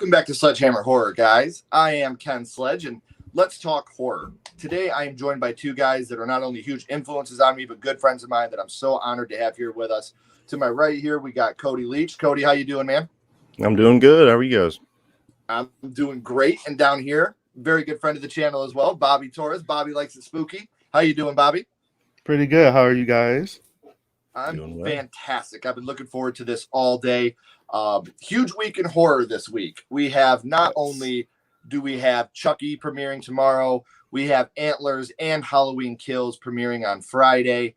Welcome back to Sledgehammer Horror, guys. I am Ken Sledge, and let's talk horror. Today, I am joined by two guys that are not only huge influences on me, but good friends of mine that I'm so honored to have here with us. To my right here, we got Cody Leach. Cody, how you doing, man? I'm doing good. How are you guys? I'm doing great. And down here, very good friend of the channel as well, Bobby Torres. Bobby likes it spooky. How you doing, Bobby? Pretty good. How are you guys? I'm fantastic. I've been looking forward to this all day. Huge week in horror this week. We have not only do we have Chucky premiering tomorrow, we have Antlers and Halloween Kills premiering on Friday.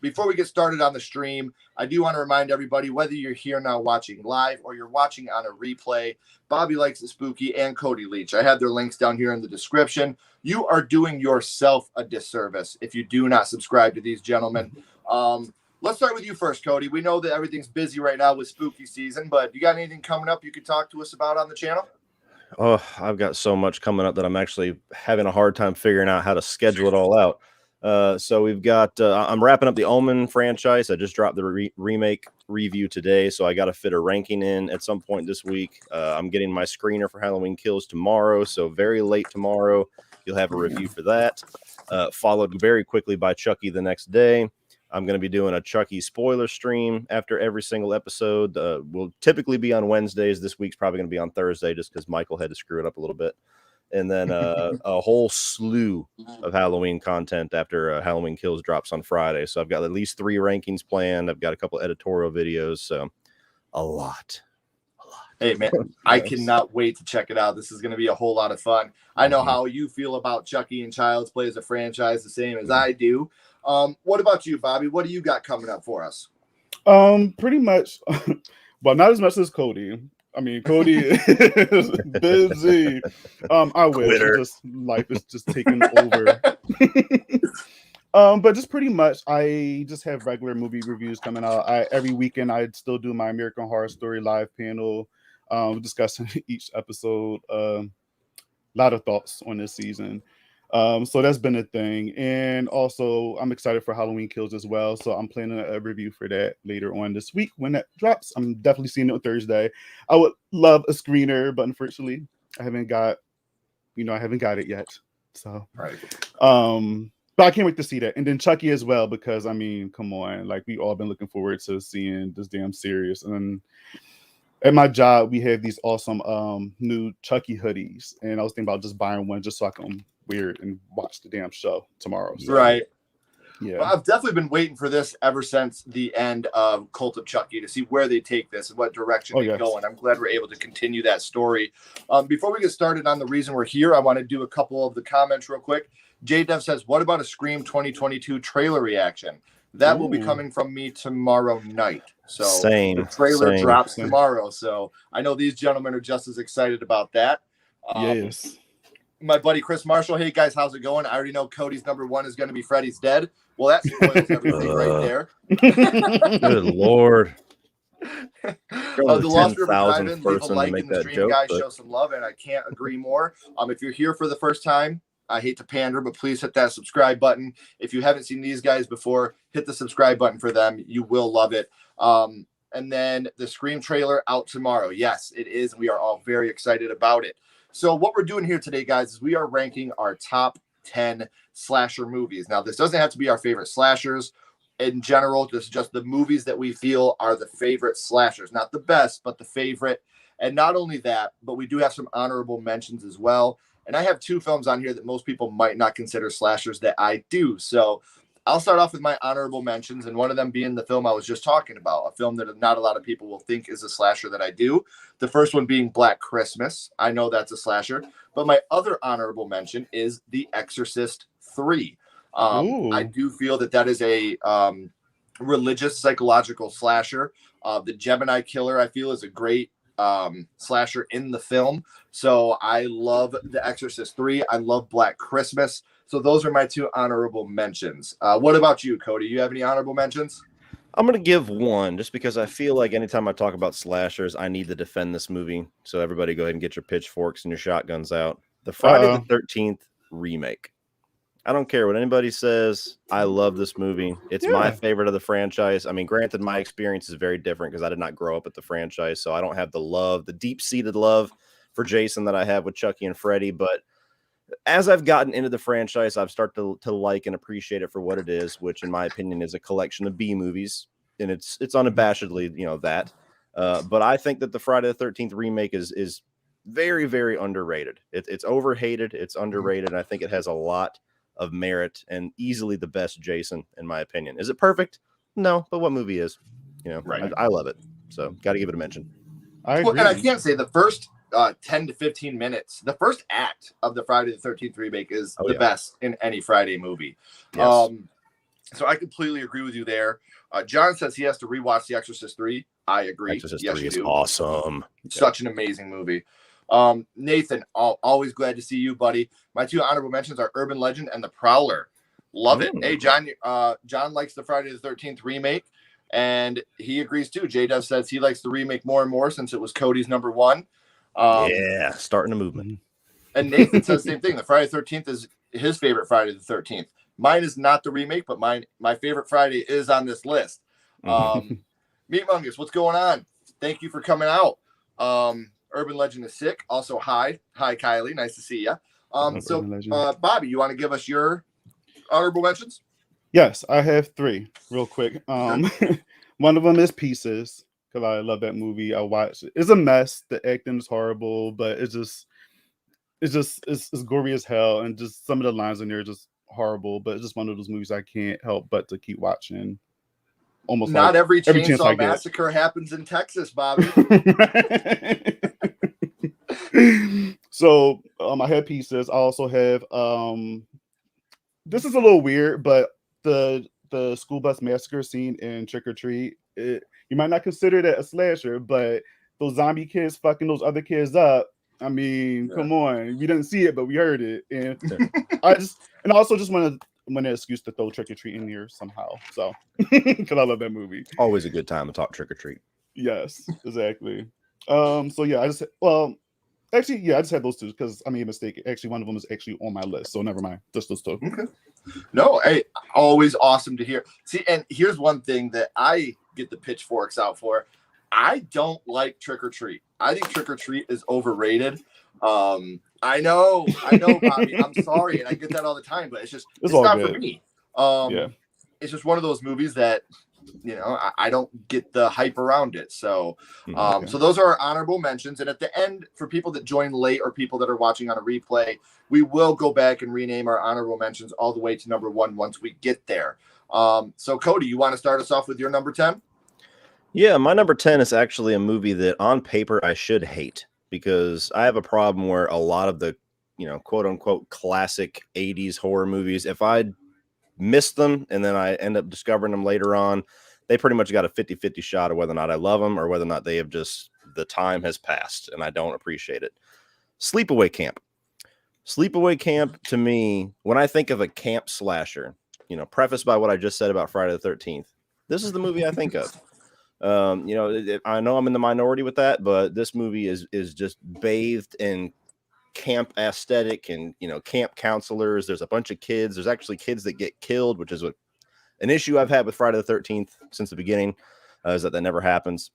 Before we get started on the stream, I do want to remind everybody, whether you're here now watching live or you're watching on a replay, Bobby Likes It Spooky and Cody Leach. I have their links down here in the description. You are doing yourself a disservice if you do not subscribe to these gentlemen. Let's start with you first, Cody. We know that everything's busy right now with spooky season, but you got anything coming up you could talk to us about on the channel? Oh, I've got so much coming up that I'm actually having a hard time figuring out how to schedule it all out. So we've got, I'm wrapping up the Omen franchise. I just dropped the remake review today, so I got to fit a ranking in at some point this week. I'm getting my screener for Halloween Kills tomorrow, so very late tomorrow, you'll have a review for that. Followed very quickly by Chucky the next day. I'm going to be doing a Chucky spoiler stream after every single episode. Will typically be on Wednesdays. This week's probably going to be on Thursday just because Michael had to screw it up a little bit. And then a whole slew of Halloween content after Halloween Kills drops on Friday. So I've got at least 3 rankings planned. I've got a couple editorial videos. So a lot. Hey, man, I cannot wait to check it out. This is going to be a whole lot of fun. I know how you feel about Chucky and Child's Play as a franchise, the same as I do. What about you, Bobby? What do you got coming up for us? Pretty much, well, not as much as Cody. I mean, Cody is busy. I wish just life is just taking over. But just pretty much, I just have regular movie reviews coming out. Every weekend, I still do my American Horror Story live panel, discussing each episode. A lot of thoughts on this season. So that's been a thing. And also, I'm excited for Halloween Kills as well. So I'm planning a review for that later on this week when that drops. I'm definitely seeing it on Thursday. I would love a screener, but unfortunately, I haven't got it yet. So, but I can't wait to see that. And then Chucky as well, because I mean, come on, like we all been looking forward to seeing this damn series. And at my job, we have these awesome new Chucky hoodies, and I was thinking about just buying one just so I can wear it and watch the damn show tomorrow. So, right. Yeah. Well, I've definitely been waiting for this ever since the end of Cult of Chucky to see where they take this and what direction they go. And I'm glad we're able to continue that story. Before we get started on the reason we're here, I want to do a couple of the comments real quick. J-Dev says, what about a Scream 2022 trailer reaction? That will be coming from me tomorrow night. So the trailer drops tomorrow. So I know these gentlemen are just as excited about that. Yes. My buddy Chris Marshall, hey guys, how's it going? I already know Cody's number 1 is going to be Freddy's Dead. Well, that spoils everything right there. Good Lord. The Lost River Drive-In, leave a like in the stream, guys. Show some love, and I can't agree more. If you're here for the first time, I hate to pander, but please hit that subscribe button. If you haven't seen these guys before, hit the subscribe button for them. You will love it. And then the Scream trailer out tomorrow. Yes, it is. We are all very excited about it. So what we're doing here today, guys, is we are ranking our top 10 slasher movies. Now, this doesn't have to be our favorite slashers. In general, this is just the movies that we feel are the favorite slashers. Not the best, but the favorite. And not only that, but we do have some honorable mentions as well. And I have 2 films on here that most people might not consider slashers that I do. So I'll start off with my honorable mentions, and one of them being the film I was just talking about, a film that not a lot of people will think is a slasher that I do. The first one being Black Christmas. I know that's a slasher. But my other honorable mention is The Exorcist 3. I do feel that is a religious psychological slasher. The Gemini Killer, I feel, is a great slasher in the film. So I love The Exorcist 3. I love Black Christmas. So those are my 2 honorable mentions. What about you, Cody? You have any honorable mentions? I'm going to give one just because I feel like anytime I talk about slashers, I need to defend this movie. So everybody go ahead and get your pitchforks and your shotguns out. The Friday the 13th remake. I don't care what anybody says. I love this movie. It's my favorite of the franchise. I mean, granted, my experience is very different because I did not grow up at the franchise, so I don't have the deep-seated love for Jason that I have with Chucky and Freddy. But as I've gotten into the franchise, I've started to like and appreciate it for what it is, which, in my opinion, is a collection of B movies, and it's unabashedly, that. But I think that the Friday the 13th remake is very, very underrated. It's overhated. It's underrated. And I think it has a lot of merit and easily the best Jason, in my opinion. Is it perfect? No, but what movie is? Right. I love it. So got to give it a mention. I agree. And I can't say the first 10 to 15 minutes, the first act of the Friday the 13th remake is the best in any Friday movie. Yes. So I completely agree with you there. John says he has to rewatch The Exorcist 3. I agree. Exorcist 3 is awesome. Such an amazing movie. Nathan, always glad to see you, buddy. My two honorable mentions are Urban Legend and The Prowler. Love it. Hey, John. John likes the Friday the 13th remake, and he agrees too. J-Dub says he likes the remake more and more since it was Cody's number one. Starting a movement. And Nathan says the same thing. The Friday the 13th is his favorite Friday the 13th. Mine is not the remake, but my favorite Friday is on this list. Meat Mungus, what's going on? Thank you for coming out. Urban Legend is sick. Also, hi, Kylie. Nice to see you. Bobby, you want to give us your honorable mentions? Yes, I have 3 real quick. One of them is Pieces because I love that movie. I watched it. It's a mess. The acting is horrible, but it's gory as hell, and just some of the lines in there are just horrible. But it's just one of those movies I can't help but to keep watching. Almost not like every Chainsaw Massacre happens in Texas, Bobby. So I have Pieces. I also have this is a little weird, but the school bus massacre scene in Trick or Treat, you might not consider that a slasher, but those zombie kids fucking those other kids up. I mean, come on, we didn't see it, but we heard it, and I also just wanted an excuse to throw Trick or Treat in here somehow. So because I love that movie. Always a good time to talk Trick or Treat. Yes, exactly. So yeah, I just had those two because I made a mistake. Actually, one of them is actually on my list, so never mind. Just those two. Okay. No, hey, always awesome to hear. See, and here's one thing that I get the pitchforks out for. I don't like Trick or Treat. I think Trick or Treat is overrated. I know, Bobby. I'm sorry, and I get that all the time, but it's not good for me. It's just one of those movies that I don't get the hype around it. So, so those are our honorable mentions. And at the end, for people that join late or people that are watching on a replay, we will go back and rename our honorable mentions all the way to number 1 once we get there. So Cody, you want to start us off with your number 10? Yeah, my number 10 is actually a movie that on paper I should hate because I have a problem where a lot of the, quote unquote classic 80s horror movies, if I missed them and then I end up discovering them later on, they pretty much got a 50-50 shot of whether or not I love them or whether or not they have the time has passed and I don't appreciate it. Sleepaway Camp. Sleepaway Camp, to me, when I think of a camp slasher, prefaced by what I just said about Friday the 13th, this is the movie I think of. I know I'm in the minority with that, but this movie is just bathed in camp aesthetic and camp counselors. There's a bunch of kids. There's actually kids that get killed, which is an issue I've had with Friday the 13th since the beginning, is that never happens.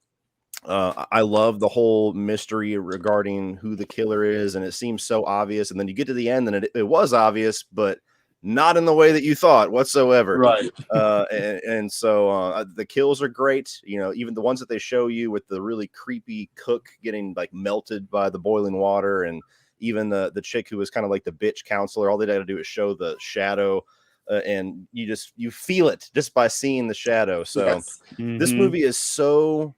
I love the whole mystery regarding who the killer is, and it seems so obvious. And then you get to the end, and it was obvious, but not in the way that you thought whatsoever. Right. And so the kills are great. Even the ones that they show you with the really creepy cook getting like melted by the boiling water, and even the chick who was kind of like the bitch counselor. All they had to do is show the shadow, and you feel it just by seeing the shadow. So This movie is so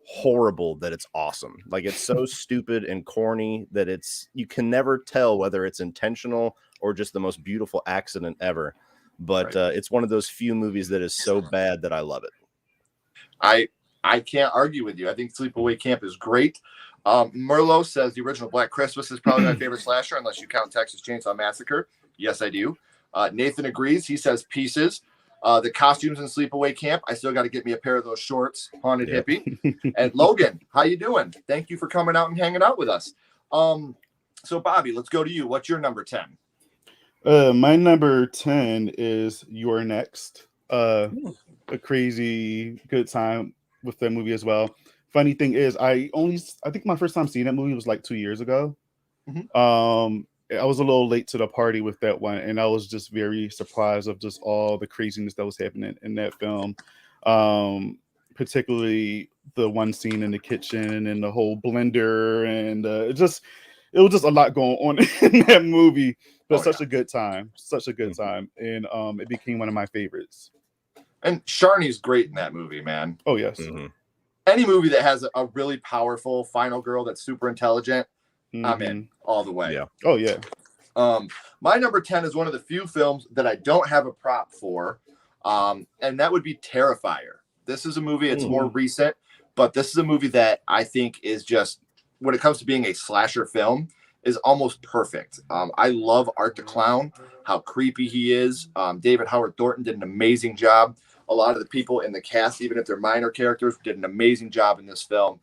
horrible that it's awesome. Like, it's so stupid and corny that you can never tell whether it's intentional or just the most beautiful accident ever. But it's one of those few movies that is so bad that I love it. I can't argue with you. I think Sleepaway Camp is great. Merlot says the original Black Christmas is probably my favorite slasher, unless you count Texas Chainsaw Massacre. Yes, I do. Nathan agrees. He says Pieces. The costumes in Sleepaway Camp, I still got to get me a pair of those shorts, Haunted Hippie. And Logan, how you doing? Thank you for coming out and hanging out with us. So Bobby, let's go to you. What's your number 10? My number 10 is You're Next. A crazy good time with that movie as well. Funny thing is, I think my first time seeing that movie was like 2 years ago. I was a little late to the party with that one, and I was just very surprised of just all the craziness that was happening in that film. Particularly the one scene in the kitchen and the whole blender, and it was just a lot going on in that movie. But such a good time, and it became one of my favorites. And Sharni's great in that movie, man. Oh yes. Any movie that has a really powerful final girl that's super intelligent, I'm in all the way. Yeah. Oh yeah. My number 10 is one of the few films that I don't have a prop for, and that would be Terrifier. This is a movie, it's more recent, but this is a movie that I think is just, when it comes to being a slasher film, is almost perfect. I love Art the Clown, how creepy he is. David Howard Thornton did an amazing job. A lot of the people in the cast, even if they're minor characters, did an amazing job in this film.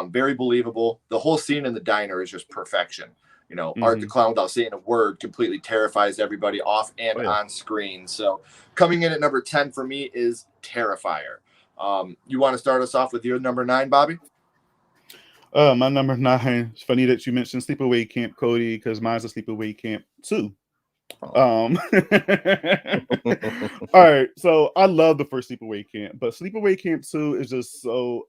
Very believable. The whole scene in the diner is just perfection. You know, Art the Clown, without saying a word, completely terrifies everybody off and on screen. So coming in at number 10 for me is Terrifier. You want to start us off with your number 9, Bobby? My number 9. It's funny that you mentioned Sleepaway Camp, Cody, because mine's a Sleepaway Camp 2. All right, so I love the first Sleepaway Camp, but Sleepaway Camp 2 is just so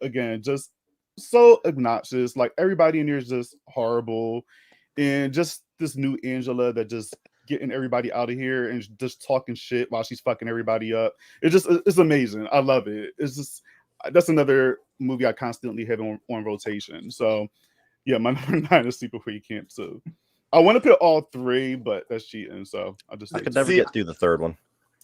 obnoxious. Like, everybody in here is just horrible, and just this new Angela that just getting everybody out of here and just talking shit while she's fucking everybody up. It's amazing. I love it. It's just, that's another movie I constantly have on rotation. So yeah, my number 9 is Sleepaway Camp 2. I want to put all 3, but that's cheating. So I could never get through the third one.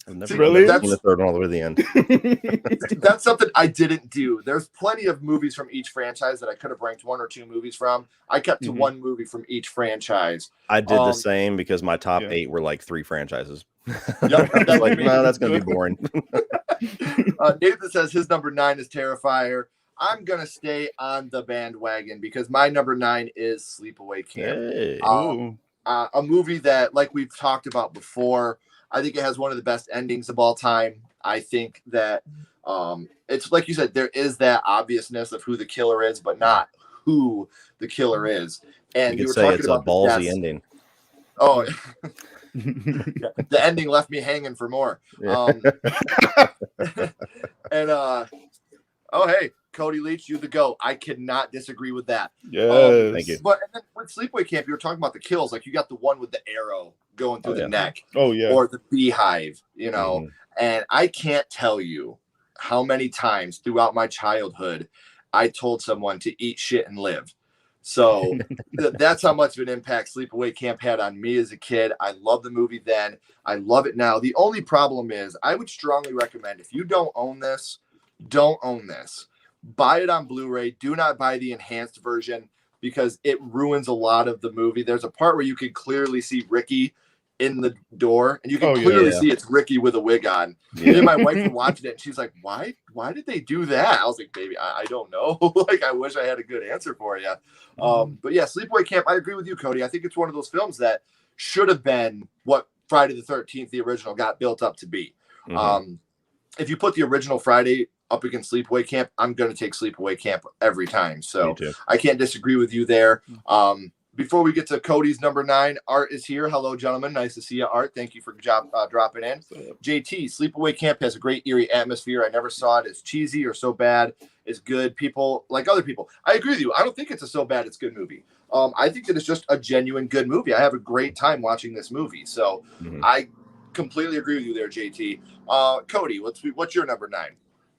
I've never really seen the third one all the way to the end. That's something I didn't do. There's plenty of movies from each franchise that I could have ranked 1 or 2 movies from. I kept to 1 movie from each franchise. I did the same because my top 8 were like 3 franchises. Yep, that's like, no, that's going to be boring. Nathan says his number 9 is Terrifier. I'm going to stay on the bandwagon because my number 9 is Sleepaway Camp. Hey. A movie that, like we've talked about before, I think it has one of the best endings of all time. I think that it's like you said, there is that obviousness of who the killer is, but not who the killer is. And you could say it's a ballsy ending. Oh, yeah, the ending left me hanging for more. Yeah. And oh, hey, Cody Leach, you the GOAT. I cannot disagree with that. Yes. Thank you. But and then with Sleepaway Camp, you were talking about the kills. Like, you got the one with the arrow going through the neck. Oh, yeah. Or the beehive, you know. And I can't tell you how many times throughout my childhood I told someone to eat shit and live. So that's how much of an impact Sleepaway Camp had on me as a kid. I love the movie then. I love it now. The only problem is I would strongly recommend, if you don't own this, don't own this. Buy it on Blu-ray. Do not buy the enhanced version because it ruins a lot of the movie. There's a part where you can clearly see Ricky in the door, and you can clearly see it's Ricky with a wig on. Yeah. Me and my wife were watching it, and she's like, why did they do that? I was like, baby, I don't know. Like, I wish I had a good answer for you. But yeah, Sleepaway Camp, I agree with you, Cody. I think it's one of those films that should have been what Friday the 13th, the original, got built up to be. If you put the original Friday up against Sleepaway Camp, I'm going to take Sleepaway Camp every time. So I can't disagree with you there. Before we get to Cody's number 9, Art is here. Hello, gentlemen. Nice to see you, Art. Thank you for dropping in. JT, Sleepaway Camp has a great eerie atmosphere. I never saw it as cheesy or so bad as good. People like other people. I agree with you. I don't think it's a so bad it's good movie. I think that it's just a genuine good movie. I have a great time watching this movie. So I completely agree with you there, JT. Cody, what's your number 9?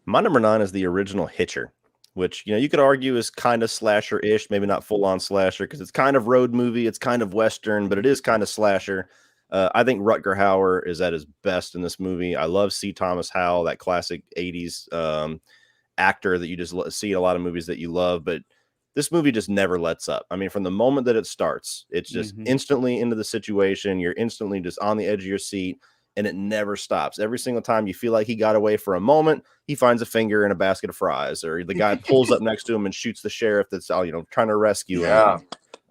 My number 9 is the original Hitcher, which, you know, you could argue is kind of slasher-ish, maybe not full-on slasher, because it's kind of road movie, it's kind of Western, but it is kind of slasher. I think Rutger Hauer is at his best in this movie. I love C. Thomas Howell, that classic 80s actor that you just see in a lot of movies that you love, but this movie just never lets up. I mean, from the moment that it starts, it's just instantly into the situation. You're instantly just on the edge of your seat, and it never stops. Every single time you feel like he got away for a moment, he finds a finger in a basket of fries, or the guy pulls up next to him and shoots the sheriff that's, you know, trying to rescue him.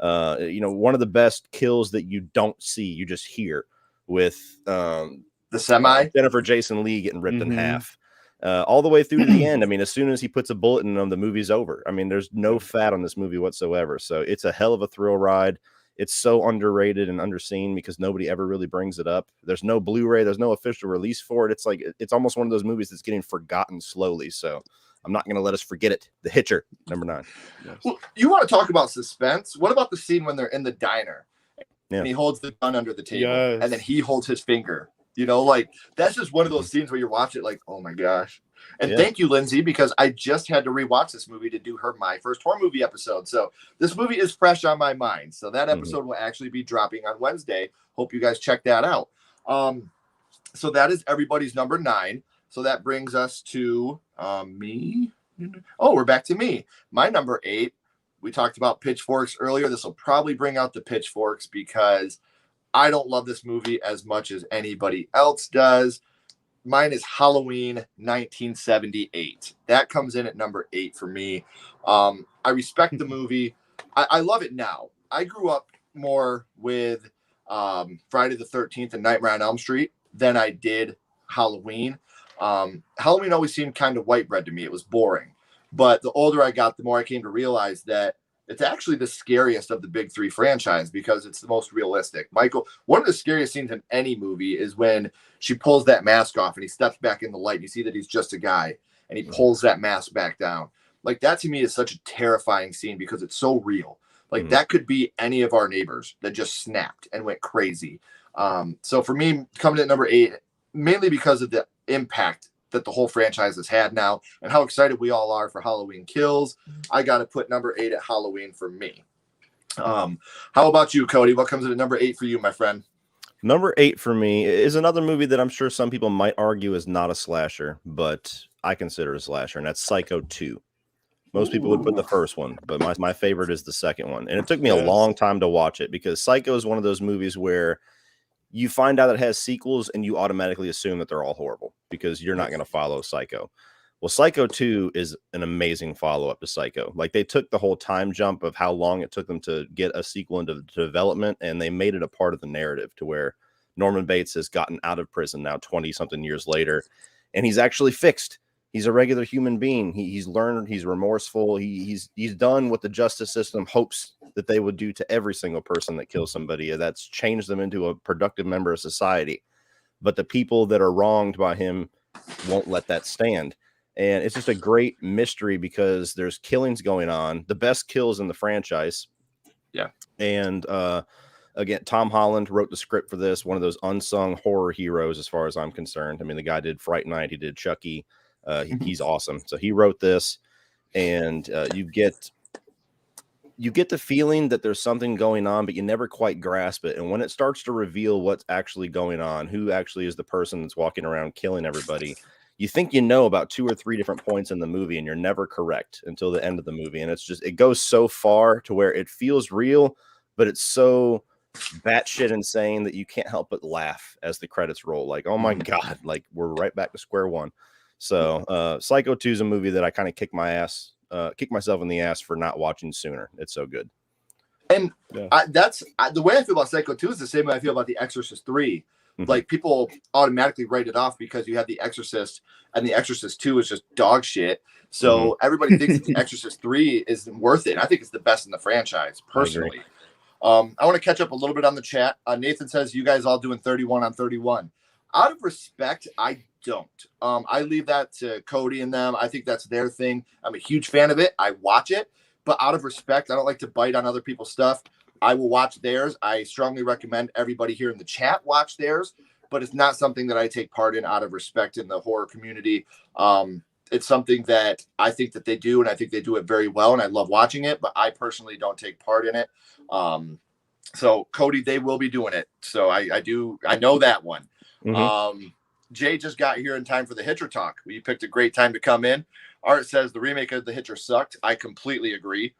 You know, one of the best kills that you don't see, you just hear. with the semi. Jennifer Jason Leigh getting ripped in half. All the way through to the end. I mean, as soon as he puts a bullet in them, the movie's over. I mean, there's no fat on this movie whatsoever. So it's a hell of a thrill ride. It's so underrated and underseen because nobody ever really brings it up. There's no Blu-ray. There's no official release for it. It's like, it's almost one of those movies that's getting forgotten slowly. So I'm not going to let us forget it. The Hitcher, number 9. Yes. Well, you want to talk about suspense? What about the scene when they're in the diner and he holds the gun under the table and then he holds his finger? You know, like that's just one of those scenes where you watch it like, oh my gosh. And thank you, Lindsay, because I just had to rewatch this movie to do my first horror movie episode. So this movie is fresh on my mind. So that episode will actually be dropping on Wednesday. Hope you guys check that out. So that is everybody's number 9. So that brings us to me. Oh, we're back to me. My number 8. We talked about pitchforks earlier. This will probably bring out the pitchforks because I don't love this movie as much as anybody else does. Mine is Halloween 1978. That comes in at number 8 for me. I respect the movie. I love it now. I grew up more with Friday the 13th and Nightmare on Elm Street than I did Halloween. Halloween always seemed kind of white bread to me. It was boring. But the older I got, the more I came to realize that it's actually the scariest of the big 3 franchise because it's the most realistic. Michael, one of the scariest scenes in any movie is when she pulls that mask off and he steps back in the light and you see that he's just a guy and he pulls that mask back down. Like that to me is such a terrifying scene because it's so real. Like that could be any of our neighbors that just snapped and went crazy. So for me, coming at number 8, mainly because of the impact that the whole franchise has had now and how excited we all are for Halloween Kills, I got to put number 8 at Halloween for me. How about you, Cody? What comes at number 8 for you, my friend? Number 8 for me is another movie that I'm sure some people might argue is not a slasher, but I consider a slasher, and that's Psycho 2. Most people would put the first one, but my favorite is the second one. And it took me a long time to watch it because Psycho is one of those movies where you find out it has sequels and you automatically assume that they're all horrible because you're not going to follow Psycho. Well, Psycho 2 is an amazing follow-up to Psycho. Like they took the whole time jump of how long it took them to get a sequel into development and they made it a part of the narrative to where Norman Bates has gotten out of prison now 20-something years later and he's actually fixed. He's a regular human being. He's learned. He's remorseful. He's done what the justice system hopes that they would do to every single person that kills somebody. That's changed them into a productive member of society. But the people that are wronged by him won't let that stand. And it's just a great mystery because there's killings going on. The best kills in the franchise. Yeah. And again, Tom Holland wrote the script for this. One of those unsung horror heroes, as far as I'm concerned. I mean, the guy did Fright Night. He did Chucky. He's awesome. So he wrote this, and you get the feeling that there's something going on, but you never quite grasp it. And when it starts to reveal what's actually going on, who actually is the person that's walking around killing everybody, you think you know about 2 or 3 different points in the movie, and you're never correct until the end of the movie. And it's just, it goes so far to where it feels real, but it's so batshit insane that you can't help but laugh as the credits roll. Like, oh my God, like we're right back to square one. So Psycho 2 is a movie that I kind of kick myself in the ass for not watching sooner. It's so good. And the way I feel about Psycho 2 is the same way I feel about The Exorcist 3. Like people automatically write it off because you have The Exorcist and The Exorcist 2 is just dog shit. So everybody thinks that The Exorcist 3 isn't worth it. I think it's the best in the franchise, personally. I want to catch up a little bit on the chat. Nathan says, you guys all doing 31 on 31. Out of respect, I don't. I leave that to Cody and them. I think that's their thing. I'm a huge fan of it. I watch it. But out of respect, I don't like to bite on other people's stuff. I will watch theirs. I strongly recommend everybody here in the chat watch theirs. But it's not something that I take part in out of respect in the horror community. It's something that I think that they do, and I think they do it very well, and I love watching it. But I personally don't take part in it. So, Cody, they will be doing it. So I know that one. Jay just got here in time for the Hitcher talk. You picked a great time to come in. Art says the remake of the Hitcher sucked. I completely agree.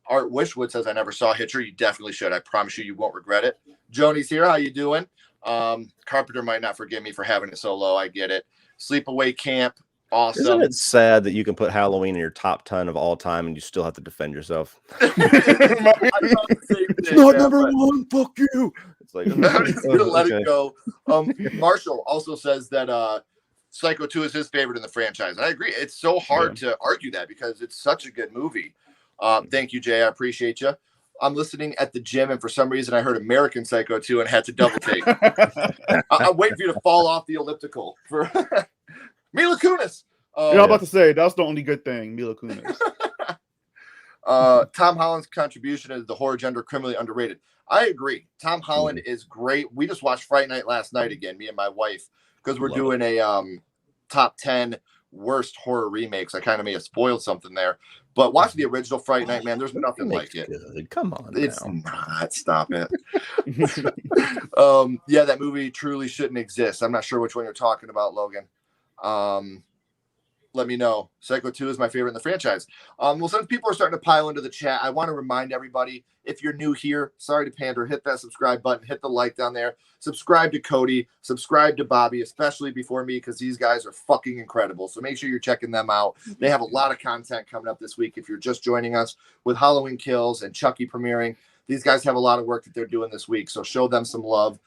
Art Wishwood says I never saw Hitcher. You definitely should. I promise you won't regret it. Joni's here. How you doing? Carpenter might not forgive me for having it so low. I get it. Sleepaway Camp. Awesome. Isn't it sad that you can put Halloween in your top 10 of all time and you still have to defend yourself? It's not number one. Fuck you. It's like, let it go. Marshall also says that Psycho 2 is his favorite in the franchise. And I agree. It's so hard to argue that because it's such a good movie. Thank you, Jay. I appreciate you. I'm listening at the gym, and for some reason, I heard American Psycho 2 and had to double take. I'm waiting for you to fall off the elliptical for Mila Kunis. I'm about to say that's the only good thing, Mila Kunis. Tom Holland's contribution is the horror genre criminally underrated. I agree. Tom Holland is great. We just watched Fright Night last night again, me and my wife, because we're doing a top 10 worst horror remakes. I kind of may have spoiled something there, but watch the original Fright Night, man. There's nothing like it. Good. Come on, it's now. not. Stop it. Yeah, that movie truly shouldn't exist. I'm not sure which one you're talking about, Logan. Let me know. Psycho 2 is my favorite in the franchise. Well, since people are starting to pile into the chat, I want to remind everybody, if you're new here, sorry to pander, hit that subscribe button, hit the like down there, subscribe to Cody, subscribe to Bobby, especially before me, because these guys are fucking incredible. So make sure you're checking them out. They have a lot of content coming up this week. If you're just joining us with Halloween Kills and Chucky premiering, these guys have a lot of work that they're doing this week. So show them some love.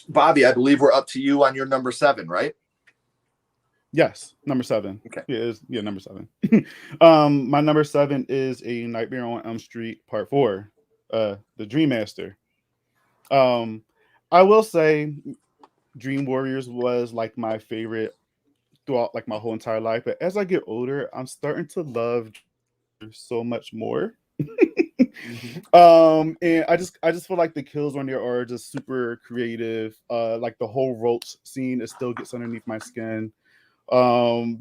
Bobby, I believe we're up to you on your number 7, right? Yes, number 7. Okay. Yeah, number 7. My number 7 is A Nightmare on Elm Street Part 4, The Dream Master. I will say Dream Warriors was like my favorite throughout like my whole entire life, but as I get older, I'm starting to love so much more. And I just feel like the kills on there are just super creative. Like the whole ropes scene, it still gets underneath my skin.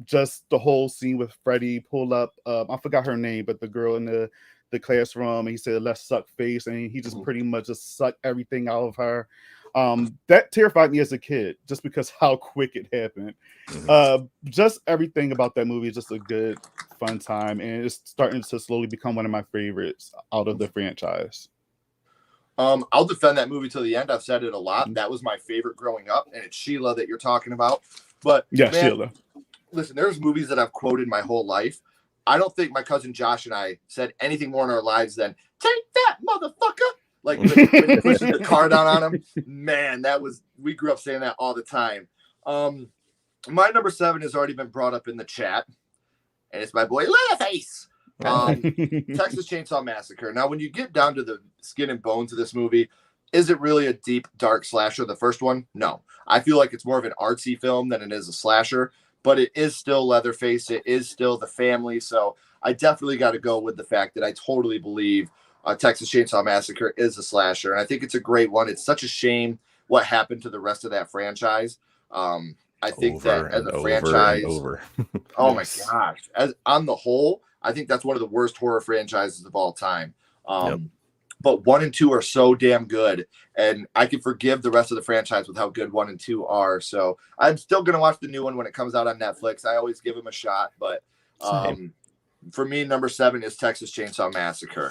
Just the whole scene with Freddie pull up, I forgot her name, but the girl in the classroom, and he said let's suck face, and he just pretty much just sucked everything out of her. That terrified me as a kid just because how quick it happened. Just everything about that movie is just a good fun time, and it's starting to slowly become one of my favorites out of the franchise. I'll defend that movie till the end. I've said it a lot. That was my favorite growing up, and it's Sheila that you're talking about. But yeah, man, Sheila. Listen, there's movies that I've quoted my whole life. I don't think my cousin Josh and I said anything more in our lives than "Take that, motherfucker!" Like when he pushes the car down on him. Man, we grew up saying that all the time. My number 7 has already been brought up in the chat, and it's my boy Leatherface. Texas Chainsaw Massacre. Now, when you get down to the skin and bones of this movie, is it really a deep, dark slasher? The first one? No. I feel like it's more of an artsy film than it is a slasher, but it is still Leatherface. It is still the family. So I definitely got to go with the fact that I totally believe Texas Chainsaw Massacre is a slasher. And I think it's a great one. It's such a shame what happened to the rest of that franchise. I think that as a franchise, oh my gosh, as on the whole, I think that's one of the worst horror franchises of all time. But 1 and 2 are so damn good, and I can forgive the rest of the franchise with how good 1 and 2 are. So I'm still going to watch the new one when it comes out on Netflix. I always give them a shot, but for me, number 7 is Texas Chainsaw Massacre.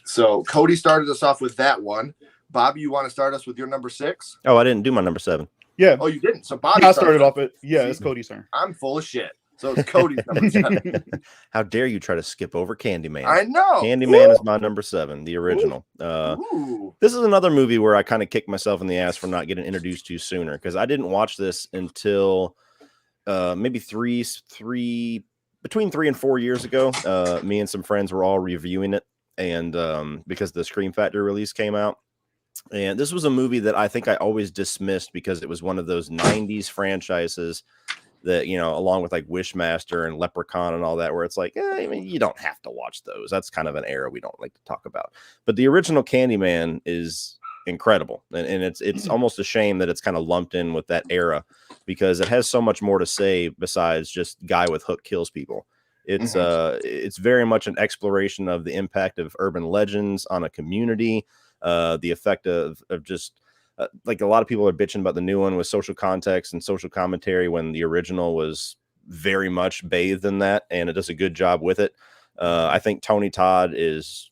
So Cody started us off with that one. Bobby, you want to start us with your number 6? Oh, I didn't do my number 7. Yeah. Oh, you didn't? So Bobby started off it. Yeah, it's Cody's turn. I'm full of shit. So it's Cody's number 7. How dare you try to skip over Candyman? I know. Candyman is my number 7, the original. This is another movie where I kind of kicked myself in the ass for not getting introduced to sooner, because I didn't watch this until maybe between 3 and 4 years ago. Me and some friends were all reviewing it, and because the Scream Factory release came out. And this was a movie that I think I always dismissed because it was one of those 90s franchises that, you know, along with like Wishmaster and Leprechaun and all that, where it's like, I mean, you don't have to watch those. That's kind of an era we don't like to talk about. But the original Candyman is incredible. And it's almost a shame that it's kind of lumped in with that era, because it has so much more to say besides just guy with hook kills people. It's very much an exploration of the impact of urban legends on a community, the effect of just like a lot of people are bitching about the new one with social context and social commentary, when the original was very much bathed in that, and it does a good job with it. I think Tony Todd is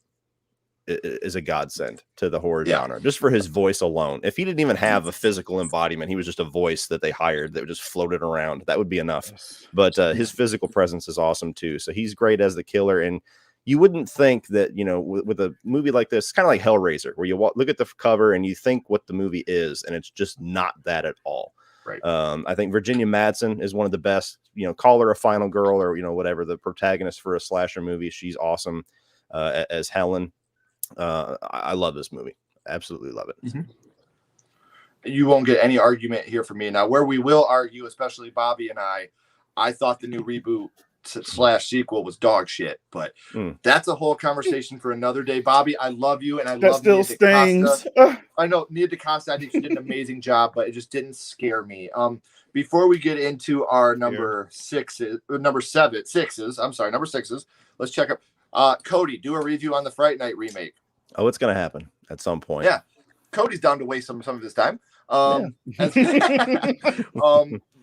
is a godsend to the horror genre, just for his voice alone. If he didn't even have a physical embodiment, he was just a voice that they hired that just floated around, that would be enough. But his physical presence is awesome too. So he's great as the killer. And you wouldn't think that, you know, with a movie like this, kind of like Hellraiser, where you look at the cover and you think what the movie is, and it's just not that at all. Right. I think Virginia Madsen is one of the best, you know, call her a final girl or, you know, whatever, the protagonist for a slasher movie. She's awesome as Helen. I love this movie. Absolutely love it. Mm-hmm. You won't get any argument here from me. Now, where we will argue, especially Bobby and I thought the new reboot / sequel was dog shit, but that's a whole conversation for another day. Bobby, I love you, and I love still stings. I know Nia DaCosta, I think she did an amazing job, but it just didn't scare me. Before we get into our number sixes, let's check up. Cody, do a review on the Fright Night remake. Oh, it's gonna happen at some point. Yeah, Cody's down to waste some of his time.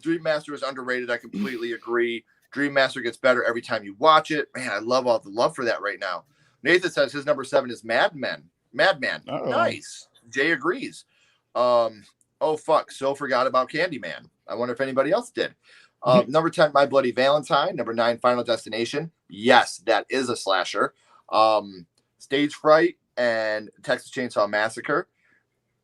Dream Master is underrated. I completely agree. Dream Master gets better every time you watch it. Man, I love all the love for that right now. Nathan says his number 7 is Madman. Nice. Jay agrees. Oh fuck, so forgot about Candyman. I wonder if anybody else did. Number 10, My Bloody Valentine. Number 9, Final Destination. Yes, that is a slasher. Stage Fright and Texas Chainsaw Massacre.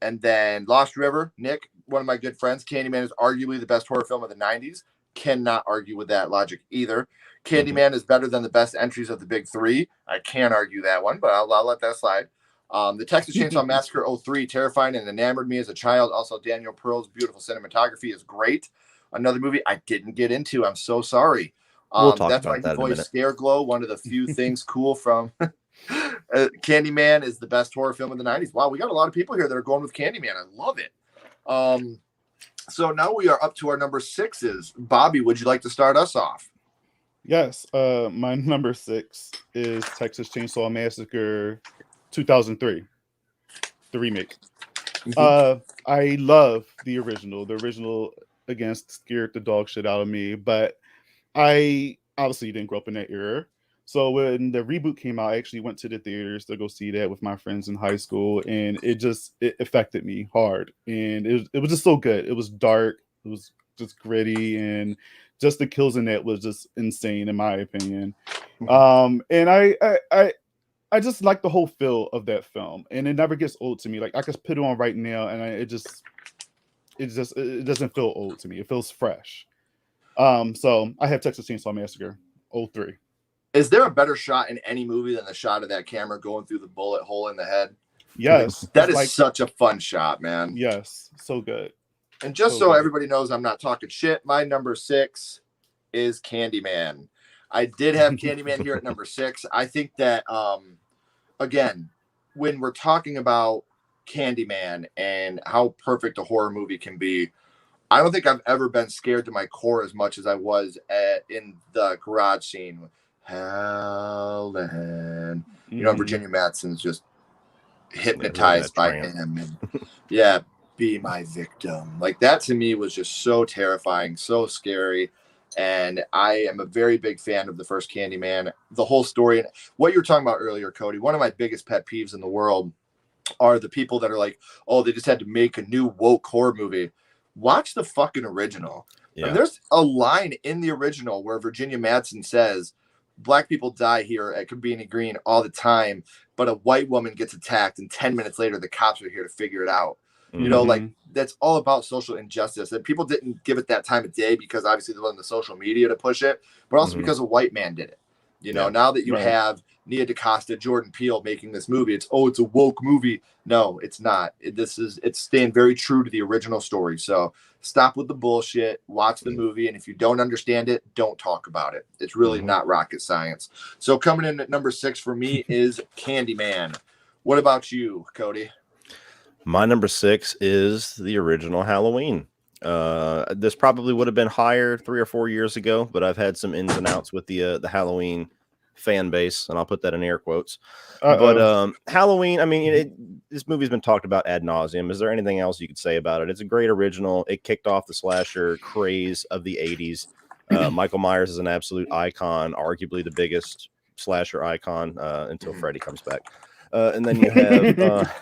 And then Lost River. Nick, one of my good friends. Candyman is arguably the best horror film of the 90s. Cannot argue with that logic either. Candyman is better than the best entries of the big 3. I can't argue that one, but I'll let that slide. The Texas Chainsaw Massacre 03, terrifying and enamored me as a child. Also, Daniel Pearl's beautiful cinematography is great. Another movie I didn't get into. I'm so sorry. We'll talk that's about why that he in a voiced Scareglow. One of the few things cool from Candyman is the best horror film of the 90s. Wow, we got a lot of people here that are going with Candyman. I love it. So now we are up to our number 6s. Bobby, would you like to start us off? Yes. My number 6 is Texas Chainsaw Massacre 2003, the remake. I love the original. The original, again, scared the dog shit out of me, but I obviously didn't grow up in that era. So when the reboot came out, I actually went to the theaters to go see that with my friends in high school, and it affected me hard. And it was just so good. It was dark. It was just gritty, and just the kills in that was just insane, in my opinion. And I just like the whole feel of that film, and it never gets old to me. Like I could put it on right now, and it doesn't feel old to me. It feels fresh. So I have Texas Chainsaw Massacre 03. Is there a better shot in any movie than the shot of that camera going through the bullet hole in the head? Yes. That is such a fun shot, man. Yes. So good. And just so everybody knows I'm not talking shit, my number 6 is Candyman. I did have Candyman here at number 6. I think that, again, when we're talking about Candyman and how perfect a horror movie can be, I don't think I've ever been scared to my core as much as I was in the garage scene. Helen, you know, Virginia Madsen's just hypnotized by him, and be my victim. Like that to me was just so terrifying, so scary. And I am a very big fan of the first Candyman. The whole story and what you were talking about earlier, Cody. One of my biggest pet peeves in the world are the people that are like, "Oh, they just had to make a new woke horror movie." Watch the fucking original. Yeah. And there's a line in the original where Virginia Madsen says, "Black people die here at Cabrini Green all the time, but a white woman gets attacked, and 10 minutes later, the cops are here to figure it out." You know, like that's all about social injustice. And people didn't give it that time of day because obviously there wasn't the social media to push it, but also because a white man did it. You know, now that you have Nia DaCosta, Jordan Peele making this movie, it's a woke movie. No, it's not. It's staying very true to the original story. So stop with the bullshit, watch the movie, and if you don't understand it, don't talk about it. It's really not rocket science. So coming in at number 6 for me is Candyman. What about you, Cody? My number 6 is the original Halloween. This probably would have been higher 3 or 4 years ago, but I've had some ins and outs with the Halloween fan base, and I'll put that in air quotes. But Halloween, I mean, this movie's been talked about ad nauseum. Is there anything else you could say about it? It's a great original. It kicked off the slasher craze of the 80s. Michael Myers is an absolute icon, arguably the biggest slasher icon until Freddy comes back. And then you have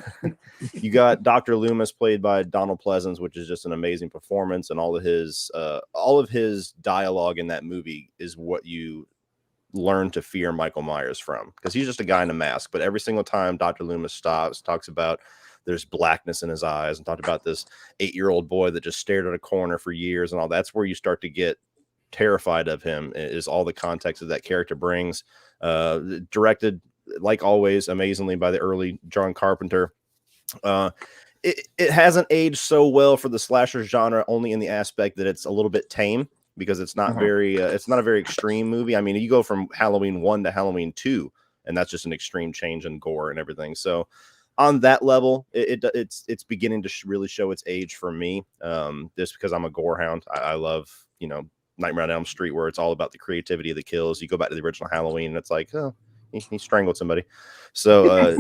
you got Dr. Loomis played by Donald Pleasance, which is just an amazing performance, and all of his dialogue in that movie is what you learn to fear Michael Myers from, because he's just a guy in a mask. But every single time Dr. Loomis talks about there's blackness in his eyes, and talked about this 8-year-old boy that just stared at a corner for years and all. That's where you start to get terrified of him, is all the context that character brings. Directed, like always, amazingly by the early John Carpenter. It hasn't aged so well for the slasher genre, only in the aspect that it's a little bit tame, because it's not very it's not a very extreme movie. I mean, you go from Halloween 1 to Halloween 2, and that's just an extreme change in gore and everything. So on that level, it's beginning to really show its age for me, just because I'm a gore hound. I love, Nightmare on Elm Street, where it's all about the creativity of the kills. You go back to the original Halloween, and it's like, oh, he strangled somebody. So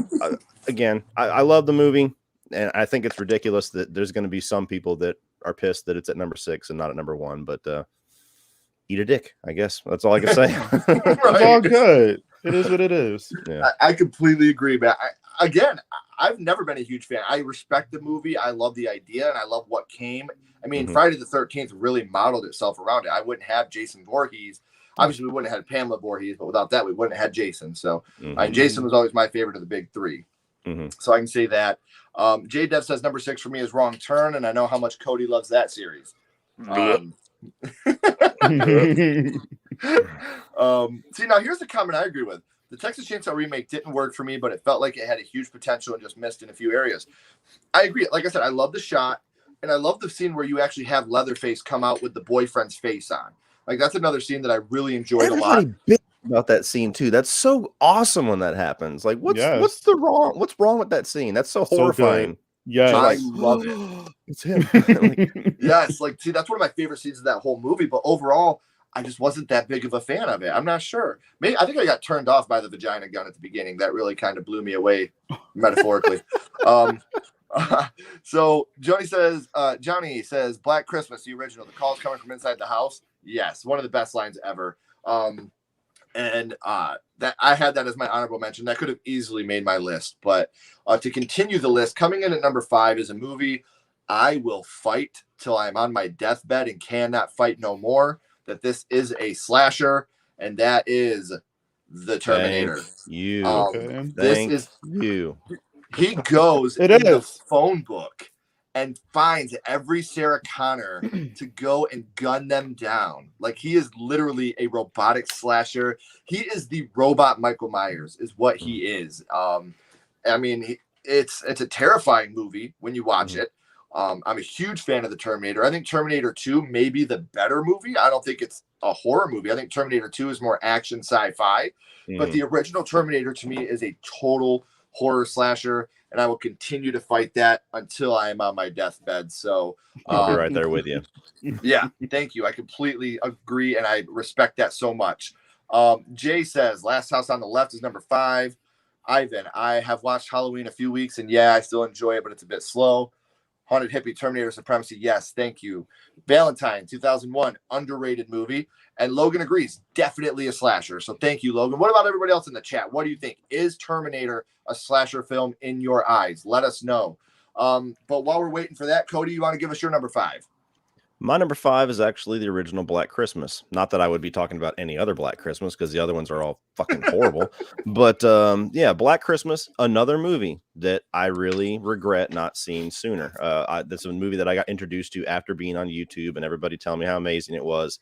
again, I love the movie, and I think it's ridiculous that there's going to be some people that are pissed that it's at number 6 and not at number 1. But eat a dick, I guess. That's all I can say. It's all good. It is what it is. Yeah. I completely agree, man. I've never been a huge fan. I respect the movie. I love the idea, and I love what came. I mean, Friday the 13th really modeled itself around it. I wouldn't have Jason Voorhees. Obviously, we wouldn't have had Pamela Voorhees, but without that, we wouldn't have had Jason. So Jason was always my favorite of the big 3. So I can say that. J Dev says number 6 for me is Wrong Turn, and I know how much Cody loves that series. See, now here's the comment I agree with. The Texas Chainsaw remake didn't work for me, but it felt like it had a huge potential and just missed in a few areas. I agree. Like I said, I love the shot, and I love the scene where you actually have Leatherface come out with the boyfriend's face on. Like, that's another scene that I really enjoyed a lot. About that scene too. That's so awesome when that happens. Like, what's wrong with that scene? That's so horrifying. Yes. I love it. It's him. Yes, see, that's one of my favorite scenes of that whole movie. But overall, I just wasn't that big of a fan of it. I'm not sure. Maybe I think I got turned off by the vagina gun at the beginning. That really kind of blew me away, metaphorically. So Johnny says Black Christmas, the original. The call's coming from inside the house. Yes, one of the best lines ever. And that I had that as my honorable mention. That could have easily made my list. But to continue the list, coming in at number 5 is a movie I will fight till I'm on my deathbed and cannot fight no more. That this is a slasher, and that is The Terminator. He goes in the phone book and finds every Sarah Connor to go and gun them down. Like, he is literally a robotic slasher. He is the robot Michael Myers, is what he is. I mean, it's a terrifying movie when you watch it. I'm a huge fan of the Terminator. I think Terminator 2 may be the better movie. I don't think it's a horror movie. I think Terminator 2 is more action sci-fi. But the original Terminator to me is a total horror slasher, and I will continue to fight that until I am on my deathbed. So I'll be right there with you. Yeah, thank you. I completely agree, and I respect that so much. Jay says Last House on the Left is number 5. Ivan, I have watched Halloween a few weeks, and yeah, I still enjoy it, but it's a bit slow. Haunted Hippie, Terminator Supremacy, yes, thank you. Valentine, 2001, underrated movie. And Logan agrees, definitely a slasher. So thank you, Logan. What about everybody else in the chat? What do you think? Is Terminator a slasher film in your eyes? Let us know. But while we're waiting for that, Cody, you want to give us your number 5? My number 5 is actually the original Black Christmas. Not that I would be talking about any other Black Christmas, because the other ones are all fucking horrible. But yeah, Black Christmas, another movie that I really regret not seeing sooner. This is a movie that I got introduced to after being on YouTube, and everybody telling me how amazing it was.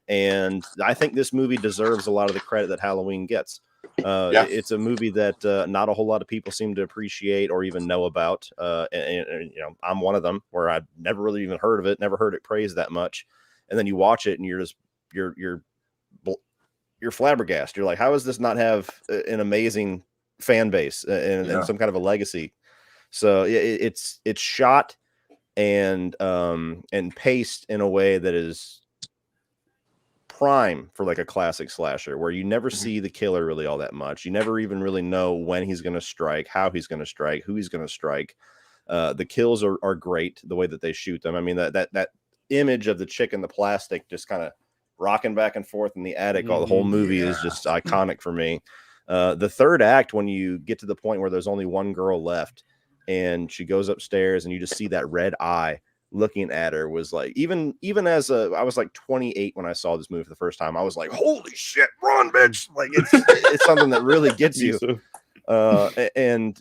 And I think this movie deserves a lot of the credit that Halloween gets. It's a movie that not a whole lot of people seem to appreciate or even know about. And I'm one of them, where I've never really even heard of it, never heard it praised that much. And then you watch it and you're flabbergasted. You're like, how does this not have an amazing fan base and some kind of a legacy? So it's shot and paced in a way that is prime for like a classic slasher, where you never see the killer really all that much. You never even really know when he's going to strike, how he's going to strike, who he's going to strike. The kills are great, the way that they shoot them. I mean, that image of the chick in the plastic just kind of rocking back and forth in the attic, the whole movie is just iconic for me. The third act, when you get to the point where there's only one girl left and she goes upstairs and you just see that red eye looking at her, was like, even as I was like 28 when I saw this movie for the first time, I was like, holy shit, run, bitch. Like it's something that really gets you. And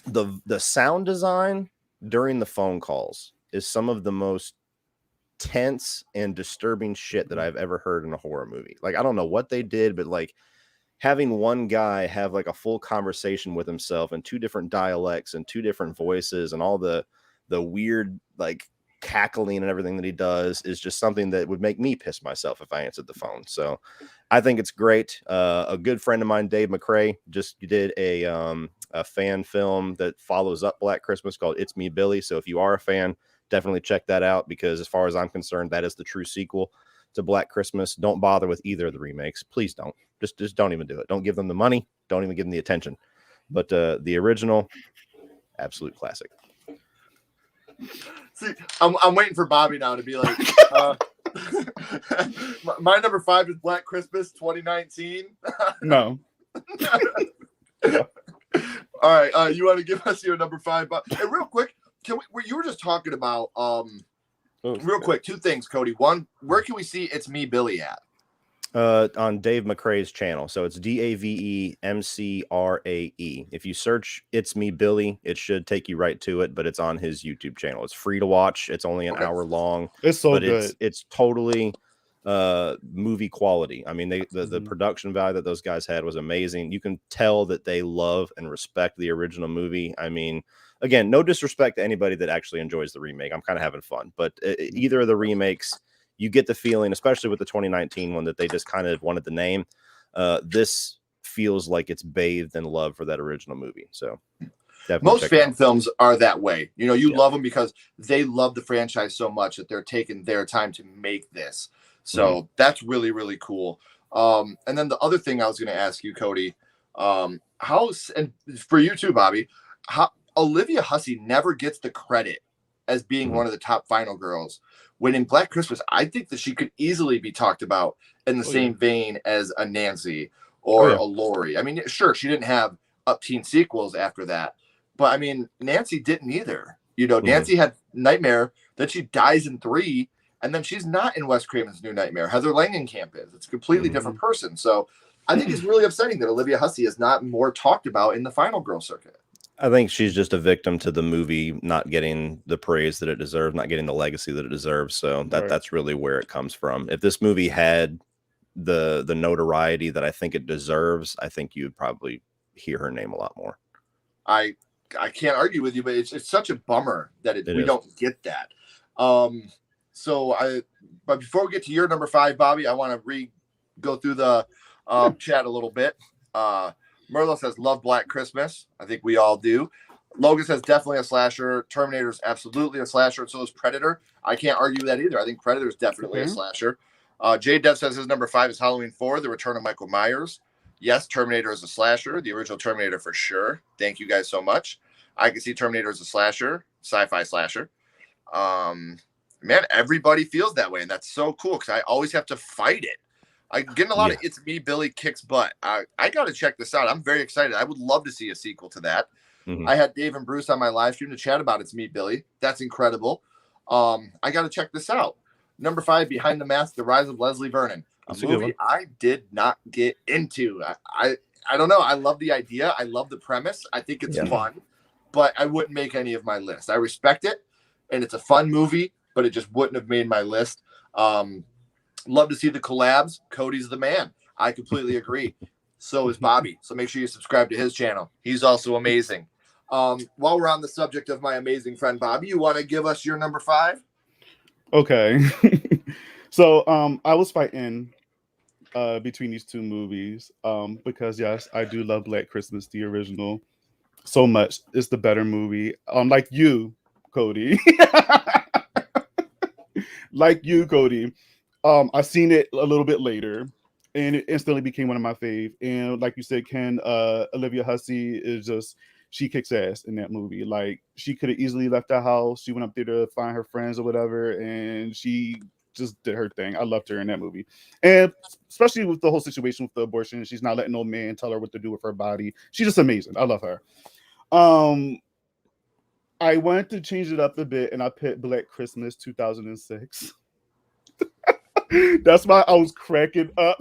the sound design during the phone calls is some of the most tense and disturbing shit that I've ever heard in a horror movie. Like, I don't know what they did, but like having one guy have like a full conversation with himself in two different dialects and two different voices and all the weird like cackling and everything that he does is just something that would make me piss myself if I answered the phone. So I think it's great. A good friend of mine, Dave McCrae, just did a fan film that follows up Black Christmas called It's Me, Billy. So if you are a fan, definitely check that out, because as far as I'm concerned, that is the true sequel to Black Christmas. Don't bother with either of the remakes. Please don't. Just don't even do it. Don't give them the money. Don't even give them the attention. But the original, absolute classic. See, I'm waiting for Bobby now to be like, my number 5 is Black Christmas 2019. No. All right, you want to give us your number 5? Hey, real quick, you were just talking about real quick, 2 things, Cody. One, where can we see It's Me, Billy at? On Dave McCrae's channel. So it's DAVEMCRAE. If you search It's Me, Billy, it should take you right to it, but it's on his YouTube channel. It's free to watch. It's only an hour long. It's so good. It's totally movie quality. I mean, the production value that those guys had was amazing. You can tell that they love and respect the original movie. I mean, again, no disrespect to anybody that actually enjoys the remake. I'm kind of having fun, but either of the remakes, you get the feeling, especially with the 2019 one, that they just kind of wanted the name. This feels like it's bathed in love for that original movie. So most fan films are that way. You know, you love them because they love the franchise so much that they're taking their time to make this. So that's really, really cool. And then the other thing I was going to ask you, Cody, and for you too, Bobby, how Olivia Hussey never gets the credit as being one of the top final girls, when in Black Christmas, I think that she could easily be talked about in the same vein as a Nancy or a Lori. I mean, sure, she didn't have up-teen sequels after that, but I mean, Nancy didn't either. You know, Nancy had Nightmare, then she dies in 3, and then she's not in Wes Craven's New Nightmare. Heather Langenkamp is. It's a completely different person. So I think it's really upsetting that Olivia Hussey is not more talked about in the final girl circuit. I think she's just a victim to the movie not getting the praise that it deserves, not getting the legacy that it deserves. So that's really where it comes from. If this movie had the notoriety that I think it deserves, I think you'd probably hear her name a lot more. I can't argue with you, but it's such a bummer that we don't get that. But before we get to your number 5, Bobby, I want to go through the chat a little bit. Merlo says, love Black Christmas. I think we all do. Logan says, definitely a slasher. Terminator is absolutely a slasher. And so is Predator. I can't argue with that either. I think Predator is definitely a slasher. J Dev says his number 5 is Halloween 4, The Return of Michael Myers. Yes, Terminator is a slasher. The original Terminator for sure. Thank you guys so much. I can see Terminator as a slasher, sci-fi slasher. Man, everybody feels that way. And that's so cool because I always have to fight it. I'm getting a lot of It's Me, Billy kicks butt. I got to check this out. I'm very excited. I would love to see a sequel to that. I had Dave and Bruce on my live stream to chat about It's Me, Billy. That's incredible. I got to check this out. Number 5, Behind the Mask, The Rise of Leslie Vernon. A movie I did not get into. I don't know. I love the idea. I love the premise. I think it's fun, but I wouldn't make any of my list. I respect it, and it's a fun movie, but it just wouldn't have made my list. Love to see the collabs. Cody's the man. I completely agree. So is Bobby. So make sure you subscribe to his channel. He's also amazing. While we're on the subject of my amazing friend Bobby, you want to give us your number 5? Okay. So I was fighting between these 2 movies because yes, I do love Black Christmas, the original, so much. It's the better movie. Like you, Cody. I seen it a little bit later, and it instantly became one of my fave. And like you said, Ken, Olivia Hussey is just, she kicks ass in that movie. Like, she could have easily left the house. She went up there to find her friends or whatever, and she just did her thing. I loved her in that movie, and especially with the whole situation with the abortion. She's not letting no man tell her what to do with her body. She's just amazing. I love her. I wanted to change it up a bit, and I put Black Christmas 2006. That's why I was cracking up.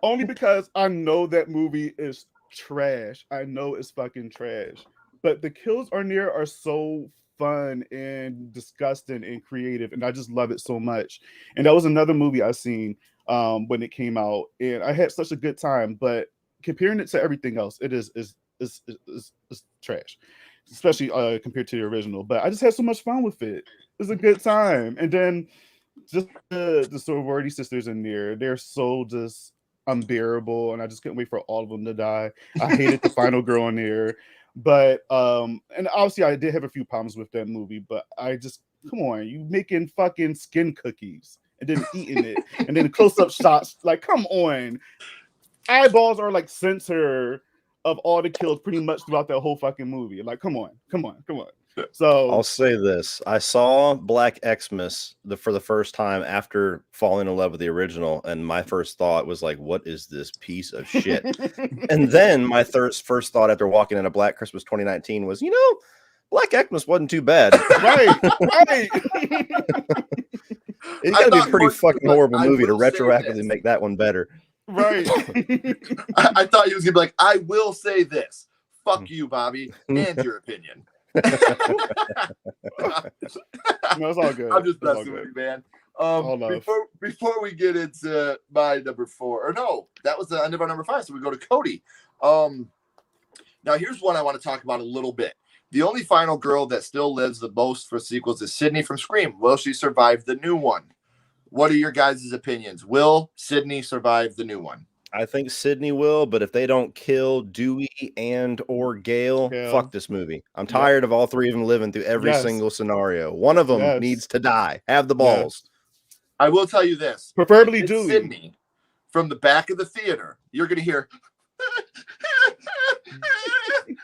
Only because I know that movie is trash. I know it's fucking trash. But the kills on there are so fun and disgusting and creative, and I just love it so much. And that was another movie I seen when it came out, and I had such a good time. But comparing it to everything else, it is trash, especially compared to the original. But I just had so much fun with it. It was a good time. And then just the sorority sisters in there, they're so just unbearable, and I just couldn't wait for all of them to die. I hated the final girl in there. But and obviously I did have a few problems with that movie, but I just, come on, you making fucking skin cookies and then eating it and then close-up shots, like, come on. Eyeballs are like center of all the kills pretty much throughout that whole fucking movie. Like, come on. So I'll say this: I saw Black Xmas for the first time after falling in love with the original, and my first thought was like, "What is this piece of shit?" And then my first thought after walking into Black Christmas 2019 was, Black Xmas wasn't too bad. Right. It's got to be a pretty fucking horrible movie to retroactively make that one better. Right. I thought he was gonna be like, I will say this. Fuck you, Bobby, and your opinion. No, it's all good. I'm just messing with you, man. Before we get into my number 4, or no, that was the end of our number 5, so we go to Cody. Now here's one I want to talk about a little bit. The only final girl that still lives the most for sequels is Sydney from Scream. Will she survive the new one? What are your guys' opinions? Will Sydney survive the new one? I think Sydney will, but if they don't kill Dewey and or Gale, fuck this movie. I'm tired of all three of them living through every single scenario. One of them needs to die. Have the balls. I will tell you this. Preferably Dewey. Sydney, from the back of the theater, you're going to hear...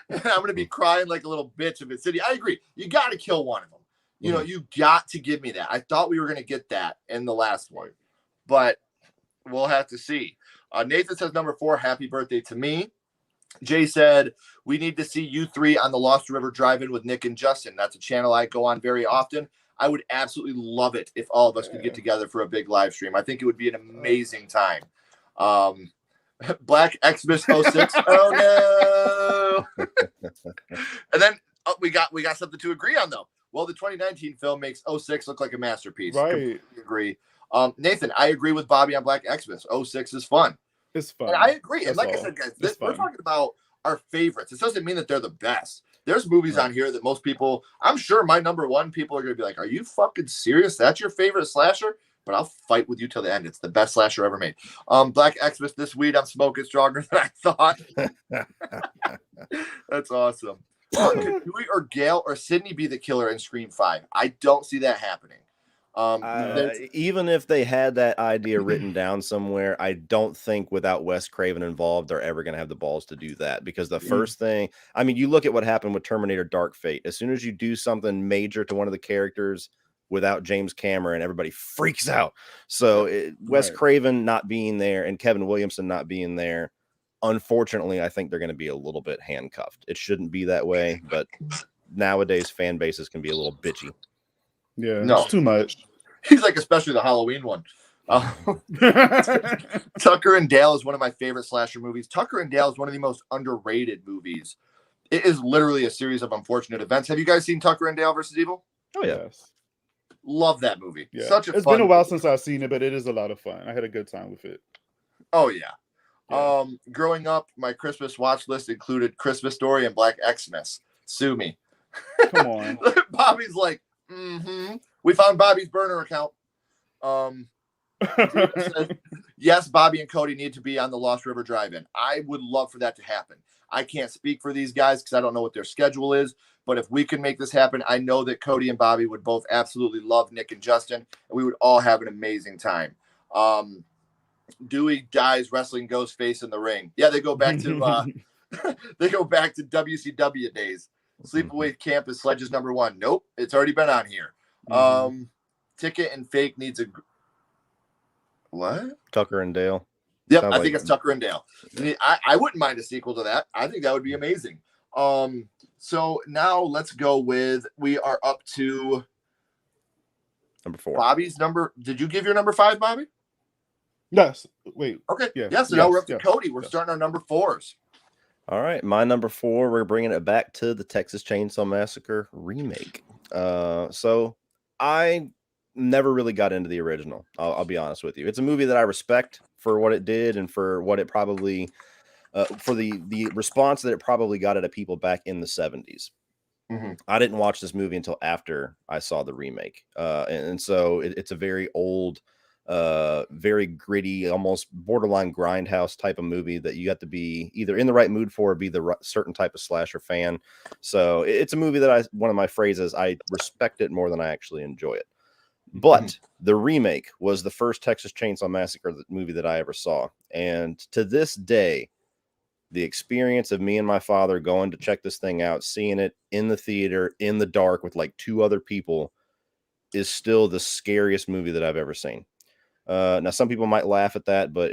I'm going to be crying like a little bitch if it's Sydney. I agree. You got to kill one of them. You got to give me that. I thought we were going to get that in the last one, but we'll have to see. Nathan says number 4, happy birthday to me. Jay said, we need to see you 3 on the Lost River Drive-In with Nick and Justin. That's a channel I go on very often. I would absolutely love it if all of us could get together for a big live stream. I think it would be an amazing time. Black Xmas 06. Oh no. And then we got something to agree on though. Well, the 2019 film makes 06 look like a masterpiece. Right. Completely agree. Nathan, I agree with Bobby on Black Xmas. 06 is fun. It's fun. And I agree. And like I said, guys, we're talking about our favorites. It doesn't mean that they're the best. There's movies on here that most people, I'm sure my number 1, people are going to be like, are you fucking serious? That's your favorite slasher? But I'll fight with you till the end. It's the best slasher ever made. Black Xmas, this weed I'm smoking stronger than I thought. That's awesome. Could Dewey or Gale or Sydney be the killer in Scream 5? I don't see that happening. Even if they had that idea written down somewhere, I don't think without Wes Craven involved, they're ever going to have the balls to do that. Because the first thing, I mean, you look at what happened with Terminator Dark Fate. As soon as you do something major to one of the characters without James Cameron, everybody freaks out. So Wes Craven not being there and Kevin Williamson not being there, unfortunately, I think they're going to be a little bit handcuffed. It shouldn't be that way, but nowadays fan bases can be a little bitchy. Yeah, no, it's too much. He's like, especially the Halloween one. Tucker and Dale is one of my favorite slasher movies. Tucker and Dale is one of the most underrated movies. It is literally a series of unfortunate events. Have you guys seen Tucker and Dale versus Evil? Oh, yeah. Yes. Love that movie. Yeah. Such a It's fun been a while movie. since I've seen it, but it is a lot of fun. I had a good time with it. Oh, yeah. Growing up, my Christmas watch list included Christmas Story and Black Xmas. Sue me. Come on. Bobby's like, We found Bobby's burner account. Says, yes, Bobby and Cody need to be on the Lost River Drive-In. I would love for that to happen. I can't speak for these guys because I don't know what their schedule is. But if we can make this happen, I know that Cody and Bobby would both absolutely love Nick and Justin, and we would all have an amazing time. Dewey dies wrestling Ghostface in the ring. Yeah, they go back to WCW days. Sleepaway Camp is Sledge's number 1. Nope, it's already been on here. Ticket and Fake needs a what? Tucker and Dale. Yep, I think it's Tucker and Dale. I wouldn't mind a sequel to that. I think that would be amazing. So now let's go with, we are up to number 4. Bobby's number. Did you give your number 5, Bobby? Yes. Wait. Okay. Yeah. So now we're up to Cody. We're starting our number 4s. All right. My number 4, we're bringing it back to the Texas Chainsaw Massacre remake. So I never really got into the original. I'll be honest with you. It's a movie that I respect for what it did and for what it probably, for the response that it probably got out of people back in the 70s. I didn't watch this movie until after I saw the remake. And so it's a very old, very gritty, almost borderline grindhouse type of movie that you got to be either in the right mood for or be the certain type of slasher fan. So it's a movie that one of my phrases, I respect it more than I actually enjoy it. But the remake was the first Texas Chainsaw Massacre movie that I ever saw. And to this day, the experience of me and my father going to check this thing out, seeing it in the theater in the dark with like 2 other people is still the scariest movie that I've ever seen. Now, some people might laugh at that, but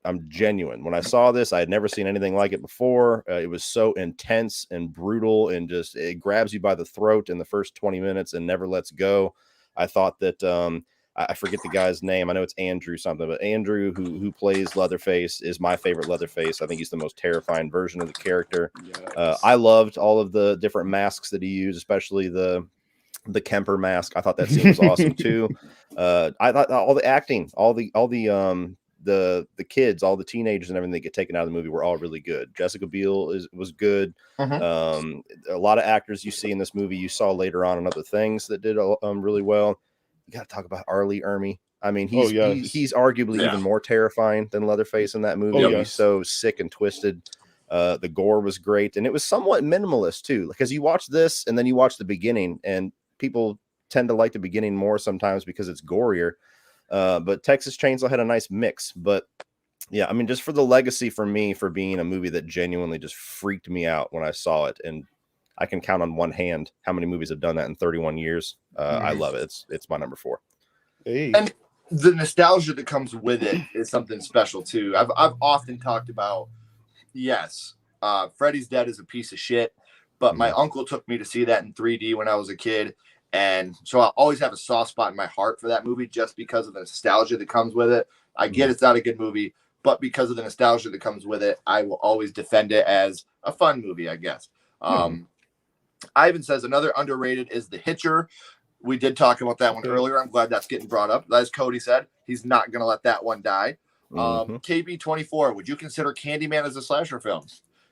I'm genuine. When I saw this, I had never seen anything like it before. It was so intense and brutal and just, it grabs you by the throat in the first 20 minutes and never lets go. I thought that, I forget the guy's name. I know it's Andrew something, but Andrew, who plays Leatherface, is my favorite Leatherface. I think he's the most terrifying version of the character. Yes. I loved all of the different masks that he used, especially the Kemper mask. I thought that scene was awesome too. I thought all the acting, all the the kids, all the teenagers and everything that get taken out of the movie were all really good. Jessica Biel was good. A lot of actors you see in this movie you saw later on in other things that did really well. You got to talk about Arlie Ermy. I mean, he's arguably even more terrifying than Leatherface in that movie. He's so sick and twisted. The gore was great, and it was somewhat minimalist too, because you watch this and then you watch the beginning, and people tend to like the beginning more sometimes because it's gorier. But Texas Chainsaw had a nice mix. But yeah, I mean, just for the legacy for me, for being a movie that genuinely just freaked me out when I saw it, and I can count on one hand how many movies have done that in 31 years. I love it. It's my number 4. Hey. And the nostalgia that comes with it is something special too. I've often talked about, yes, Freddy's Dead is a piece of shit, but my uncle took me to see that in 3D when I was a kid. And so I'll always have a soft spot in my heart for that movie just because of the nostalgia that comes with it. I get it's not a good movie, but because of the nostalgia that comes with it, I will always defend it as a fun movie, I guess. Ivan says another underrated is The Hitcher. We did talk about that one earlier. I'm glad that's getting brought up. As Cody said, he's not going to let that one die. KB24, would you consider Candyman as a slasher film?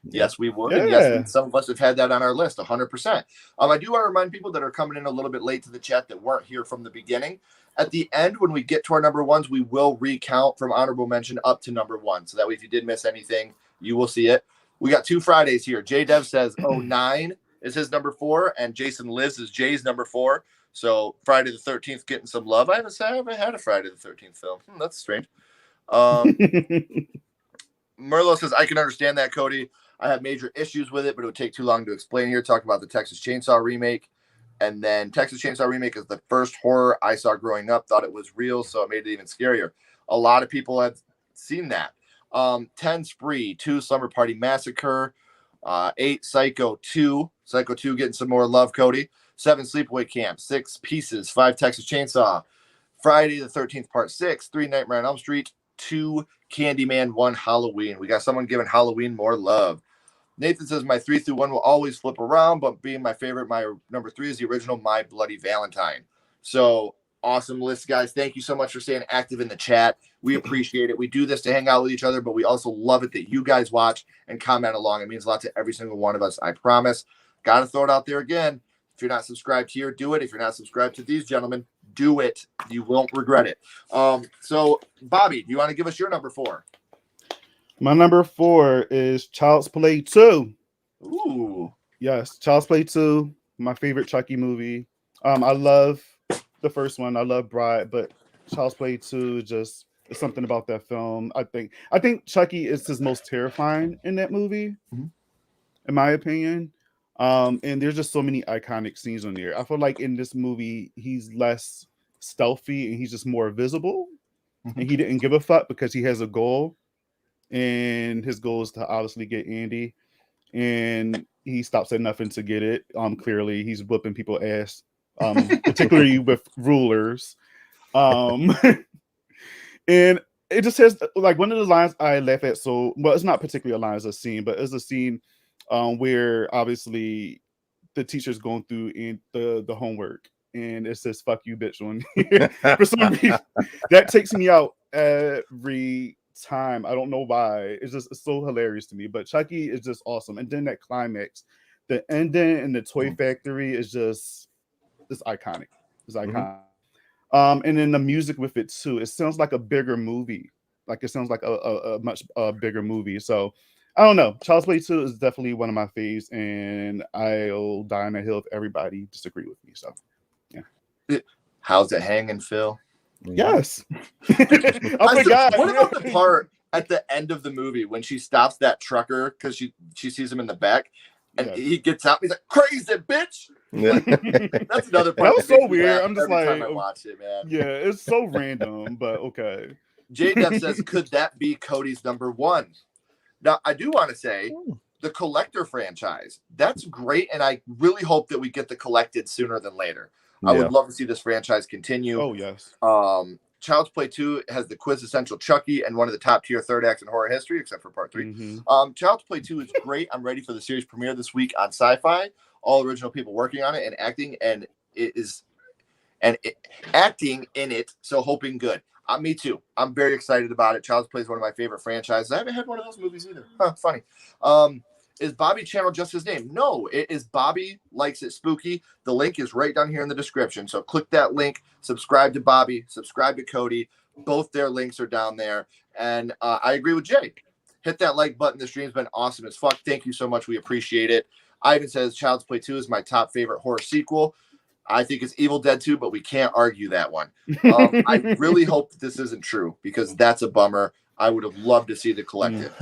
Yes, we would. And yes, some of us have had that on our list, 100%. I do want to remind people that are coming in a little bit late to the chat that weren't here from the beginning. At the end, when we get to our number 1s, we will recount from honorable mention up to number 1. So that way, if you did miss anything, you will see it. We got 2 Fridays here. J Dev says 09 is his number 4, and Jason Liz is Jay's number 4. So Friday the 13th getting some love. I haven't had a Friday the 13th film. That's strange. Merlo says, I can understand that, Cody. I have major issues with it, but it would take too long to explain here. Talk about the Texas Chainsaw remake. And then Texas Chainsaw remake is the first horror I saw growing up. Thought it was real, so it made it even scarier. A lot of people have seen that. 10 Spree, 2 Slumber Party Massacre, 8 Psycho 2. Psycho 2 getting some more love, Cody. 7 Sleepaway Camp, 6 Pieces, 5 Texas Chainsaw, Friday the 13th Part 6, 3 Nightmare on Elm Street, 2 Candyman, 1 Halloween. We got someone giving Halloween more love. Nathan says my 3 through 1 will always flip around, but being my favorite, my number 3 is the original My Bloody Valentine. So awesome list, guys. Thank you so much for staying active in the chat. We appreciate it. We do this to hang out with each other, but we also love it that you guys watch and comment along. It means a lot to every single one of us, I promise. Got to throw it out there again. If you're not subscribed here, do it. If you're not subscribed to these gentlemen, do it. You won't regret it. So, Bobby, do you want to give us your number 4? My number 4 is Child's Play 2. Ooh. Yes, Child's Play 2, my favorite Chucky movie. I love the first one. I love Bride, but Child's Play 2 just is something about that film. I think Chucky is his most terrifying in that movie, in my opinion. And there's just so many iconic scenes on there. I feel like in this movie, he's less stealthy and he's just more visible. And he didn't give a fuck because he has a goal. And his goal is to obviously get Andy. And he stops at nothing to get it. Clearly, he's whipping people's ass, particularly with rulers. And it just says, like, one of the lines I laugh at. So, well, it's not particularly a line, it's a scene, but it's a scene where obviously the teacher's going through in the homework, and it says "fuck you, bitch" on here. For some reason, that takes me out every time. I don't know why. It's so hilarious to me. But Chucky is just awesome, and then that climax, the ending in the toy factory is just iconic. It's iconic. And then the music with it too. It sounds like a bigger movie. Like it sounds like a much bigger movie. So I don't know. Child's Play 2 is definitely one of my faves, and I'll die on a hill if everybody disagree with me. So yeah. How's it hanging, Phil? Yes. I forgot. What about the part at the end of the movie when she stops that trucker because she sees him in the back? And he gets out. He's like, "Crazy bitch!" Like, that's another part. That was so weird. I'm just every like, time I watch it, man. Yeah, it's so random, but okay. JDev says, "Could that be Cody's number one?" Now, I do want to say the Collector franchise. That's great, and I really hope that we get the Collected sooner than later. I would love to see this franchise continue. Oh yes. Child's Play 2 has the quintessential Chucky and one of the top tier third acts in horror history, except for part 3. Child's Play 2 is great. I'm ready for the series premiere this week on Sci-Fi. All original people working on it and acting, and acting in it. So hoping good. Me too. I'm very excited about it. Child's Play is one of my favorite franchises. I haven't had one of those movies either. Funny. Is Bobby Channel just his name? No, it is Bobby Likes It Spooky. The link is right down here in the description. So click that link, subscribe to Bobby, subscribe to Cody. Both their links are down there. And I agree with Jay. Hit that like button. The stream's been awesome as fuck. Thank you so much. We appreciate it. Ivan says Child's Play 2 is my top favorite horror sequel. I think it's Evil Dead 2, but we can't argue that one. I really hope that this isn't true because that's a bummer. I would have loved to see the Collective.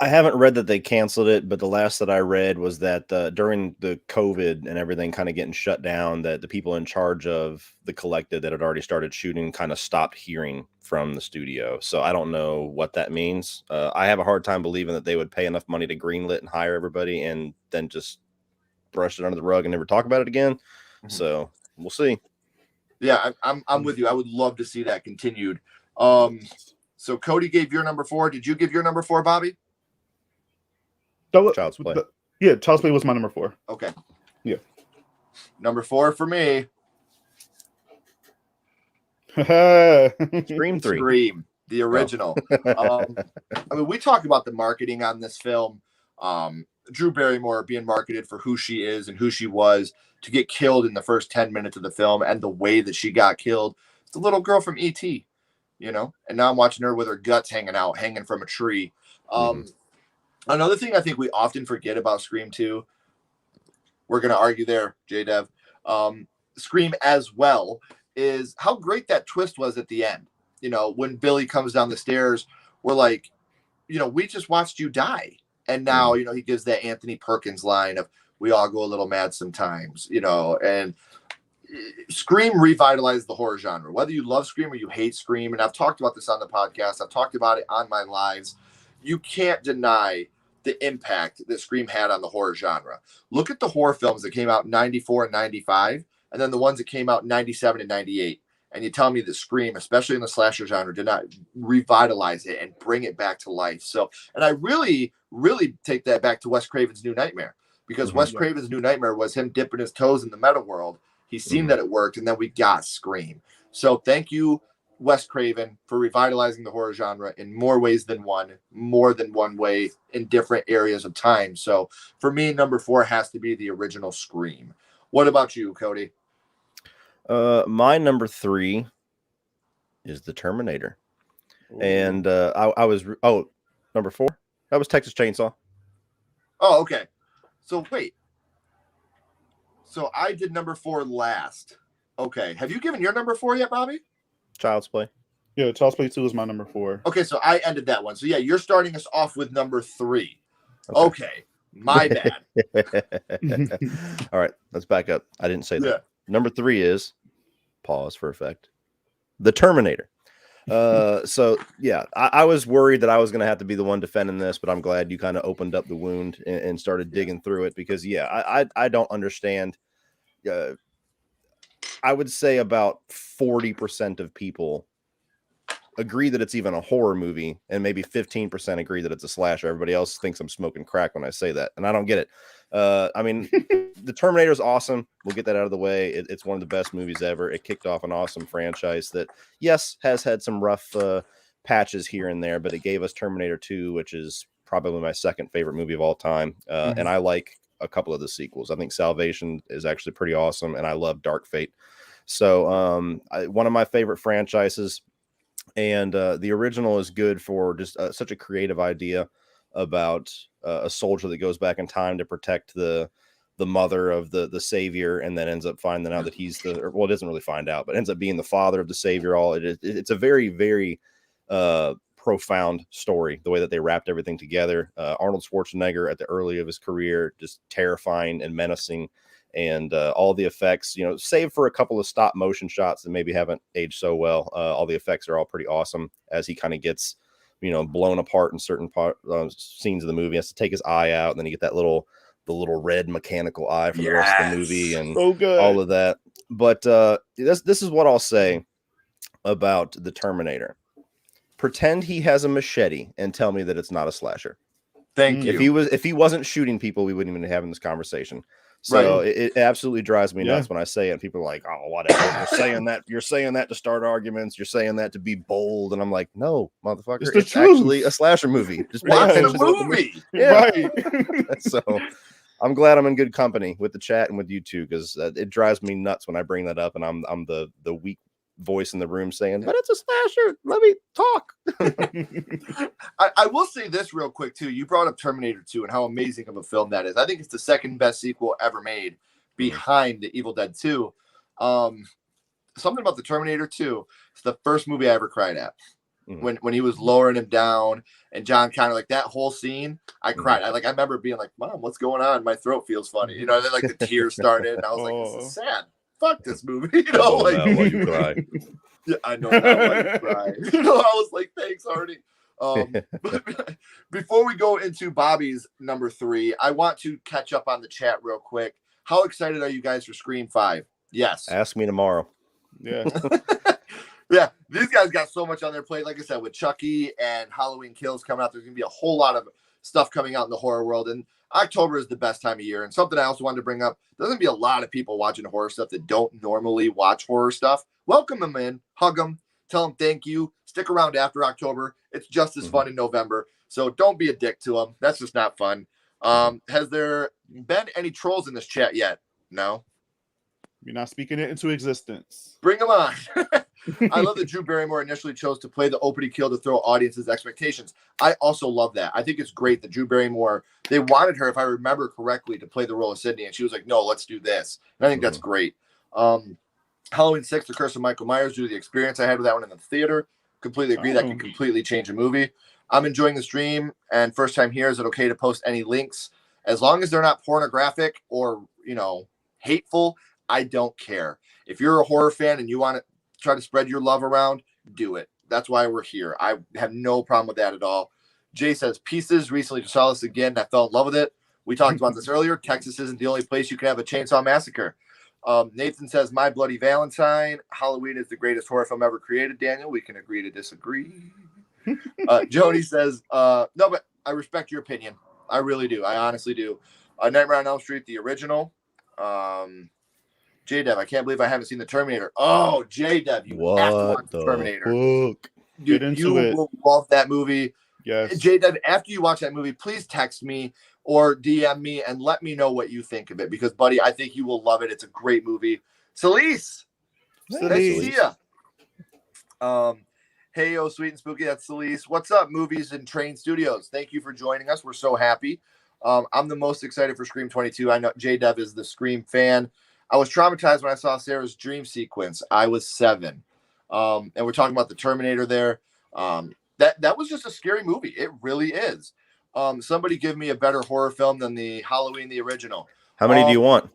I haven't read that they canceled it, but the last that I read was that during the COVID and everything kind of getting shut down, that the people in charge of the Collective that had already started shooting kind of stopped hearing from the studio. So I don't know what that means. I have a hard time believing that they would pay enough money to greenlit and hire everybody and then just brush it under the rug and never talk about it again. So we'll see. Yeah, I'm with you. I would love to see that continued. So Cody gave your number 4. Did you give your number 4, Bobby? Child's Play. Yeah, Child's Play was my number 4. Okay. Yeah. Number 4 for me. Scream 3. Scream, the original. I mean, we talk about the marketing on this film. Drew Barrymore being marketed for who she is and who she was, to get killed in the first 10 minutes of the film and the way that she got killed. It's a little girl from E.T., you know? And now I'm watching her with her guts hanging from a tree. Another thing I think we often forget about Scream 2, we're going to argue there, JDev, Scream as well, is how great that twist was at the end. You know, when Billy comes down the stairs, we're like, you know, we just watched you die. And now, you know, he gives that Anthony Perkins line of, we all go a little mad sometimes, you know, and Scream revitalized the horror genre. Whether you love Scream or you hate Scream, and I've talked about this on the podcast, I've talked about it on my lives, you can't deny the impact that Scream had on the horror genre. Look at the horror films that came out in 94 and 95, and then the ones that came out in 97 and 98. And you tell me that Scream, especially in the slasher genre, did not revitalize it and bring it back to life. So, and I really, really take that back to Wes Craven's New Nightmare, because Wes Craven's New Nightmare was him dipping his toes in the meta world. He's seen that it worked, and then we got Scream. So thank you, Wes Craven, for revitalizing the horror genre in more ways than one, more than one way in different areas of time. So for me, number 4 has to be the original Scream. What about you, Cody? My number 3 is the Terminator. And I was number 4? That was Texas Chainsaw. Oh, okay. So wait. So I did number 4 last. Okay. Have you given your number 4 yet, Bobby? Child's Play. Yeah, Child's Play 2 is my number 4. Okay, so I ended that one. So yeah, you're starting us off with number 3. Okay. My bad. All right, let's back up. I didn't say that. Yeah. Number 3 is, pause for effect, The Terminator. So yeah, I was worried that I was going to have to be the one defending this, but I'm glad you kind of opened up the wound and started digging through it, because I don't understand. I would say about 40% of people agree that it's even a horror movie, and maybe 15% agree that it's a slasher. Everybody else thinks I'm smoking crack when I say that, and I don't get it. I mean, The Terminator is awesome. We'll get that out of the way. It's one of the best movies ever. It kicked off an awesome franchise that, yes, has had some rough patches here and there, but it gave us Terminator 2, which is probably my second favorite movie of all time. And I like a couple of the sequels. I think Salvation is actually pretty awesome, and I love Dark Fate. So one of my favorite franchises. And the original is good for just such a creative idea about a soldier that goes back in time to protect the mother of the savior, and then ends up finding out that he's it doesn't really find out, but ends up being the father of the savior. It's a very, very profound story, the way that they wrapped everything together. Arnold Schwarzenegger at the early of his career, just terrifying and menacing. And all the effects, save for a couple of stop motion shots that maybe haven't aged so well, all the effects are all pretty awesome as he kind of gets, blown apart in certain scenes of the movie. He has to take his eye out, and then you get the little red mechanical eye for the rest of the movie, and all of that. But this is what I'll say about The Terminator. Pretend he has a machete and tell me that it's not a slasher. Thank you. If he wasn't shooting people, we wouldn't even be having this conversation. So it absolutely drives me nuts when I say it. And people are like, "Oh, whatever. You're saying that to start arguments. You're saying that to be bold." And I'm like, "No, motherfucker. It's actually a slasher movie. Just pay attention to the movie." Yeah. Right. So I'm glad I'm in good company with the chat and with you two, because it drives me nuts when I bring that up, and I'm the weak voice in the room saying, "But it's a slasher. Let me talk." I will say this real quick too. You brought up Terminator 2 and how amazing of a film that is. I think it's the second best sequel ever made, behind the Evil Dead 2. Something about the Terminator 2. It's the first movie I ever cried at. When he was lowering him down, and John Connor, like that whole scene, I cried. I remember being like, "Mom, what's going on? My throat feels funny." And then like the tears started, and I was like, "This is sad. Fuck this movie." Why you cry? Yeah, I know now why you cry. I was like, "Thanks, Artie." Before we go into Bobby's number 3, I want to catch up on the chat real quick. How excited are you guys for Scream 5? Yes. Ask me tomorrow. Yeah. Yeah, these guys got so much on their plate. Like I said, with Chucky and Halloween Kills coming out, there's going to be a whole lot of stuff coming out in the horror world. And October is the best time of year. And something I also wanted to bring up, there's going to be a lot of people watching horror stuff that don't normally watch horror stuff. Welcome them in, hug them, tell them thank you. Stick around after October. It's just as fun in November. So don't be a dick to them. That's just not fun. Has there been any trolls in this chat yet? No? You're not speaking it into existence. Bring them on. I love that Drew Barrymore initially chose to play the opening kill to throw audiences' expectations. I also love that. I think it's great that Drew Barrymore, they wanted her, if I remember correctly, to play the role of Sydney, and she was like, "No, let's do this." And I think that's great. Halloween 6, The Curse of Michael Myers, due to the experience I had with that one in the theater. Completely agree. That can completely change a movie. I'm enjoying the stream, and first time here, is it okay to post any links? As long as they're not pornographic or, hateful, I don't care. If you're a horror fan and you want to try to spread your love around, do it. That's why we're here. I have no problem with that at all. Jay says, Pieces, recently saw this again. I fell in love with it. We talked about this earlier. Texas isn't the only place you can have a chainsaw massacre. Nathan says, My Bloody Valentine. Halloween is the greatest horror film ever created, Daniel. We can agree to disagree. Jody says, no, but I respect your opinion. I really do. I honestly do. Nightmare on Elm Street, the original. J-Dev, I can't believe I haven't seen the Terminator. Oh, J-Dev, you have to watch the Terminator. Fuck? Dude, you will love that movie. Yes. J-Dev, after you watch that movie, please text me or DM me and let me know what you think of it, because, buddy, I think you will love it. It's a great movie. Celise, nice to see ya. Hey, yo, sweet and spooky. That's Celise. What's up, Movies and Train Studios? Thank you for joining us. We're so happy. I'm the most excited for Scream 22. I know J-Dev is the Scream fan. I was traumatized when I saw Sarah's dream sequence. I was 7. And we're talking about the Terminator there. That was just a scary movie. It really is. Somebody give me a better horror film than the Halloween, the original. How many do you want?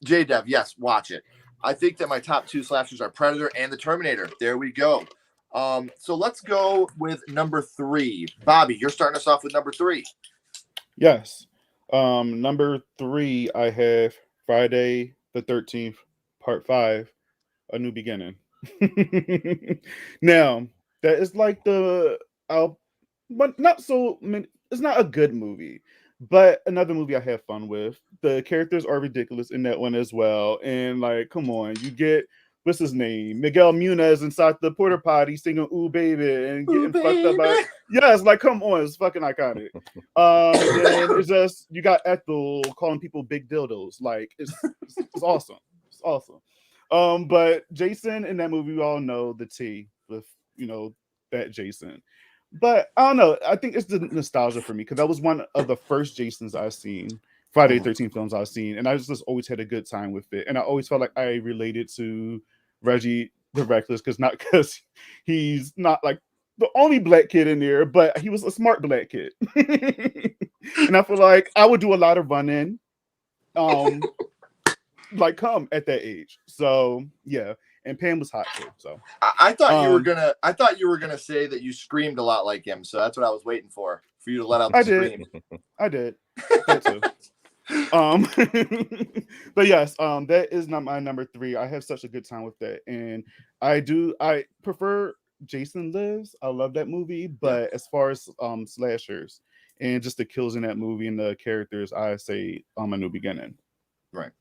J-Dev, yes, watch it. I think that my top 2 slashers are Predator and the Terminator. There we go. So let's go with number 3. Bobby, you're starting us off with number 3. Yes. Number 3, I have Friday the 13th, Part 5, A New Beginning. Now, that is like but not so. It's not a good movie, but another movie I have fun with. The characters are ridiculous in that one as well, and like, come on, you get what's his name, Miguel Munez inside the porta potty singing "Ooh Baby" and getting fucked up by. Yes, like, come on, it's fucking iconic. And it's just you got Ethel calling people big dildos. Like, it's awesome. It's awesome. But Jason in that movie, we all know the T with, that Jason. But I don't know. I think it's the nostalgia for me because that was one of the first Jasons I've seen, Friday the 13th films I've seen, and I just always had a good time with it. And I always felt like I related to Reggie the Reckless because he's not like the only black kid in there, but he was a smart black kid. And I feel like I would do a lot of running. Like come at that age. So yeah. And Pam was hot too. So I thought you were gonna say that you screamed a lot like him. So that's what I was waiting for you to let out the scream. I did. That too. But yes, that is not my number 3. I have such a good time with that. And I prefer Jason Lives. I love that movie, but as far as slashers and just the kills in that movie and the characters, I say A New Beginning. Right.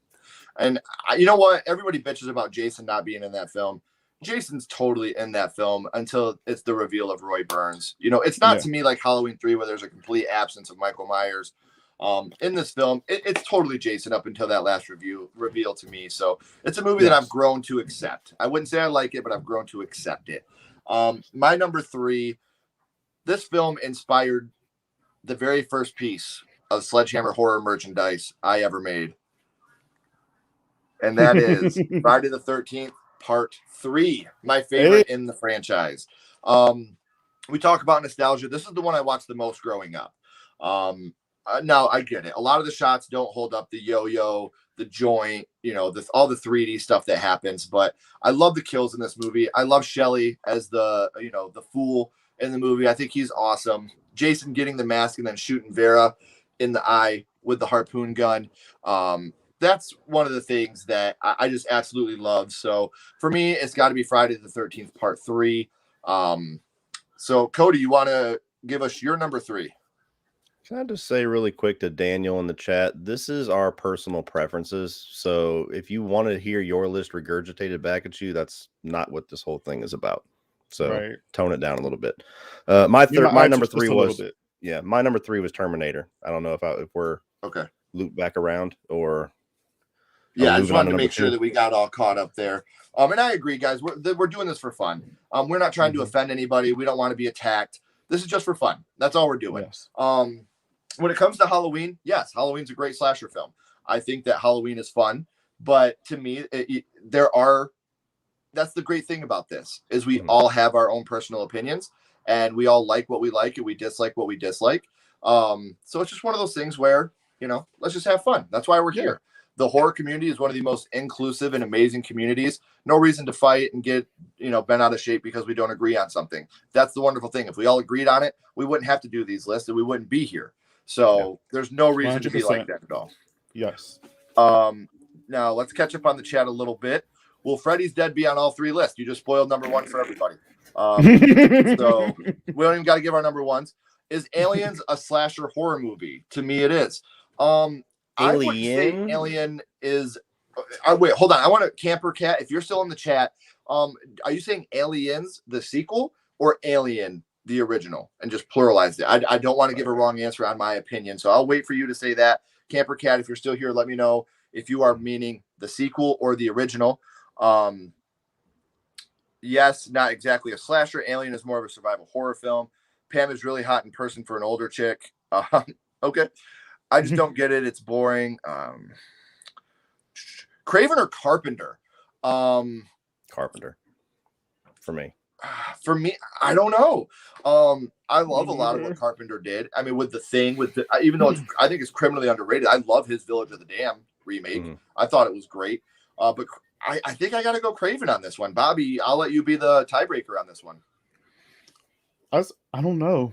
And you know what? Everybody bitches about Jason not being in that film. Jason's totally in that film until it's the reveal of Roy Burns. It's not to me like Halloween 3 where there's a complete absence of Michael Myers. In this film, it's totally Jason up until that last reveal to me. So it's a movie that I've grown to accept. I wouldn't say I like it, but I've grown to accept it. My number 3, this film inspired the very first piece of Sledgehammer horror merchandise I ever made. And that is Friday the 13th, Part 3, my favorite in the franchise. We talk about nostalgia. This is the one I watched the most growing up. Now, I get it. A lot of the shots don't hold up, the yo-yo, the joint, all the 3D stuff that happens. But I love the kills in this movie. I love Shelley as the fool in the movie. I think he's awesome. Jason getting the mask and then shooting Vera in the eye with the harpoon gun. That's one of the things that I just absolutely love. So for me, it's got to be Friday the 13th, Part 3. So Cody, you want to give us your number 3? Can I just say really quick to Daniel in the chat, this is our personal preferences. So if you want to hear your list regurgitated back at you, that's not what this whole thing is about. So tone it down a little bit. My number 3 was my number 3 was Terminator. I don't know if we're loop back around or. Yeah, I just wanted to make sure that we got all caught up there. And I agree, guys. We're doing this for fun. We're not trying to offend anybody. We don't want to be attacked. This is just for fun. That's all we're doing. Yes. When it comes to Halloween, yes, Halloween's a great slasher film. I think that Halloween is fun, but to me, that's the great thing about this is we all have our own personal opinions, and we all like what we like and we dislike what we dislike. So it's just one of those things where let's just have fun. That's why we're here. The horror community is one of the most inclusive and amazing communities. No reason to fight and get, bent out of shape because we don't agree on something. That's the wonderful thing. If we all agreed on it, we wouldn't have to do these lists and we wouldn't be here. So there's no reason 100%. To be like that at all. Yes. Now let's catch up on the chat a little bit. Will Freddy's Dead be on all 3 lists? You just spoiled number 1 for everybody. So we don't even got to give our number 1s. Is Aliens a slasher horror movie? To me, it is. I would say Alien is. Wait, hold on. I want a Camper Cat. If you're still in the chat, are you saying Aliens the sequel or Alien the original? And just pluralize it. I don't want to give a wrong answer on my opinion, so I'll wait for you to say that. Camper Cat, if you're still here, let me know if you are meaning the sequel or the original. Yes, not exactly a slasher. Alien is more of a survival horror film. Pam is really hot in person for an older chick. Okay. I just don't get it. It's boring. Craven or Carpenter? Carpenter for me. For me, I don't know. I love a lot of what Carpenter did. I mean, with The Thing, even though I think it's criminally underrated. I love his Village of the Damned remake. I thought it was great. But I think I got to go Craven on this one. Bobby, I'll let you be the tiebreaker on this one. I don't know.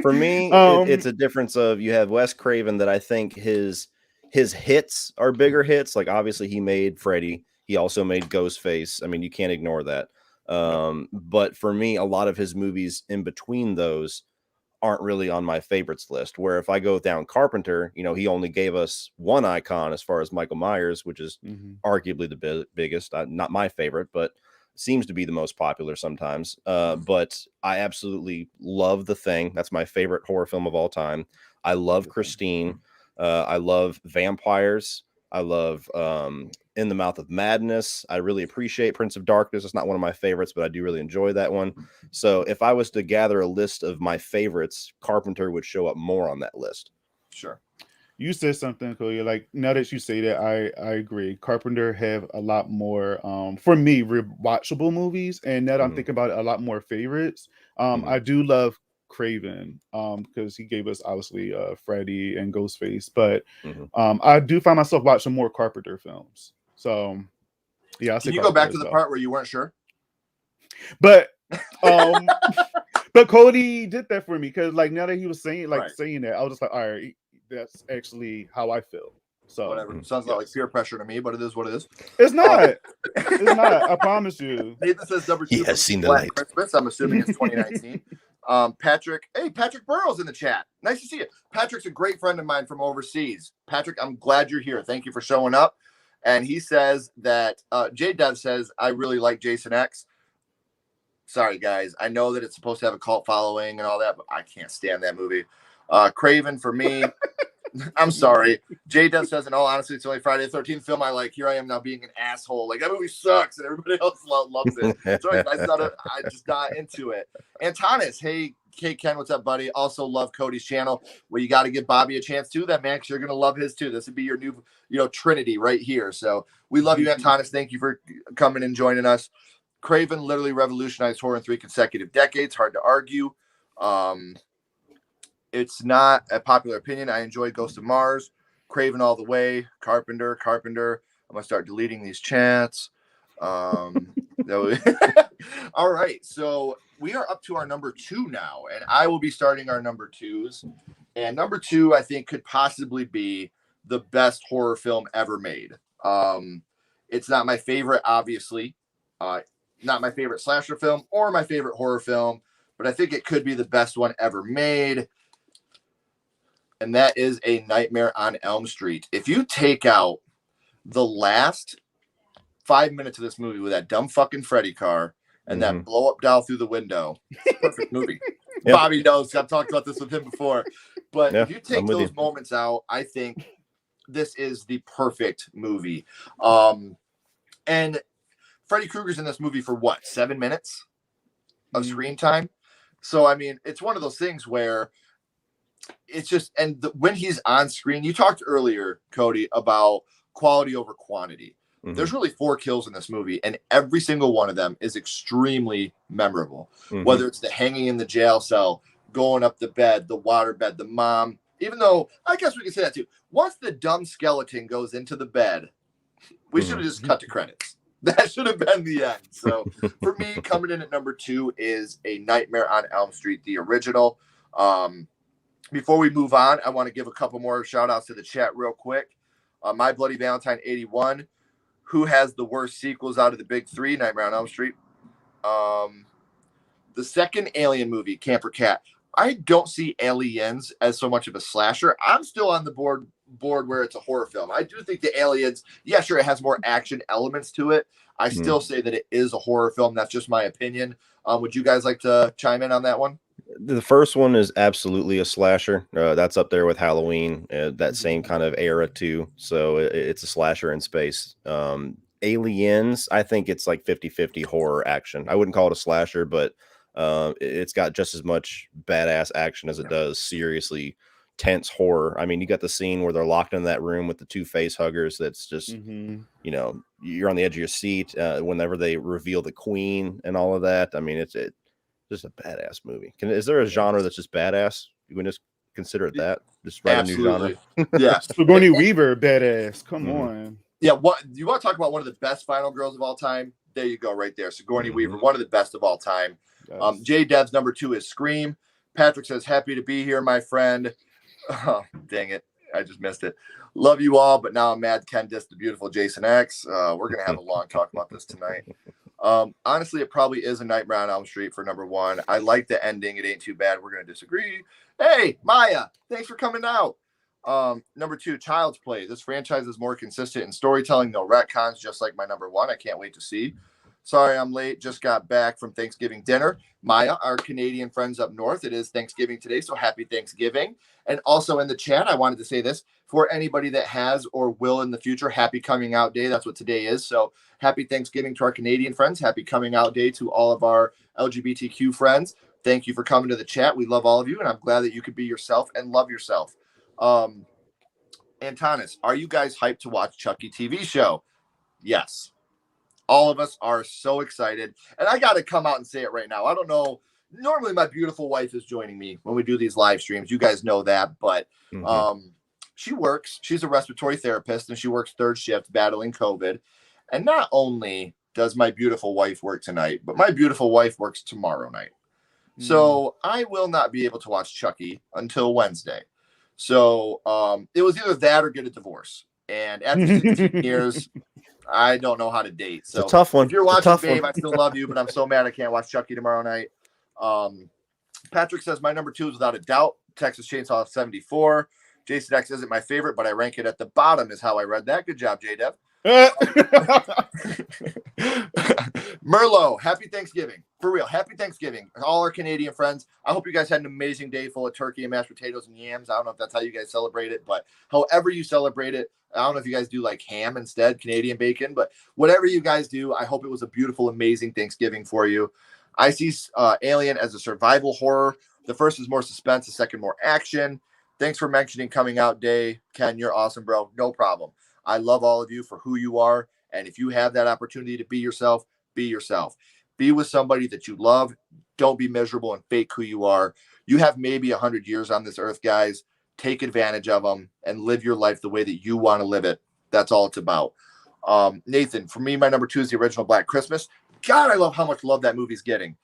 For me, it's a difference of, you have Wes Craven that I think his hits are bigger hits. Like, obviously he made Freddy. He also made Ghostface. I mean, you can't ignore that. But for me, a lot of his movies in between those aren't really on my favorites list. Where if I go down Carpenter, he only gave us one icon as far as Michael Myers, which is arguably the biggest. Not my favorite, but seems to be the most popular sometimes. But I absolutely love The Thing. That's my favorite horror film of all time. I love Christine. I love vampires. I love In the Mouth of Madness. I really appreciate Prince of Darkness. It's not one of my favorites, but I do really enjoy that one. So if I was to gather a list of my favorites, Carpenter would show up more on that list. Sure. You said something, Cody. Like, now that you say that, I agree. Carpenter have a lot more, for me, rewatchable movies. And now that I'm thinking about it, a lot more favorites. I do love Craven because he gave us obviously Freddy and Ghostface, but I do find myself watching more Carpenter films. So yeah, can you go back to the part where you weren't sure? But but Cody did that for me, because like, now that he was saying that, I was just like, all right, that's actually how I feel. So whatever. Sounds like peer pressure to me, but it is what it is. It's not. It's not. I promise you. Nathan says number 2. He has seen the light. Christmas. I'm assuming it's 2019. Patrick Burrow's in the chat. Nice to see you. Patrick's a great friend of mine from overseas. Patrick, I'm glad you're here. Thank you for showing up. And he says that J Dev says, I really like Jason X. Sorry, guys. I know that it's supposed to have a cult following and all that, but I can't stand that movie. Craven for me. I'm sorry. J Dev says, in all honesty, it's only Friday the 13th film I like. Here I am now being an asshole. Like, that movie sucks and everybody else loves it. Sorry, I'm just not into it. Antanas, hey Ken, what's up, buddy? Also love Cody's channel. Well, you got to give Bobby a chance too, that man, because you're gonna love his too. This would be your new, Trinity right here. So we love you, Antanas. Thank you for coming and joining us. Craven literally revolutionized horror in 3 consecutive decades. Hard to argue. It's not a popular opinion. I enjoy Ghost of Mars, Craven all the way, Carpenter. I'm gonna start deleting these chats. All right, so we are up to our number 2 now, and I will be starting our number 2s. And number 2, I think, could possibly be the best horror film ever made. It's not my favorite, obviously, not my favorite slasher film or my favorite horror film, but I think it could be the best one ever made. And that is A Nightmare on Elm Street. If you take out the last 5 minutes of this movie with that dumb fucking Freddy car and that blow up doll through the window, perfect movie. Yep. Bobby knows. I've talked about this with him before. But if you take those moments out, I think this is the perfect movie. And Freddy Krueger's in this movie for what, 7 minutes of screen time? So, I mean, it's one of those things where it's just, and when he's on screen, you talked earlier, Cody, about quality over quantity. There's really 4 kills in this movie, and every single one of them is extremely memorable. Whether it's the hanging in the jail cell, going up the bed, the water bed, the mom, even though I guess we can say that too. Once the dumb skeleton goes into the bed, we should have just cut to credits. That should have been the end. So for me, coming in at number 2 is A Nightmare on Elm Street, the original. Before we move on, I want to give a couple more shout outs to the chat real quick. My Bloody Valentine 81. Who has the worst sequels out of the big 3? Nightmare on Elm Street. The second Alien movie, Camper Cat. I don't see Aliens as so much of a slasher. I'm still on the board where it's a horror film. I do think the Aliens, yeah, sure, it has more action elements to it. I still say that it is a horror film. That's just my opinion. Would you guys like to chime in on that one? The first one is absolutely a slasher. That's up there with Halloween, that same kind of era too. So it's a slasher in space. Aliens, I think it's like 50-50 horror action. I wouldn't call it a slasher, but it's got just as much badass action as it does seriously tense horror. I mean, you got the scene where they're locked in that room with the two face huggers. That's just, you know, you're on the edge of your seat whenever they reveal the queen and all of that. I mean, it's just a badass movie. Is there a genre that's just badass? You can just consider it that. Just write a new genre. Yeah. Sigourney Weaver, badass. Come on. Yeah. What you want to talk about? One of the best final girls of all time. There you go, right there. Sigourney Weaver, one of the best of all time. Yes. J Dev's number 2 is Scream. Patrick says, happy to be here, my friend. Oh, dang it. I just missed it. Love you all, but now I'm mad Ken dissed the beautiful Jason X. We're going to have a long talk about this tonight. Honestly, it probably is A Nightmare on Elm Street for number 1. I like the ending. It ain't too bad. We're going to disagree. Hey, Maya, thanks for coming out. Number 2, Child's Play. This franchise is more consistent in storytelling. No retcons, just like my number 1. I can't wait to see. Sorry, I'm late. Just got back from Thanksgiving dinner. Maya, our Canadian friends up north, it is Thanksgiving today, so happy Thanksgiving. And also in the chat, I wanted to say this. For anybody that has or will in the future, happy coming out day. That's what today is. So happy Thanksgiving to our Canadian friends. Happy coming out day to all of our LGBTQ friends. Thank you for coming to the chat. We love all of you, and I'm glad that you could be yourself and love yourself. Antonis, are you guys hyped to watch Chucky TV show? Yes. All of us are so excited. And I got to come out and say it right now. I don't know. Normally, my beautiful wife is joining me when we do these live streams. You guys know that. But she works. She's a respiratory therapist, and she works 3rd shift battling COVID. And not only does my beautiful wife work tonight, but my beautiful wife works tomorrow night. So I will not be able to watch Chucky until Wednesday. So it was either that or get a divorce. And after 16 years, I don't know how to date. So it's a tough one. If you're watching, babe, I still love you, but I'm so mad I can't watch Chucky tomorrow night. Patrick says my number 2 is without a doubt Texas Chainsaw 74. Jason X isn't my favorite, but I rank it at the bottom is how I read that. Good job, J-Dev. Merlot, happy Thanksgiving. For real, happy Thanksgiving. All our Canadian friends. I hope you guys had an amazing day full of turkey and mashed potatoes and yams. I don't know if that's how you guys celebrate it, but however you celebrate it, I don't know if you guys do like ham instead, Canadian bacon, but whatever you guys do, I hope it was a beautiful, amazing Thanksgiving for you. I see Alien as a survival horror. The first is more suspense, the second more action. Thanks for mentioning coming out day. Ken, you're awesome, bro. No problem. I love all of you for who you are. And if you have that opportunity to be yourself, be yourself. Be with somebody that you love. Don't be miserable and fake who you are. You have maybe 100 years on this earth, guys. Take advantage of them and live your life the way that you want to live it. That's all it's about. Nathan, for me, my number 2 is the original Black Christmas. God, I love how much love that movie's getting.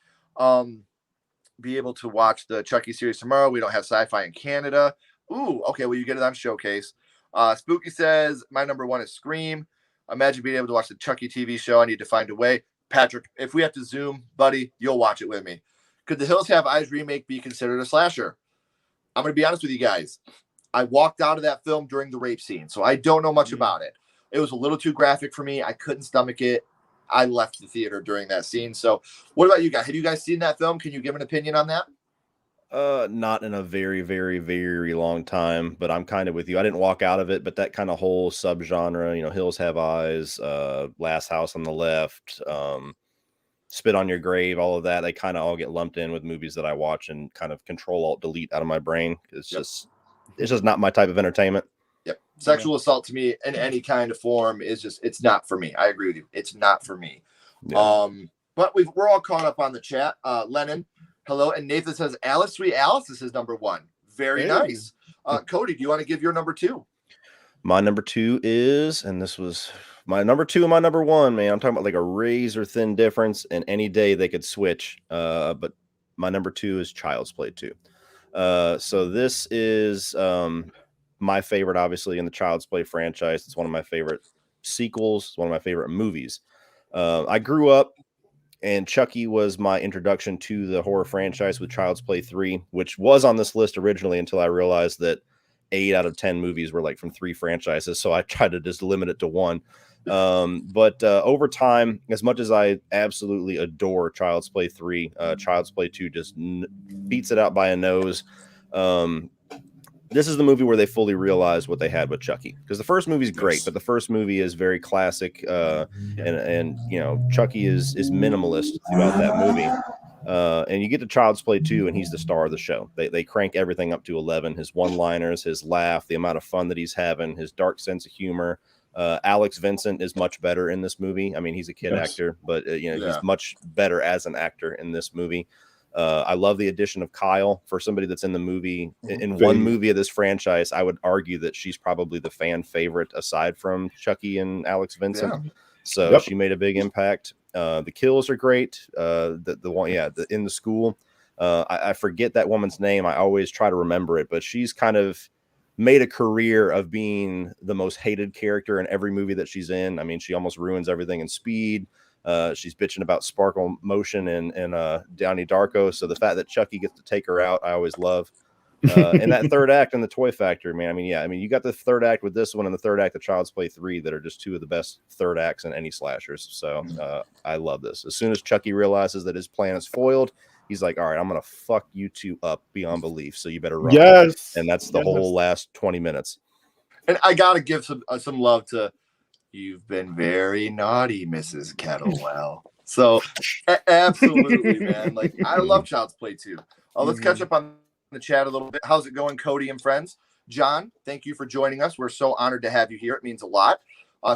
Be able to watch the Chucky series tomorrow. We don't have sci-fi in Canada. Ooh, okay. Well, you get it on Showcase. Spooky says my number 1 is Scream. Imagine being able to watch the Chucky TV show. I need to find a way. Patrick, if we have to Zoom, buddy, you'll watch it with me. Could The Hills Have Eyes remake be considered a slasher? I'm going to be honest with you guys. I walked out of that film during the rape scene, so I don't know much about it. It was a little too graphic for me. I couldn't stomach it. I left the theater during that scene. So what about you guys? Have you guys seen that film? Can you give an opinion on that? Not in a very, very, very long time, but I'm kind of with you. I didn't walk out of it, but that kind of whole subgenre, you know, Hills Have Eyes, Last House on the Left, Spit on Your Grave, all of that, they kind of all get lumped in with movies that I watch and kind of control alt delete out of my brain. It's just not my type of entertainment. Yep. Sexual assault to me in any kind of form is just, it's not for me. I agree with you. It's not for me. Yeah. But we're all caught up on the chat. Lennon, hello. And Nathan says, Alice, Sweet Alice is his number 1. Very nice. Cody, do you want to give your number 2? My number 2 is, and this was my number 2 and my number 1, man. I'm talking about like a razor thin difference, and any day they could switch. But my number 2 is Child's Play 2. So this is my favorite, obviously, in the Child's Play franchise. It's one of my favorite sequels. It's one of my favorite movies. I grew up, and Chucky was my introduction to the horror franchise with Child's Play 3, which was on this list originally until I realized that 8 out of 10 movies were like from 3 franchises. So I tried to just limit it to 1. But over time, as much as I absolutely adore Child's Play 3, Child's Play 2 just beats it out by a nose. This is the movie where they fully realized what they had with Chucky, because the first movie is great, but the first movie is very classic, and you know, Chucky is minimalist throughout that movie. And you get to Child's Play 2, and he's the star of the show. They crank everything up to 11. His one-liners, his laugh, the amount of fun that he's having, his dark sense of humor. Alex Vincent is much better in this movie. I mean, he's a kid actor, but he's much better as an actor in this movie. I love the addition of Kyle. For somebody that's in the movie, in one movie of this franchise, I would argue that she's probably the fan favorite aside from Chucky and Alex Vincent. Yeah. So she made a big impact. The kills are great. The one, in the school. I forget that woman's name. I always try to remember it, but she's kind of made a career of being the most hated character in every movie that she's in. I mean, she almost ruins everything in Speed. She's bitching about Sparkle Motion and Donnie Darko. So the fact that Chucky gets to take her out, I always love. And that third act in the Toy Factory, man. I mean, you got the third act with this one and the third act of Child's Play 3 that are just two of the best third acts in any slashers. So I love this. As soon as Chucky realizes that his plan is foiled, he's like, all right, I'm going to fuck you two up beyond belief. So you better run. Yes. And that's the whole last 20 minutes. And I got to give some love to, you've been very naughty, Mrs. Kettlewell. So absolutely, man. Like, I love Child's Play 2. Let's catch up on the chat a little bit. How's it going, Cody and friends? John, thank you for joining us. We're so honored to have you here. It means a lot.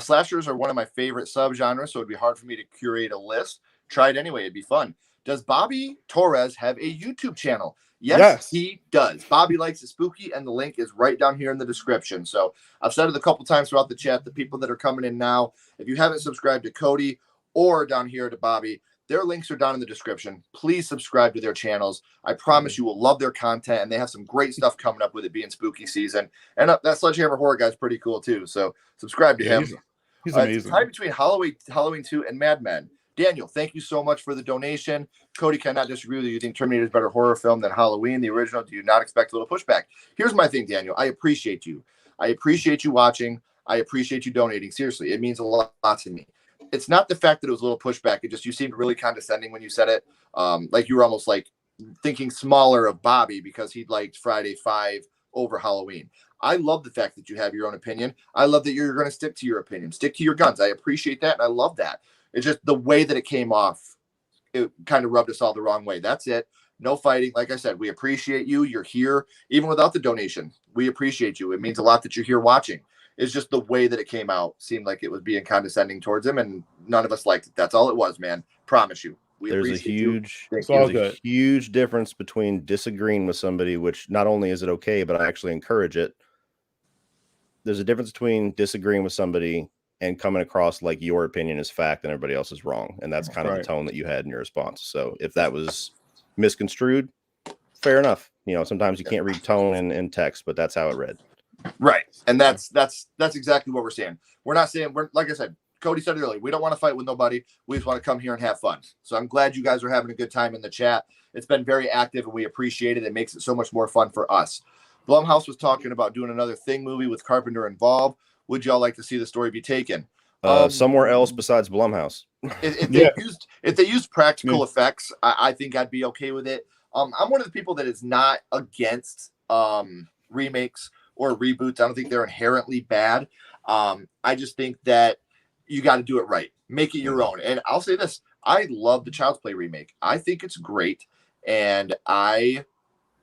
Slashers are one of my favorite subgenres, so it'd be hard for me to curate a list. Try it anyway. It'd be fun. Does Bobby Torres have a YouTube channel? Yes, he does. Bobby Likes It Spooky, and the link is right down here in the description. So I've said it a couple times throughout the chat. The people that are coming in now, if you haven't subscribed to Cody or down here to Bobby, their links are down in the description. Please subscribe to their channels. I promise you will love their content, and they have some great stuff coming up with it being spooky season. And that Sledgehammer Horror guy's pretty cool too. So subscribe to him. He's amazing. It's tied between Halloween 2 and Mad Men. Daniel, thank you so much for the donation. Cody cannot disagree with you. You think Terminator is a better horror film than Halloween, the original? Do you not expect a little pushback? Here's my thing, Daniel. I appreciate you. I appreciate you watching. I appreciate you donating. Seriously, it means a lot to me. It's not the fact that it was a little pushback. It just, you seemed really condescending when you said it. Like you were almost like thinking smaller of Bobby because he liked Friday 5 over Halloween. I love the fact that you have your own opinion. I love that you're going to stick to your opinion, stick to your guns. I appreciate that. And I love that. It's just the way that it came off. It kind of rubbed us all the wrong way. That's it. No fighting. Like I said, we appreciate you. You're here. Even without the donation, we appreciate you. It means a lot that you're here watching. It's just the way that it came out seemed like it was being condescending towards him, and none of us liked it. That's all it was, man. Promise you. There's a huge difference between disagreeing with somebody, which not only is it okay, but I actually encourage it. There's a difference between disagreeing with somebody and coming across like your opinion is fact and everybody else is wrong. And that's kind of the tone that you had in your response. So if that was misconstrued, fair enough. Sometimes you can't read tone in text, but that's how it read. Right. And that's exactly what we're saying. We're not saying, like I said, Cody said it earlier, we don't want to fight with nobody. We just want to come here and have fun. So I'm glad you guys are having a good time in the chat. It's been very active and we appreciate it. It makes it so much more fun for us. Blumhouse was talking about doing another Thing movie with Carpenter involved. Would y'all like to see the story be taken? Somewhere else besides Blumhouse. If they use practical effects, I think I'd be okay with it. I'm one of the people that is not against remakes or reboots. I don't think they're inherently bad. I just think that you got to do it right. Make it your own. And I'll say this. I love the Child's Play remake. I think it's great. And they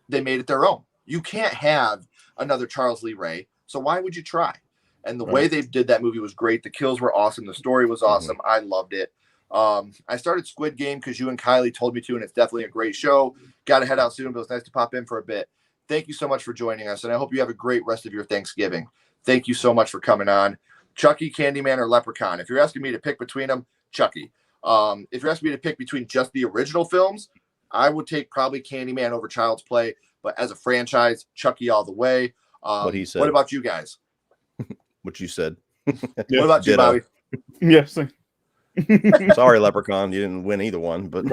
made it their own. You can't have another Charles Lee Ray. So why would you try? And the way they did that movie was great. The kills were awesome. The story was awesome. I loved it. I started Squid Game because you and Kylie told me to, and it's definitely a great show. Got to head out soon, but it was nice to pop in for a bit. Thank you so much for joining us, and I hope you have a great rest of your Thanksgiving. Thank you so much for coming on. Chucky, Candyman, or Leprechaun? If you're asking me to pick between them, Chucky. If you're asking me to pick between just the original films, I would take probably Candyman over Child's Play, but as a franchise, Chucky all the way. What he said. What about you guys? What you said. What about you, Bobby? Yes. Sorry, Leprechaun. You didn't win either one, but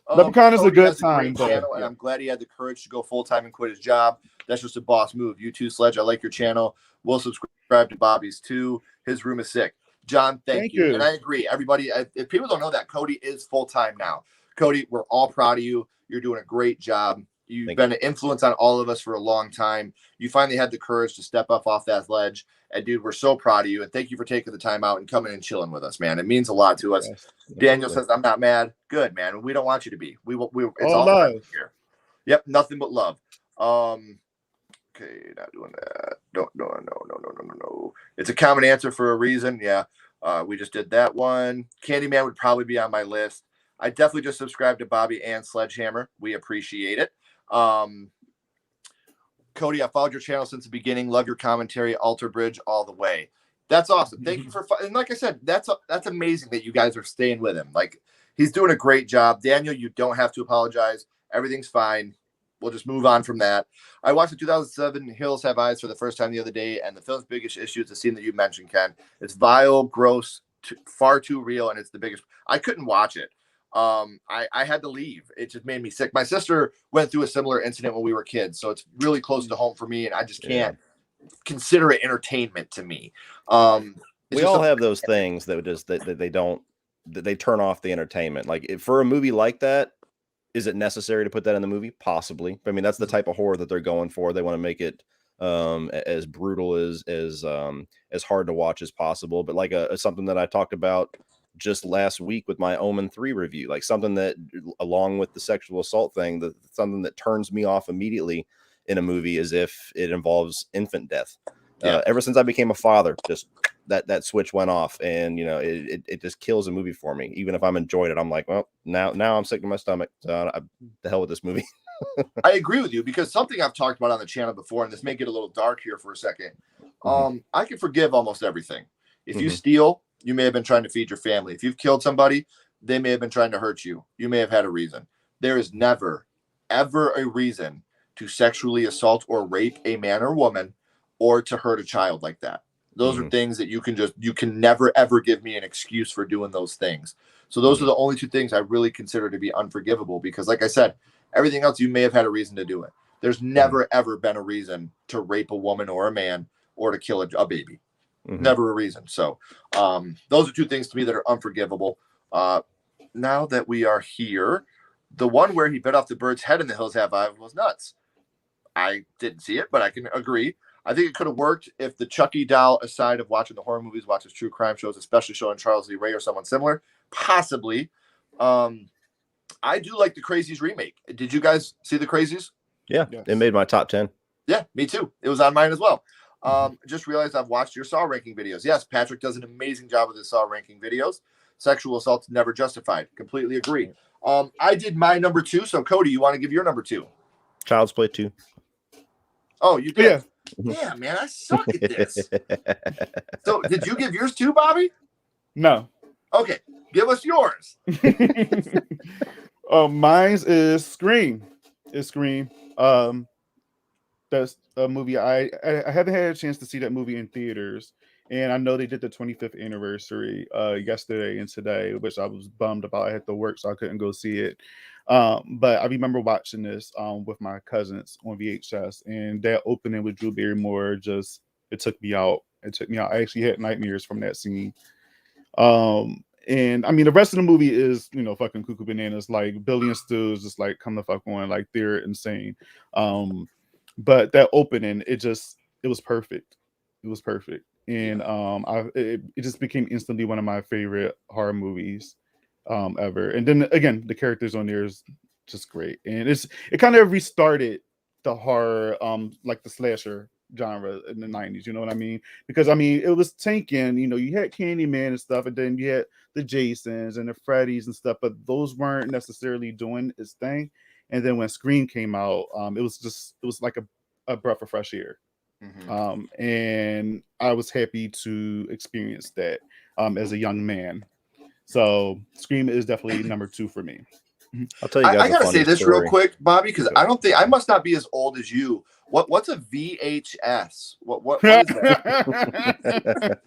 Leprechaun is a good time. Channel, and I'm glad he had the courage to go full time and quit his job. That's just a boss move. You too, Sledge. I like your channel. We'll subscribe to Bobby's too. His room is sick. John, thank you. And I agree. Everybody, if people don't know that, Cody is full time now. Cody, we're all proud of you. You're doing a great job. You've been an influence on all of us for a long time. You finally had the courage to step up off that ledge. And dude, we're so proud of you. And thank you for taking the time out and coming and chilling with us, man. It means a lot to us. Yes, Daniel says, I'm not mad. Good, man. We don't want you to be. It's all love here. Yep. Nothing but love. Okay. Not doing that. No. It's a common answer for a reason. Yeah. We just did that one. Candyman would probably be on my list. I definitely just subscribed to Bobby and Sledgehammer. We appreciate it. Cody, I followed your channel since the beginning. Love your commentary. Alter Bridge all the way. That's awesome. Thank you for and like I said, that's amazing that you guys are staying with him. Like, he's doing a great job. Daniel, you don't have to apologize. Everything's fine. We'll just move on from that. I watched the 2007 Hills Have Eyes for the first time the other day, and the film's biggest issue is the scene that you mentioned, Ken. It's vile, gross, far too real, and it's the biggest. I couldn't watch it. I had to leave. It just made me sick. My sister went through a similar incident when we were kids, so it's really close to home for me, and I just can't consider it entertainment to me. We all have those things that just that they turn off the entertainment. Like, for a movie like that, is it necessary to put that in the movie? Possibly. I mean, that's the type of horror that they're going for. They want to make it as brutal as hard to watch as possible. But like something that I talked about just last week with my Omen 3 review, like something that, along with the sexual assault thing, something that turns me off immediately in a movie is if it involves infant death. Ever since I became a father, just that switch went off, and it just kills a movie for me. Even if I'm enjoying it, I'm like, well, now I'm sick to my stomach. So the hell with this movie. I agree with you, because something I've talked about on the channel before, and this may get a little dark here for a second. I can forgive almost everything. If you steal, you may have been trying to feed your family. If you've killed somebody, they may have been trying to hurt you. You may have had a reason. There is never, ever a reason to sexually assault or rape a man or woman, or to hurt a child like that. Those are things that you can never, ever give me an excuse for doing those things. So those are the only two things I really consider to be unforgivable, because like I said, everything else, you may have had a reason to do it. There's never, ever been a reason to rape a woman or a man or to kill a baby. Never a reason. So those are two things to me that are unforgivable. Now that we are here, the one where he bit off the bird's head in The Hills Have Eyes was nuts. I didn't see it, but I can agree. I think it could have worked if the Chucky doll, aside of watching the horror movies, watches true crime shows, especially showing Charles Lee Ray or someone similar. Possibly. I do like the Crazies remake. Did you guys see the Crazies? Yeah, yes. It made my top 10. Yeah, me too. It was on mine as well. Just realized I've watched your Saw ranking videos. Yes, Patrick does an amazing job with his Saw ranking videos. Sexual assault's never justified. Completely agree. I did my number 2. So Cody, you want to give your number 2? Child's Play 2. Oh, you did? Yeah, man, I suck at this. So did you give yours too, Bobby? No. Okay, give us yours. Mine's is Scream. It's Scream. That's a movie I haven't had a chance to see that movie in theaters, and I know they did the 25th anniversary yesterday and today, which I was bummed about. I had to work, so I couldn't go see it. But I remember watching this with my cousins on VHS, and that opening with Drew Barrymore it took me out. I actually had nightmares from that scene. And I mean, the rest of the movie is, fucking cuckoo bananas. Like, Billy and Stu is just like, come the fuck on, like, they're insane. But that opening, it was perfect. It was perfect. And it just became instantly one of my favorite horror movies ever. And then again, the characters on there is just great. And it kind of restarted the horror, like the slasher genre in the 90s, you know what I mean? Because I mean, it was tanking, you had Candyman and stuff, and then you had the Jasons and the Freddys and stuff, but those weren't necessarily doing its thing. And then when Scream came out, it was like a breath of fresh air. And I was happy to experience that as a young man. So Scream is definitely number 2 for me. I'll tell you guys. I gotta say this real quick, Bobby, because I don't think I must not be as old as you. What's a VHS? What is that?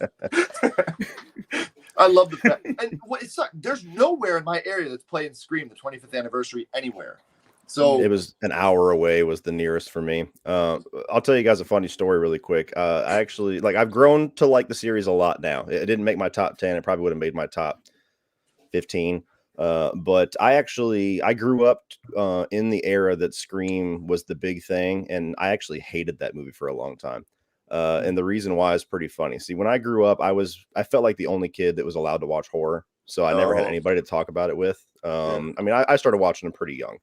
I love the fact, and there's nowhere in my area that's playing Scream the 25th anniversary anywhere. So it was an hour away was the nearest for me. I'll tell you guys a funny story really quick. I actually I've grown to like the series a lot now. It didn't make my top 10. It probably would have made my top 15. But I grew up in the era that Scream was the big thing, and I actually hated that movie for a long time. And the reason why is pretty funny. See, when I grew up, I felt like the only kid that was allowed to watch horror, so I never had anybody to talk about it with. I mean, I started watching them pretty young,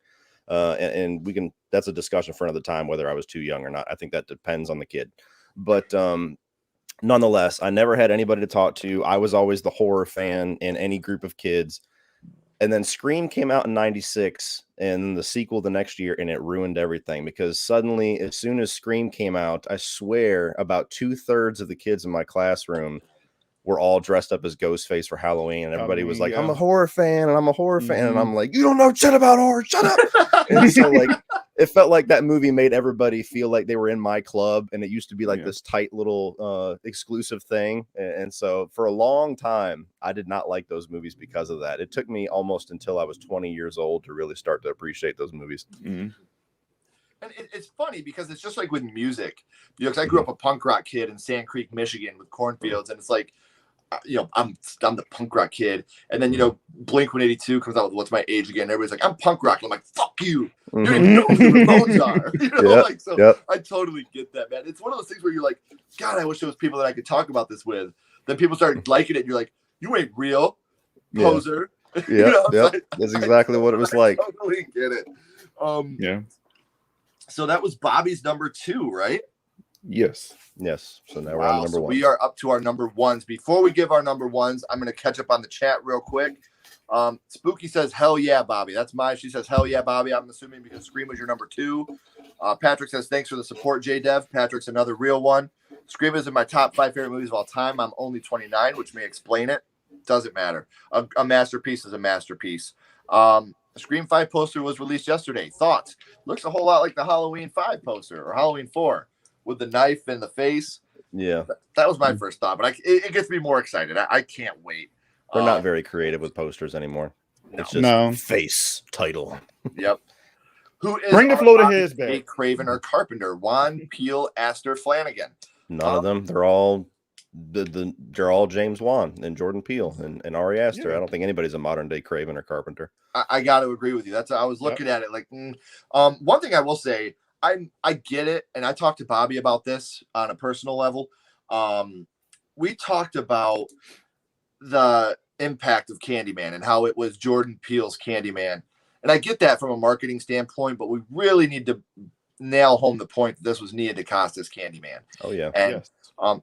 and that's a discussion for another time whether I was too young or not. I think that depends on the kid, but nonetheless, I never had anybody to talk to. I was always the horror fan in any group of kids. And then Scream came out in 96 and the sequel the next year, and it ruined everything because suddenly, as soon as Scream came out, I swear about 2/3 of the kids in my classroom were all dressed up as Ghostface for Halloween. And everybody was like, I'm a horror fan and I'm a horror fan. And I'm like, you don't know shit about horror. Shut up. And so like, it felt like that movie made everybody feel like they were in my club. And it used to be like this tight little exclusive thing. And so for a long time, I did not like those movies because of that. It took me almost until I was 20 years old to really start to appreciate those movies. Mm-hmm. And it's funny because it's just like with music, you know, because I grew up a punk rock kid in Sand Creek, Michigan with cornfields. And it's like, you know, I'm the punk rock kid. And then, you know, Blink-182 comes out with What's My Age Again. Everybody's like, I'm punk rock. And I'm like, fuck you. You don't even know who the Ramones are. You know, I totally get that, man. It's one of those things where you're like, God, I wish there was people that I could talk about this with. Then people start liking it. And you're like, you ain't real, poser. Yeah, that's exactly what it was like. I totally get it. So that was Bobby's number 2, right? Yes. So now we're on number 1. We are up to our number 1s. Before we give our number 1s, I'm going to catch up on the chat real quick. Spooky says, hell yeah, Bobby. That's mine. She says, hell yeah, Bobby. I'm assuming because Scream was your number 2. Patrick says, thanks for the support, J-Dev. Patrick's another real one. Scream is in my top 5 favorite movies of all time. I'm only 29, which may explain it. Doesn't matter. A masterpiece is a masterpiece. Scream 5 poster was released yesterday. Thoughts? Looks a whole lot like the Halloween 5 poster or Halloween 4 with the knife in the face. Yeah. That was my first thought, but it gets me more excited. I can't wait. They're not very creative with posters anymore. It's just face title. Yep. Who is Bring the flow to his back? Craven or Carpenter? Juan, Peele, Astor, Flanagan. None of them. They're all they're all James Wan and Jordan Peele and Ari Aster. I don't think anybody's a modern day Craven or Carpenter. I got to agree with you. I was looking at it like one thing I will say, I get it, and I talked to Bobby about this on a personal level. We talked about the impact of Candyman and how it was Jordan Peele's Candyman, and I get that from a marketing standpoint, but we really need to nail home the point that this was Nia DaCosta's Candyman. Oh yeah, and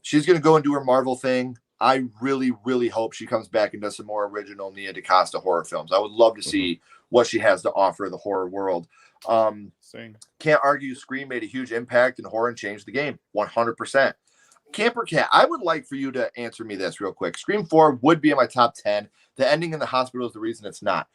she's going to go and do her Marvel thing. I really, really hope she comes back and does some more original Nia DaCosta horror films. I would love to see what she has to offer the horror world. Can't argue Scream made a huge impact in horror and changed the game 100%. Camper Cat, I would like for you to answer me this real quick. Scream 4 would be in my top 10. The ending in the hospital is the reason it's not.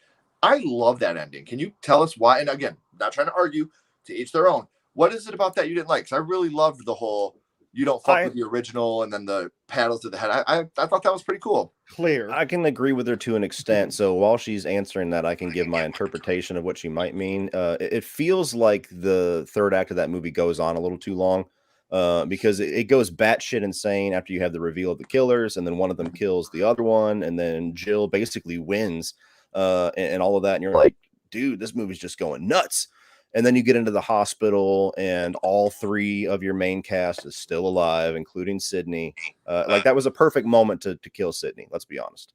I love that ending. Can you tell us why? And again, not trying to argue, to each their own. What is it about that you didn't like? Because I really loved the whole you don't fuck with the original and then the paddles to the head. I thought that was pretty cool. Clear. I can agree with her to an extent. So while she's answering that, I can give my interpretation of what she might mean. It feels like the third act of that movie goes on a little too long because it goes batshit insane after you have the reveal of the killers, and then one of them kills the other one, and then Jill basically wins and all of that. And you're like, dude, this movie's just going nuts. And then you get into the hospital and all 3 of your main cast is still alive, including Sydney. Like that was a perfect moment to kill Sydney. Let's be honest.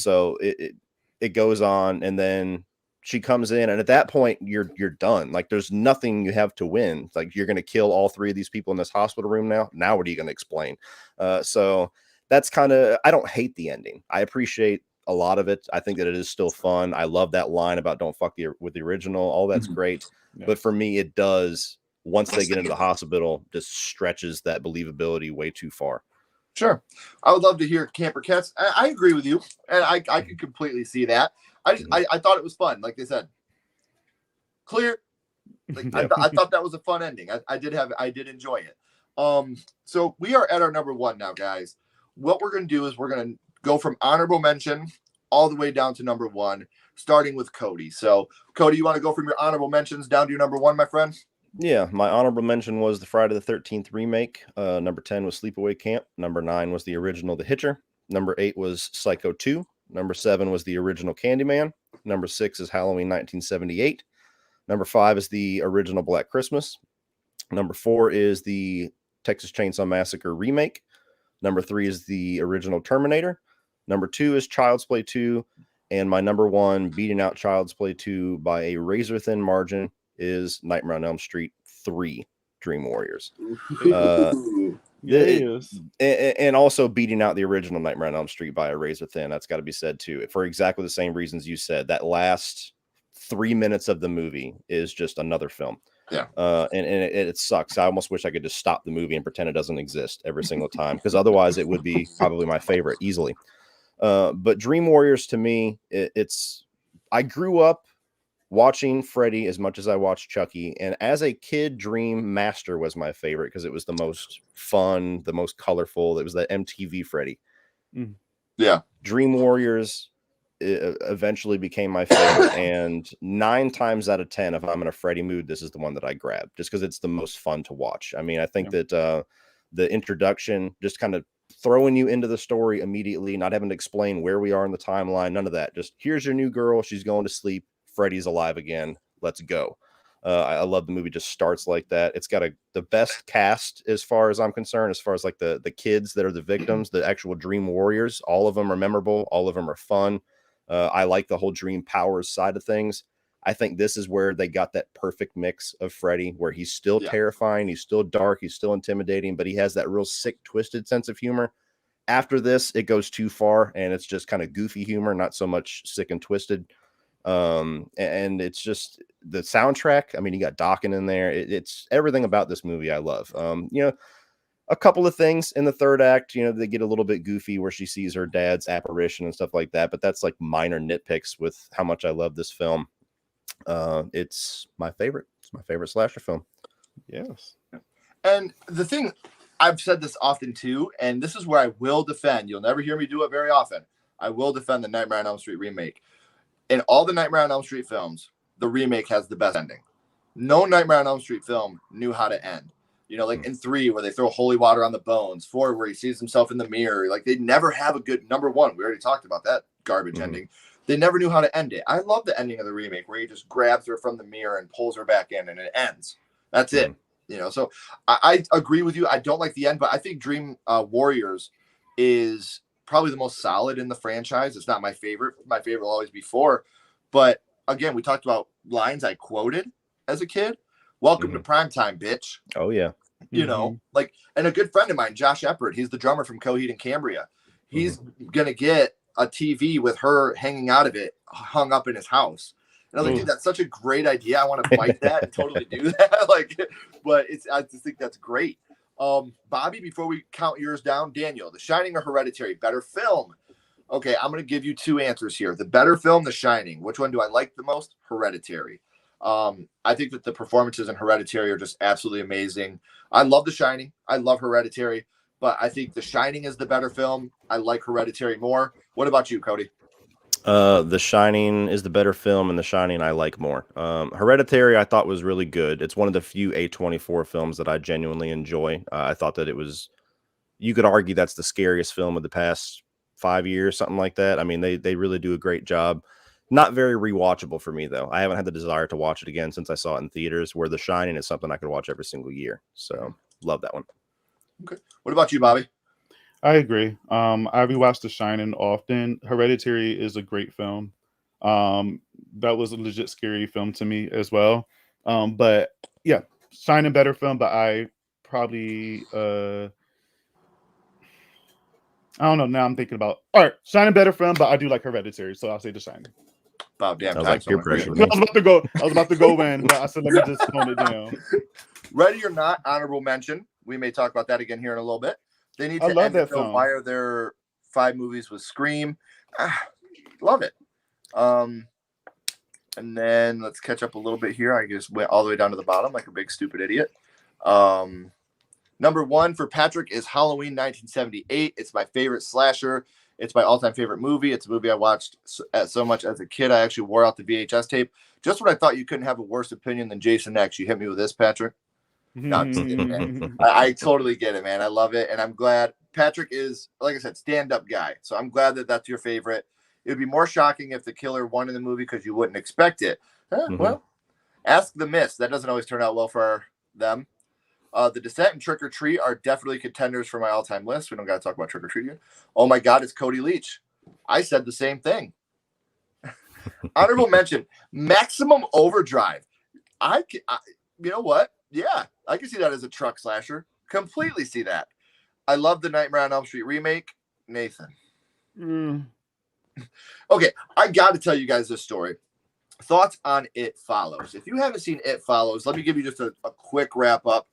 So it goes on, and then she comes in, and at that point you're done. Like there's nothing you have to win. Like you're going to kill all 3 of these people in this hospital room now. Now what are you going to explain? So that's kind of, I don't hate the ending. I appreciate a lot of it. I think that it is still fun. I love that line about don't fuck with the original. All that's great. But for me, it does, once they get into the hospital, just stretches that believability way too far. Sure. I would love to hear Camper Cats. I agree with you. And I can completely see that. I thought it was fun. Like they said, clear. Like, I thought that was a fun ending. I did enjoy it. So we are at our number 1 now, guys. What we're going to do is we're going to go from honorable mention all the way down to number 1, starting with Cody. So, Cody, you want to go from your honorable mentions down to your number 1, my friend? Yeah, my honorable mention was the Friday the 13th remake. Number 10 was Sleepaway Camp. Number 9 was the original The Hitcher. Number 8 was Psycho 2. Number 7 was the original Candyman. Number 6 is Halloween 1978. Number 5 is the original Black Christmas. Number 4 is the Texas Chainsaw Massacre remake. Number 3 is the original Terminator. Number 2 is Child's Play 2. And my number 1, beating out Child's Play 2 by a razor-thin margin, is Nightmare on Elm Street 3, Dream Warriors. And also beating out the original Nightmare on Elm Street by a razor thin. That's got to be said too, for exactly the same reasons you said. That last 3 minutes of the movie is just another film. Yeah. And it sucks. I almost wish I could just stop the movie and pretend it doesn't exist every single time, because otherwise it would be probably my favorite easily. But Dream Warriors, to me, I grew up watching Freddy as much as I watched Chucky, and as a kid, Dream Master was my favorite because it was the most fun, the most colorful. It was that MTV Freddy. Yeah. Dream Warriors eventually became my favorite, and 9 times out of 10, if I'm in a Freddy mood, this is the one that I grab, just because it's the most fun to watch. I mean, I think that the introduction, just kind of throwing you into the story immediately, not having to explain where we are in the timeline, none of that. Just, here's your new girl, she's going to sleep, Freddy's alive again, let's go. I love the movie just starts like that. It's got the best cast as far as I'm concerned, as far as like the kids that are the victims, the actual Dream Warriors. All of them are memorable, all of them are fun. I like the whole Dream Powers side of things. I think this is where they got that perfect mix of Freddy, where he's still terrifying, he's still dark, he's still intimidating, but he has that real sick, twisted sense of humor. After this, it goes too far, and it's just kind of goofy humor, not so much sick and twisted. And it's just the soundtrack. I mean, you got Dokken in there. It's everything about this movie I love. A couple of things in the third act, they get a little bit goofy where she sees her dad's apparition and stuff like that, but that's like minor nitpicks with how much I love this film. It's my favorite. It's my favorite slasher film. Yes. And the thing, I've said this often too, and this is where I will defend. You'll never hear me do it very often. I will defend the Nightmare on Elm Street remake. In all the Nightmare on Elm Street films, the remake has the best ending. No Nightmare on Elm Street film knew how to end. Like in 3, where they throw holy water on the bones. 4, where he sees himself in the mirror. Like, they never have a good number 1. We already talked about that garbage ending. They never knew how to end it. I love the ending of the remake, where he just grabs her from the mirror and pulls her back in, and it ends. That's it. So I agree with you. I don't like the end, but I think Dream Warriors is probably the most solid in the franchise. It's not my favorite. My favorite will always be 4. But again, we talked about lines I quoted as a kid. Welcome to primetime, bitch. Oh, yeah. And a good friend of mine, Josh Eppard, he's the drummer from Coheed and Cambria. He's going to get a TV with her hanging out of it, hung up in his house. And I was like, dude, that's such a great idea. I want to bite that and totally do that. But I just think that's great. Bobby, before we count yours down, Daniel, The Shining or Hereditary, better film? Okay, I'm going to give you 2 answers here. The better film, The Shining. Which one do I like the most? Hereditary. I think that the performances in Hereditary are just absolutely amazing. I love The Shining. I love Hereditary. But I think The Shining is the better film. I like Hereditary more. What about you, Cody? The Shining is the better film, and The Shining I like more. Hereditary I thought was really good. It's one of the few A24 films that I genuinely enjoy. I thought that it was, you could argue that's the scariest film of the past 5 years, something like that. I mean, they really do a great job. Not very rewatchable for me, though. I haven't had the desire to watch it again since I saw it in theaters, where The Shining is something I could watch every single year. So love that one. Okay. What about you, Bobby? I agree. I rewatch The Shining often. Hereditary is a great film. That was a legit scary film to me as well. But yeah, Shining better film, but I probably I don't know. Now I'm thinking about, all right, Shining better film, but I do like Hereditary, so I'll say The Shining. Bob, damn, like peer pressure. I was about to go in, but I said let me just tone it down. Ready or Not, honorable mention. We may talk about that again here in a little bit. They need to end that film. Why are there 5 movies with Scream? Love it. And then let's catch up a little bit here. I just went all the way down to the bottom like a big stupid idiot. Number 1 for Patrick is Halloween 1978. It's my favorite slasher. It's my all-time favorite movie. It's a movie I watched so much as a kid. I actually wore out the VHS tape. Just when I thought you couldn't have a worse opinion than Jason X, you hit me with this, Patrick. No, I'm just kidding, man. I totally get it, man. I love it, and I'm glad. Patrick is, like I said, stand-up guy. So I'm glad that that's your favorite. It would be more shocking if the killer won in the movie because you wouldn't expect it. Well, ask the Mist. That doesn't always turn out well for them. The Descent and Trick or Treat are definitely contenders for my all-time list. We don't got to talk about Trick or Treat yet. Oh my God, it's Cody Leach. I said the same thing. Honorable mention, Maximum Overdrive. You know what? Yeah, I can see that as a truck slasher. Completely see that. I love the Nightmare on Elm Street remake. Nathan. Okay, I got to tell you guys this story. Thoughts on It Follows. If you haven't seen It Follows, let me give you just a quick wrap up.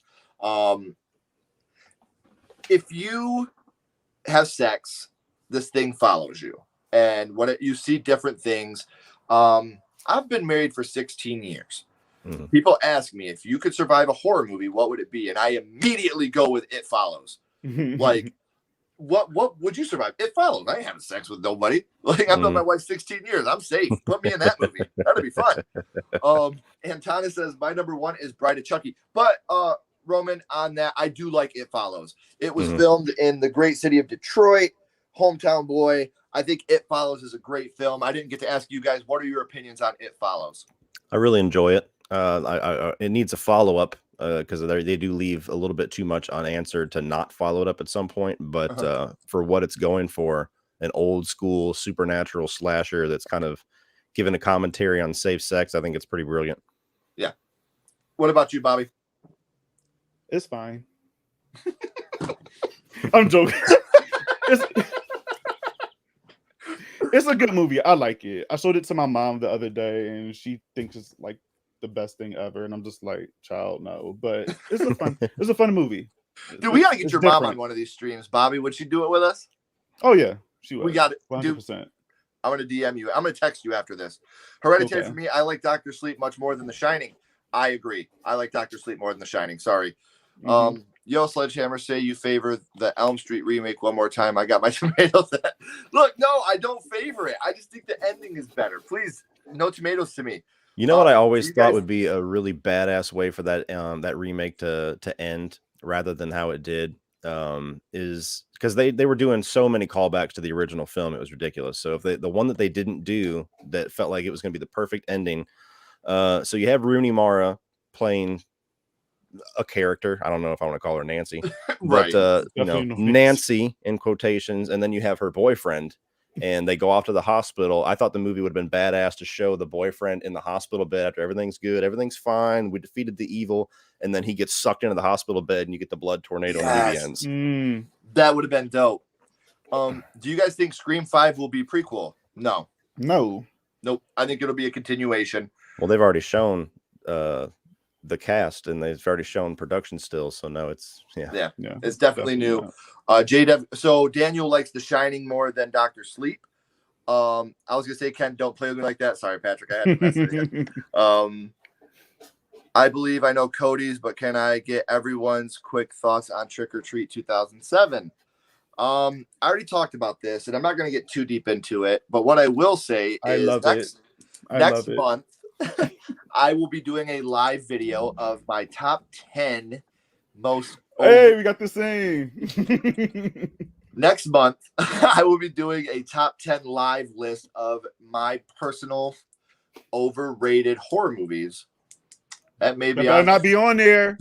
If you have sex, this thing follows you. And when you see different things, I've been married for 16 years. People ask me, if you could survive a horror movie, what would it be? And I immediately go with It Follows. Like, what would you survive? It Follows. I ain't having sex with nobody. Like, I've known my wife 16 years. I'm safe. Put me in that movie. That'd be fun. Antana says, my number one is Bride of Chucky. But, Roman, on that, I do like It Follows. It was filmed in the great city of Detroit. Hometown boy. I think It Follows is a great film. I didn't get to ask you guys, what are your opinions on It Follows? I really enjoy it. It needs a follow-up because they do leave a little bit too much unanswered to not follow it up at some point. But for what it's going for, an old school supernatural slasher that's kind of giving a commentary on safe sex, I think it's pretty brilliant. Yeah. What about you, Bobby? It's fine. I'm joking. It's a good movie. I like it. I showed it to my mom the other day, and she thinks it's like the best thing ever. And I'm just like, child, no. But it's a fun movie. Dude, we gotta get your mom on one of these streams, Bobby. Would she do it with us? Oh yeah, she would. We got it. 100%. Dude, I'm gonna DM you. I'm gonna text you after this. Hereditary for me. I like Dr. Sleep much more than The Shining. I agree. I like Dr. Sleep more than The Shining. Sorry. Yo, Sledgehammer, say you favor the Elm Street remake one more time. I got my tomatoes. Look, no, I don't favor it. I just think the ending is better. Please, no tomatoes to me. You know what I always thought would be a really badass way for that that remake to end rather than how it did is because they were doing so many callbacks to the original film. It was ridiculous. So if the one that they didn't do that felt like it was going to be the perfect ending. So you have Rooney Mara playing a character. I don't know if I want to call her Nancy, right. But Nancy in quotations, and then you have her boyfriend, and they go off to the hospital. I thought the movie would have been badass to show the boyfriend in the hospital bed after everything's good, everything's fine, we defeated the evil, and then he gets sucked into the hospital bed, and you get the blood tornado and the movie ends. That would have been dope. Do you guys think Scream 5 will be prequel? No. Nope. I think it'll be a continuation. Well, they've already shown the cast, and they've already shown production still, so no, it's it's definitely new. So Daniel likes The Shining more than Dr. Sleep. I was gonna say, Ken, don't play with me like that. Sorry, Patrick, I had to mess with you. I believe I know Cody's, but can I get everyone's quick thoughts on Trick or Treat 2007? I already talked about this, and I'm not gonna get too deep into it, but what I will say is next month I will be doing a live video of my top 10 most. Hey, we got the same. Next month, I will be doing a top 10 live list of my personal overrated horror movies. That may be not be on there.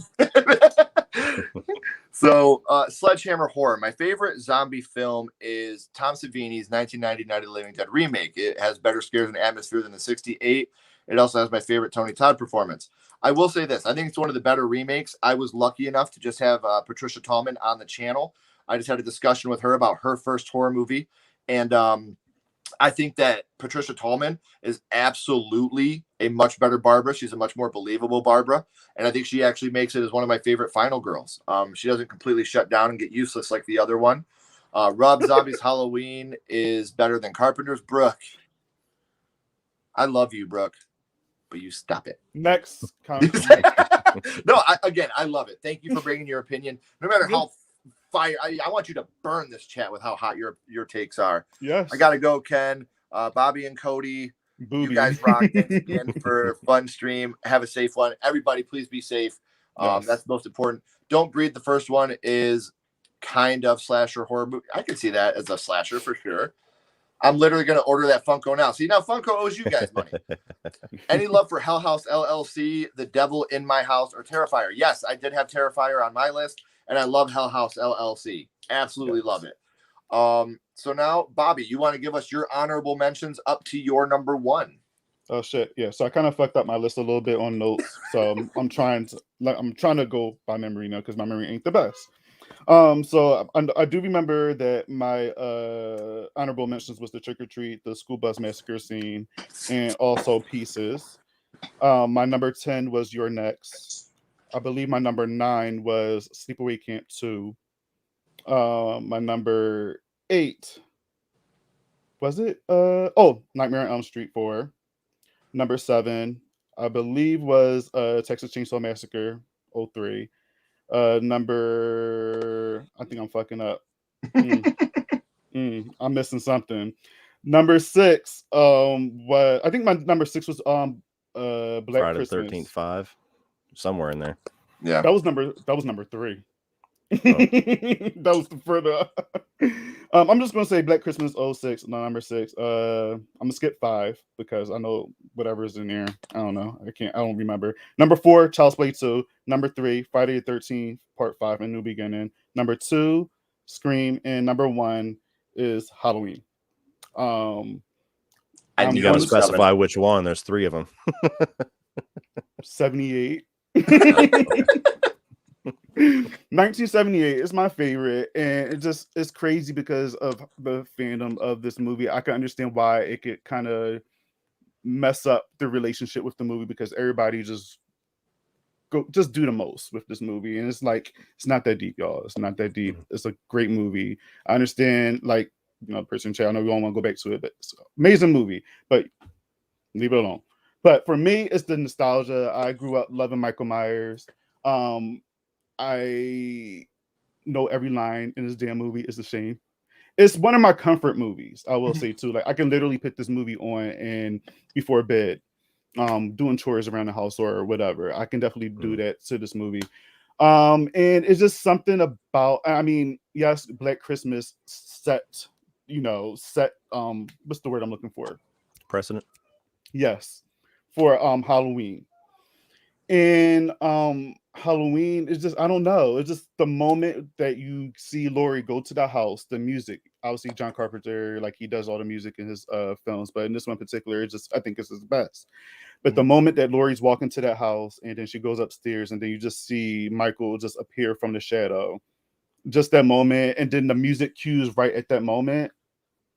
So, Sledgehammer Horror. My favorite zombie film is Tom Savini's 1990 Night of the Living Dead remake. It has better scares and atmosphere than the 68. It also has my favorite Tony Todd performance. I will say this. I think it's one of the better remakes. I was lucky enough to just have Patricia Tallman on the channel. I just had a discussion with her about her first horror movie. And I think that Patricia Tallman is absolutely a much better Barbara. She's a much more believable Barbara. And I think she actually makes it as one of my favorite final girls. She doesn't completely shut down and get useless like the other one. Rob Zombie's Halloween is better than Carpenter's. Brooke. I love you, Brooke. But you stop it. Next comment. No, I love it. Thank you for bringing your opinion. No matter how fire, I want you to burn this chat with how hot your takes are. Yes. I gotta go, Ken. Bobby and Cody. Booby. You guys rock. Thanks again for a fun stream. Have a safe one. Everybody, please be safe. Yes. That's the most important. Don't Breathe. The first one is kind of slasher horror movie. I can see that as a slasher for sure. I'm literally going to order that Funko now. See, now Funko owes you guys money. Any love for Hell House LLC, The Devil in My House, or Terrifier? Yes, I did have Terrifier on my list, and I love Hell House LLC. Absolutely love it. So now, Bobby, you want to give us your honorable mentions up to your number 1? Oh shit, yeah. So I kind of fucked up my list a little bit on notes. So I'm trying to go by memory now because my memory ain't the best. So I do remember that my honorable mentions was the Trick or Treat, the school bus massacre scene, and also Pieces. My number 10 was Your Next. I believe my number 9 was Sleepaway Camp 2. My number 8 was it? Nightmare on Elm Street 4. Number 7, I believe, was Texas Chainsaw Massacre 03. I think I'm fucking up. I'm missing something. Number 6, I think my number 6 was Black Friday Christmas. 13th 5, somewhere in there. Yeah, that was number 3. That was the further. I'm just gonna say Black Christmas 06, number 6. I'm gonna skip 5 because I know whatever's in there. I don't know. I don't remember. Number 4, Child's Play 2. Number 3, Friday the 13th, Part 5, A New Beginning. Number 2, Scream, and number 1 is Halloween. You gotta specify which one. There's 3 of them. 78. 1978 is my favorite, and it's crazy because of the fandom of this movie. I can understand why it could kind of mess up the relationship with the movie because everybody just do the most with this movie, and it's like it's not that deep, y'all. It's not that deep. It's a great movie. I understand, like, person chat. I know we all want to go back to it, but it's an amazing movie. But leave it alone. But for me, it's the nostalgia. I grew up loving Michael Myers. I know every line in this damn movie is a shame. It's one of my comfort movies, I will say too. Like I can literally put this movie on and before bed, doing chores around the house or whatever. I can definitely do that to this movie. And it's just something about, yes, Black Christmas set, what's the word I'm looking for? Precedent. Yes, for Halloween. And Halloween is just, I don't know. It's just the moment that you see Laurie go to the house, the music. Obviously, John Carpenter, like he does all the music in his films, but in this one in particular, I think it's his best. But the moment that Laurie's walking to that house and then she goes upstairs and then you just see Michael just appear from the shadow, just that moment, and then the music cues right at that moment.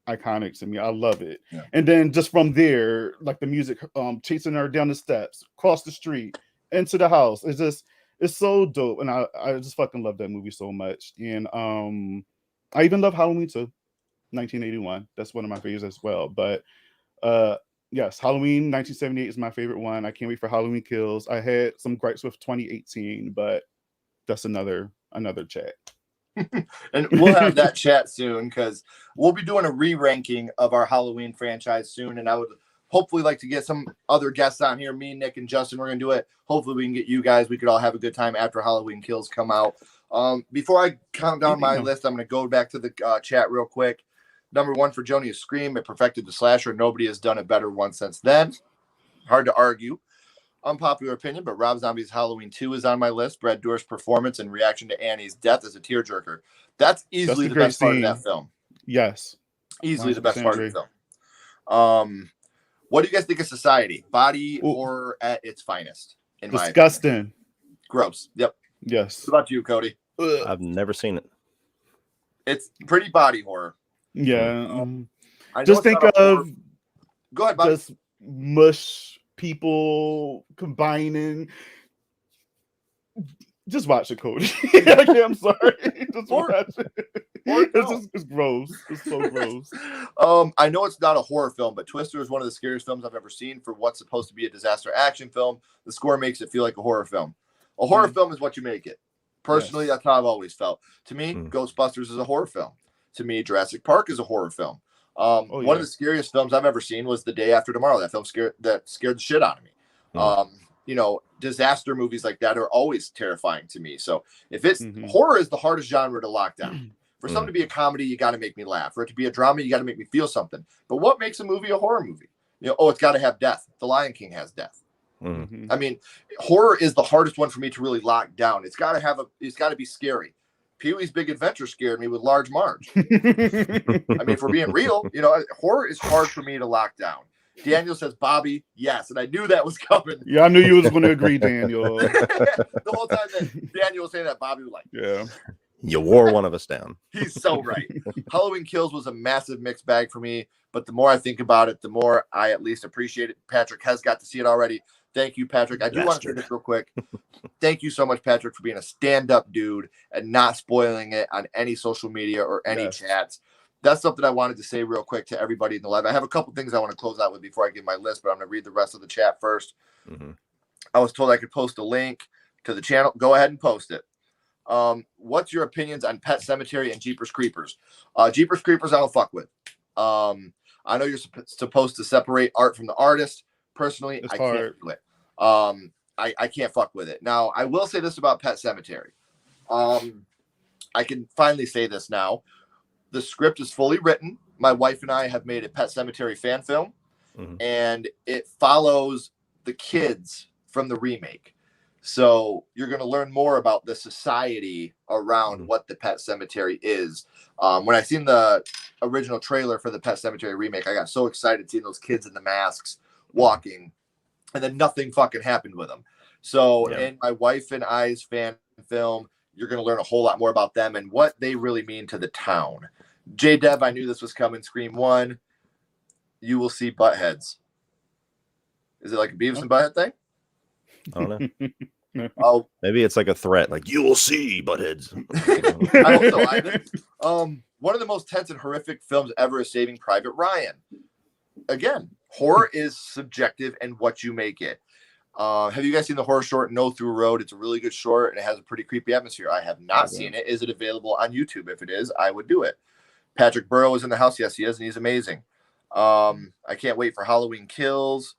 Iconic to me. I love it. Yeah. And then just from there, like the music chasing her down the steps, across the street, into the house. It's so dope. And I just fucking love that movie so much. And I even love Halloween too. 1981. That's one of my favorites as well. But yes, Halloween 1978 is my favorite one. I can't wait for Halloween Kills. I had some gripes with 2018, but that's another chat. And we'll have that chat soon because we'll be doing a re-ranking of our Halloween franchise soon. And I would hopefully like to get some other guests on here. Me, Nick, and Justin, we're going to do it. Hopefully we can get you guys. We could all have a good time after Halloween Kills come out. Before I count down my list, I'm going to go back to the chat real quick. Number 1 for Joni is Scream. It perfected the slasher. Nobody has done it better once since then. Hard to argue. Unpopular opinion, but Rob Zombie's Halloween 2 is on my list. Brad Dourif's performance and reaction to Annie's death is a tearjerker. That's easily the best part of that film. Yes. Easily the best part of the film. What do you guys think of Society? Body horror at its finest. Disgusting. Gross. Yep. Yes. What about you, Cody? I've never seen it. It's pretty body horror. Yeah. Just think of go ahead, Bobby. Just mush people combining. Just watch it, Cody. Okay, I'm sorry. Just watch it. It's gross. It's so gross. I know it's not a horror film, but Twister is one of the scariest films I've ever seen for what's supposed to be a disaster action film. The score makes it feel like a horror film. A horror film is what you make it. Personally, that's how I've always felt. To me, Ghostbusters is a horror film. To me, Jurassic Park is a horror film. One of the scariest films I've ever seen was The Day After Tomorrow. That film scared the shit out of me. Disaster movies like that are always terrifying to me. So if it's horror is the hardest genre to lock down. For something to be a comedy, you got to make me laugh. For it to be a drama, you got to make me feel something. But what makes a movie a horror movie? It's got to have death. The Lion King has death. Mm-hmm. I mean, horror is the hardest one for me to really lock down. It's got to be scary. Pee-wee's Big Adventure scared me with Large Marge. I mean, if we're being real, horror is hard for me to lock down. Daniel says, Bobby, yes. And I knew that was coming. Yeah, I knew you was going to agree, Daniel. The whole time that Daniel was saying that, Bobby was like, yeah. You wore one of us down. He's so right. Halloween Kills was a massive mixed bag for me. But the more I think about it, the more I at least appreciate it. Patrick has got to see it already. Thank you, Patrick. I do want to say this real quick. Thank you so much, Patrick, for being a stand-up dude and not spoiling it on any social media or any chats. That's something I wanted to say real quick to everybody in the live. I have a couple things I want to close out with before I give my list, but I'm going to read the rest of the chat first. Mm-hmm. I was told I could post a link to the channel. Go ahead and post it. What's your opinions on Pet Sematary and Jeepers Creepers? Jeepers Creepers, I don't fuck with. I know you're supposed to separate art from the artist. Personally, I can't do it. I can't fuck with it. Now, I will say this about Pet Sematary. I can finally say this now. The script is fully written. My wife and I have made a Pet Sematary fan film, and it follows the kids from the remake. So you're going to learn more about the society around what the Pet Sematary is. When I seen the original trailer for the Pet Sematary remake, I got so excited seeing those kids in the masks walking, and then nothing fucking happened with them. So in my wife and I's fan film, you're going to learn a whole lot more about them and what they really mean to the town. J-Deb, I knew this was coming. Scream 1. You will see buttheads. Is it like a Beavis and Butthead thing? I don't know. Oh, maybe it's like a threat, like you will see buttheads. I hope so, Ivan. One of the most tense and horrific films ever is Saving Private Ryan. Again, horror is subjective and what you make it. Have you guys seen the horror short No Through Road? It's a really good short and it has a pretty creepy atmosphere. I have not seen it. Is it available on YouTube? If it is, I would do it. Patrick Burrow is in the house. Yes, he is, and he's amazing. I can't wait for Halloween Kills.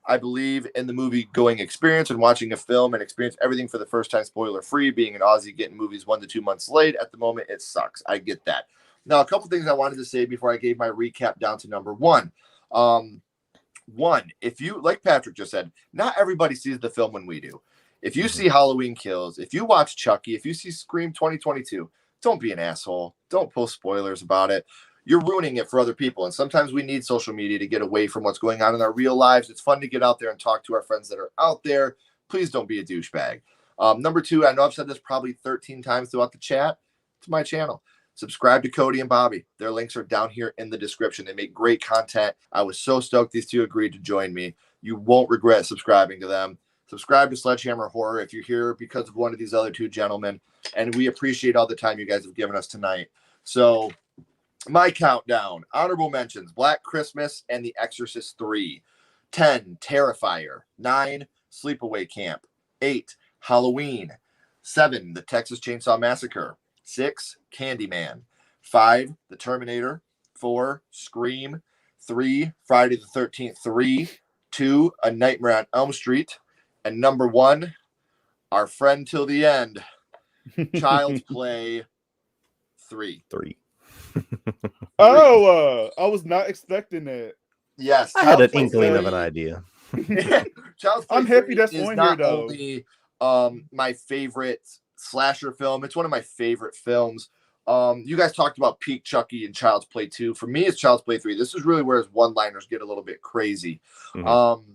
I believe in the movie going experience and watching a film and experience everything for the first time, spoiler free. Being an Aussie, getting movies 1 to 2 months late at the moment, it sucks. I get that. Now, a couple things I wanted to say before I gave my recap down to number 1. One, if you, like Patrick just said, not everybody sees the film when we do. If you see Halloween Kills, if you watch Chucky, if you see Scream 2022, don't be an asshole. Don't post spoilers about it. You're ruining it for other people. And sometimes we need social media to get away from what's going on in our real lives. It's fun to get out there and talk to our friends that are out there. Please don't be a douchebag. Number 2, I know I've said this probably 13 times throughout the chat. It's my channel. Subscribe to Cody and Bobby. Their links are down here in the description. They make great content. I was so stoked these two agreed to join me. You won't regret subscribing to them. Subscribe to Sledgehammer Horror if you're here because of one of these other two gentlemen. And we appreciate all the time you guys have given us tonight. So my countdown. Honorable mentions. Black Christmas and The Exorcist 3. 10. Terrifier. 9. Sleepaway Camp. 8. Halloween. 7. The Texas Chainsaw Massacre. 6. Candyman. 5. The Terminator. 4. Scream. 3. Friday the 13th 3. 2. A Nightmare on Elm Street. And number 1, our friend till the end, Child's Play 3. Oh, I was not expecting that. Yes, I had an inkling of an idea. Child's Play I'm happy 3 that's is on not here, though. only my favorite slasher film. It's one of my favorite films. You guys talked about peak Chucky and Child's Play 2. For me, it's Child's Play 3. This is really where his one-liners get a little bit crazy. Mm-hmm.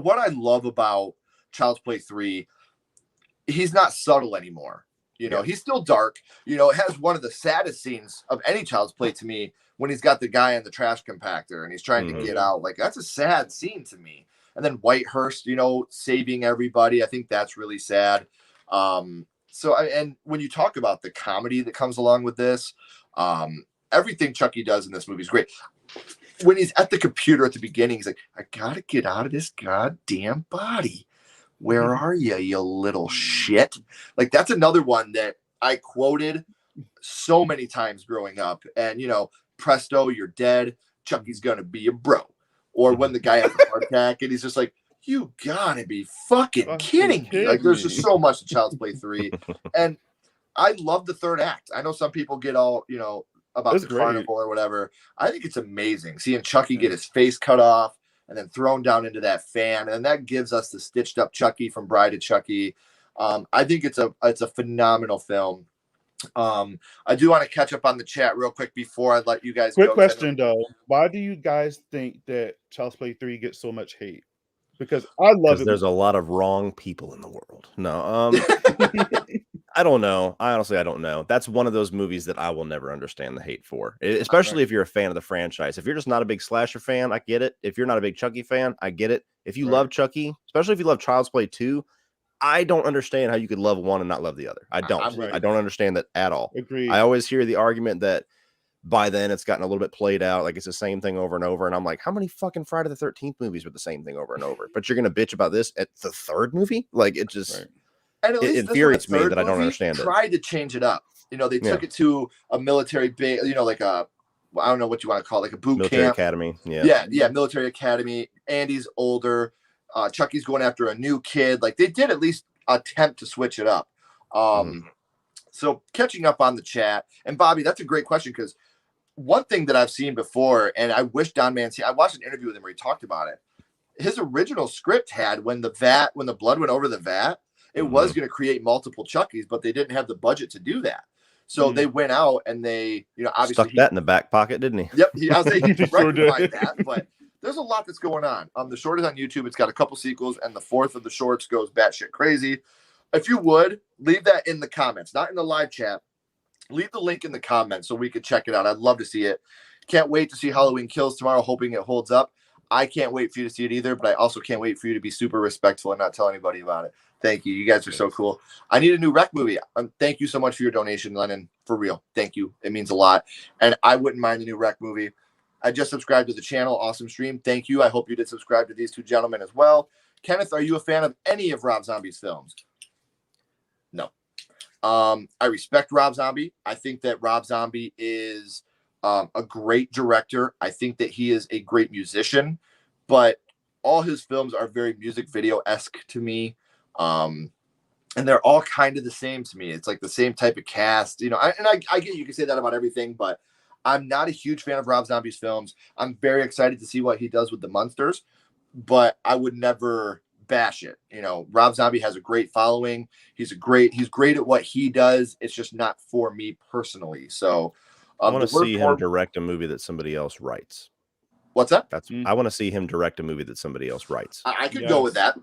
What I love about Child's Play 3, he's not subtle anymore. He's still dark. It has one of the saddest scenes of any Child's Play to me when he's got the guy in the trash compactor and he's trying to get out. Like, that's a sad scene to me. And then Whitehurst, saving everybody. I think that's really sad. And when you talk about the comedy that comes along with this, everything Chucky does in this movie is great. When he's at the computer at the beginning, he's like, I gotta get out of this goddamn body. Where are you little shit? Like, that's another one that I quoted so many times growing up. And, presto, you're dead. Chucky's gonna be a bro. Or when the guy has a heart attack and he's just like, you gotta be fucking kidding me. Like, there's just so much to Child's Play 3. And I love the third act. I know some people get all, about the carnival or whatever. I think it's amazing seeing Chucky get his face cut off and then thrown down into that fan. And that gives us the stitched up Chucky from Bride of Chucky. I think it's a phenomenal film. I do want to catch up on the chat real quick before I let you guys go. Quick question though. Why do you guys think that Child's Play 3 gets so much hate? Because I love it. There's a lot of wrong people in the world. No, I don't know. I don't know. That's one of those movies that I will never understand the hate for, especially if you're a fan of the franchise. If you're just not a big slasher fan, I get it. If you're not a big Chucky fan, I get it. If you love Chucky, especially if you love Child's Play 2, I don't understand how you could love one and not love the other. I don't. I don't understand that at all. Agreed. I always hear the argument that by then it's gotten a little bit played out, like it's the same thing over and over. And I'm like, how many fucking Friday the 13th movies were the same thing over and over? But you're gonna bitch about this at the third movie? Like it just it infuriates me that I don't understand it. Tried to change it up. They took it to a military base, like a, I don't know what you want to call it, like a boot military camp academy. Yeah, military academy. Andy's older. Chucky's going after a new kid. Like they did at least attempt to switch it up. So catching up on the chat, and Bobby, that's a great question, because one thing that I've seen before, and I wish Don Mancini, I watched an interview with him where he talked about it. His original script had when the blood went over the vat, it was going to create multiple Chuckies, but they didn't have the budget to do that. So they went out and they, obviously stuck that in the back pocket, didn't he? Yep. I was saying he rectified that, but there's a lot that's going on. The short is on YouTube. It's got a couple sequels, and the fourth of the shorts goes batshit crazy. If you would, leave that in the comments, not in the live chat. Leave the link in the comments so we could check it out. I'd love to see it. Can't wait to see Halloween Kills tomorrow, hoping it holds up. I can't wait for you to see it either, but I also can't wait for you to be super respectful and not tell anybody about it. Thank you. You guys are so cool. I need a new rec movie. Thank you so much for your donation, Lennon. For real. Thank you. It means a lot. And I wouldn't mind a new rec movie. I just subscribed to the channel. Awesome stream. Thank you. I hope you did subscribe to these two gentlemen as well. Kenneth, are you a fan of any of Rob Zombie's films? No. I respect Rob Zombie. I think that Rob Zombie is a great director. I think that he is a great musician, but all his films are very music video-esque to me. And they're all kind of the same to me. It's like the same type of cast, I get you can say that about everything, but I'm not a huge fan of Rob Zombie's films. I'm very excited to see what he does with the Munsters, but I would never bash it. Rob Zombie has a great following. He's great at what he does. It's just not for me personally. So I want to see him direct a movie that somebody else writes. What's that? I want to see him direct a movie that somebody else writes. I could go with that.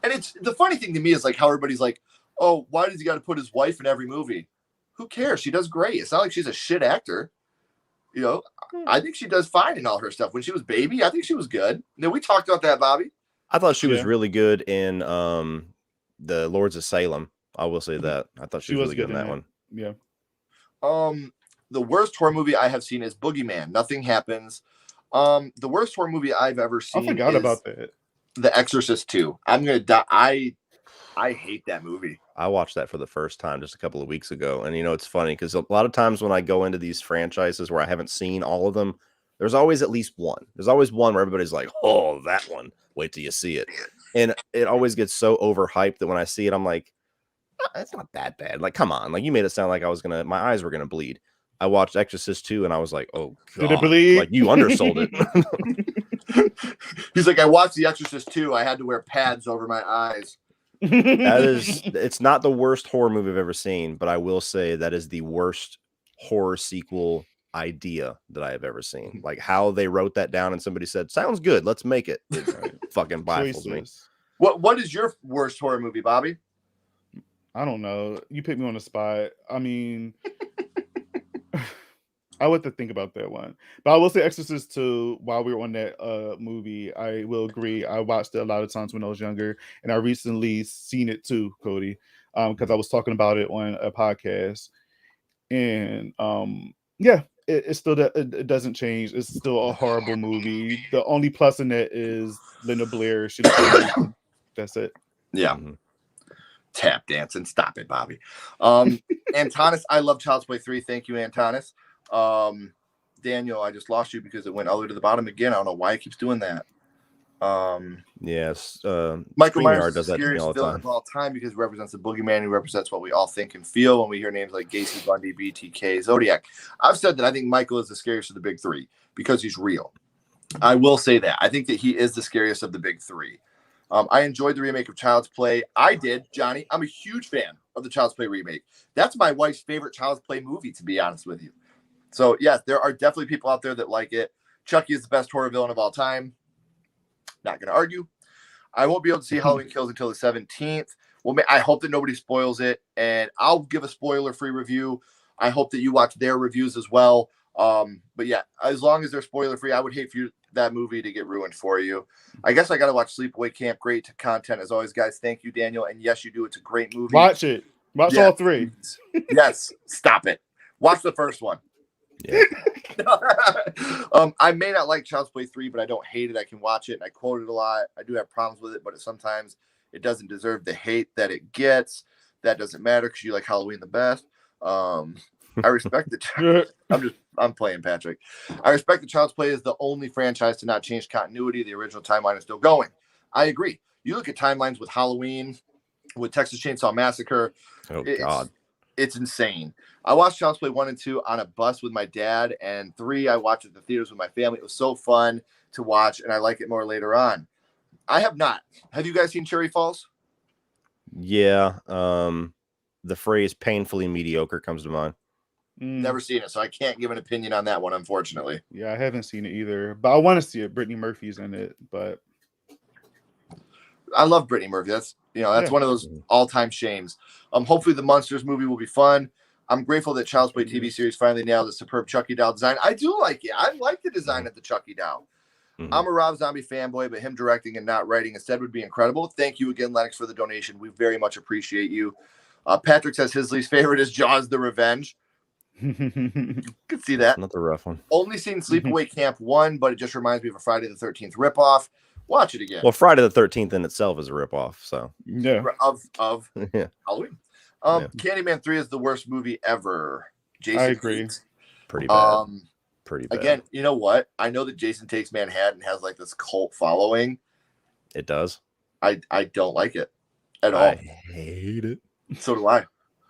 And it's the funny thing to me is like how everybody's like, oh, why does he got to put his wife in every movie? Who cares? She does great. It's not like she's a shit actor. I think she does fine in all her stuff. When she was Baby, I think she was good. We talked about that, Bobby. I thought she was really good in the Lords of Salem. I will say that. I thought she was really good in that one. Yeah. The worst horror movie I have seen is Boogeyman. Nothing Happens. The worst horror movie I've ever seen. I forgot about that. The Exorcist 2. I'm gonna die. I hate that movie. I watched that for the first time just a couple of weeks ago, and it's funny because a lot of times when I go into these franchises where I haven't seen all of them, there's always at least one. There's always one where everybody's like, "Oh, that one! Wait till you see it." And it always gets so overhyped that when I see it, I'm like, "It's not that bad." Like, come on! Like you made it sound like my eyes were gonna bleed. I watched Exorcist 2 and I was like, "Oh God!" Did it bleed? Like you undersold it. He's like, I watched The Exorcist 2. I had to wear pads over my eyes. It's not the worst horror movie I've ever seen, but I will say that is the worst horror sequel idea that I have ever seen. Like how they wrote that down and somebody said, sounds good, let's make it. It fucking baffles me. What is your worst horror movie, Bobby? I don't know. You put me on the spot. I mean, I would have to think about that one. But I will say Exorcist 2, while we were on that movie, I will agree. I watched it a lot of times when I was younger, and I recently seen it too, Cody, because I was talking about it on a podcast. And yeah, it still it doesn't change. It's still a horrible movie. The only plus in that is Linda Blair. That's it. Yeah. Mm-hmm. Tap dancing. Stop it, Bobby. Antonis, I love Child's Play 3. Thank you, Antonis. Daniel, I just lost you because it went all the way to the bottom again. I don't know why it keeps doing that. Yes. Michael Myers StreamYard is the does that to me scariest all the villain time. of all time because he represents the boogeyman who represents what we all think and feel when we hear names like Gacy, Bundy, BTK, Zodiac. I've said that I think Michael is the scariest of the big three because he's real. I will say that. I think that he is the scariest of the big three. I enjoyed the remake of Child's Play. I did, Johnny. I'm a huge fan of the Child's Play remake. That's my wife's favorite Child's Play movie, to be honest with you. So, yes, there are definitely people out there that like it. Chucky is the best horror villain of all time. Not going to argue. I won't be able to see Halloween Kills until the 17th. Well, I hope that nobody spoils it, and I'll give a spoiler-free review. I hope that you watch their reviews as well. But yeah, as long as they're spoiler-free, I would hate for that movie to get ruined for you. I guess I got to watch Sleepaway Camp. Great content as always, guys. Thank you, Daniel. And yes, you do. It's a great movie. Watch it. Watch all three. Yes. Stop it. Watch the first one. Yeah. I may not like Child's Play 3, but I don't hate it. I can watch it, and I quote it a lot. I do have problems with it, but sometimes it doesn't deserve the hate that it gets. That doesn't matter because you like Halloween the best. I respect it. I'm playing Patrick. I respect that Child's Play is the only franchise to not change continuity. The original timeline is still going. I agree. You look at timelines with Halloween, with Texas Chainsaw Massacre. Oh, God. It's insane. I watched Child's Play 1 and 2 on a bus with my dad, and 3 I watched at the theaters with my family. It was so fun to watch, and I like it more later on. I have not. Have you guys seen Cherry Falls? Yeah. The phrase painfully mediocre comes to mind. Never seen it, so I can't give an opinion on that one, unfortunately. Yeah, I haven't seen it either, but I want to see it. Brittany Murphy's in it, but I love Brittany Murphy. That's one of those all-time shames. Hopefully the Monsters movie will be fun. I'm grateful that Child's Play TV series finally nailed a superb Chucky doll design. I do like it. I like the design of the Chucky doll. I'm a Rob Zombie fanboy, but him directing and not writing instead would be incredible. Thank you again, Lennox, for the donation. We very much appreciate you. Patrick says his least favorite is Jaws the Revenge. Could see that. Another rough one. Only seen Sleepaway Camp 1, but it just reminds me of a Friday the 13th ripoff. Watch it again. Well, Friday the 13th in itself is a ripoff, so yeah, of Halloween. Candyman 3 is the worst movie ever. Jason, I agree. Pretty bad. Pretty bad. Again, you know what? I know that Jason Takes Manhattan has like this cult following. It does. I don't like it at all. I hate it. So do I.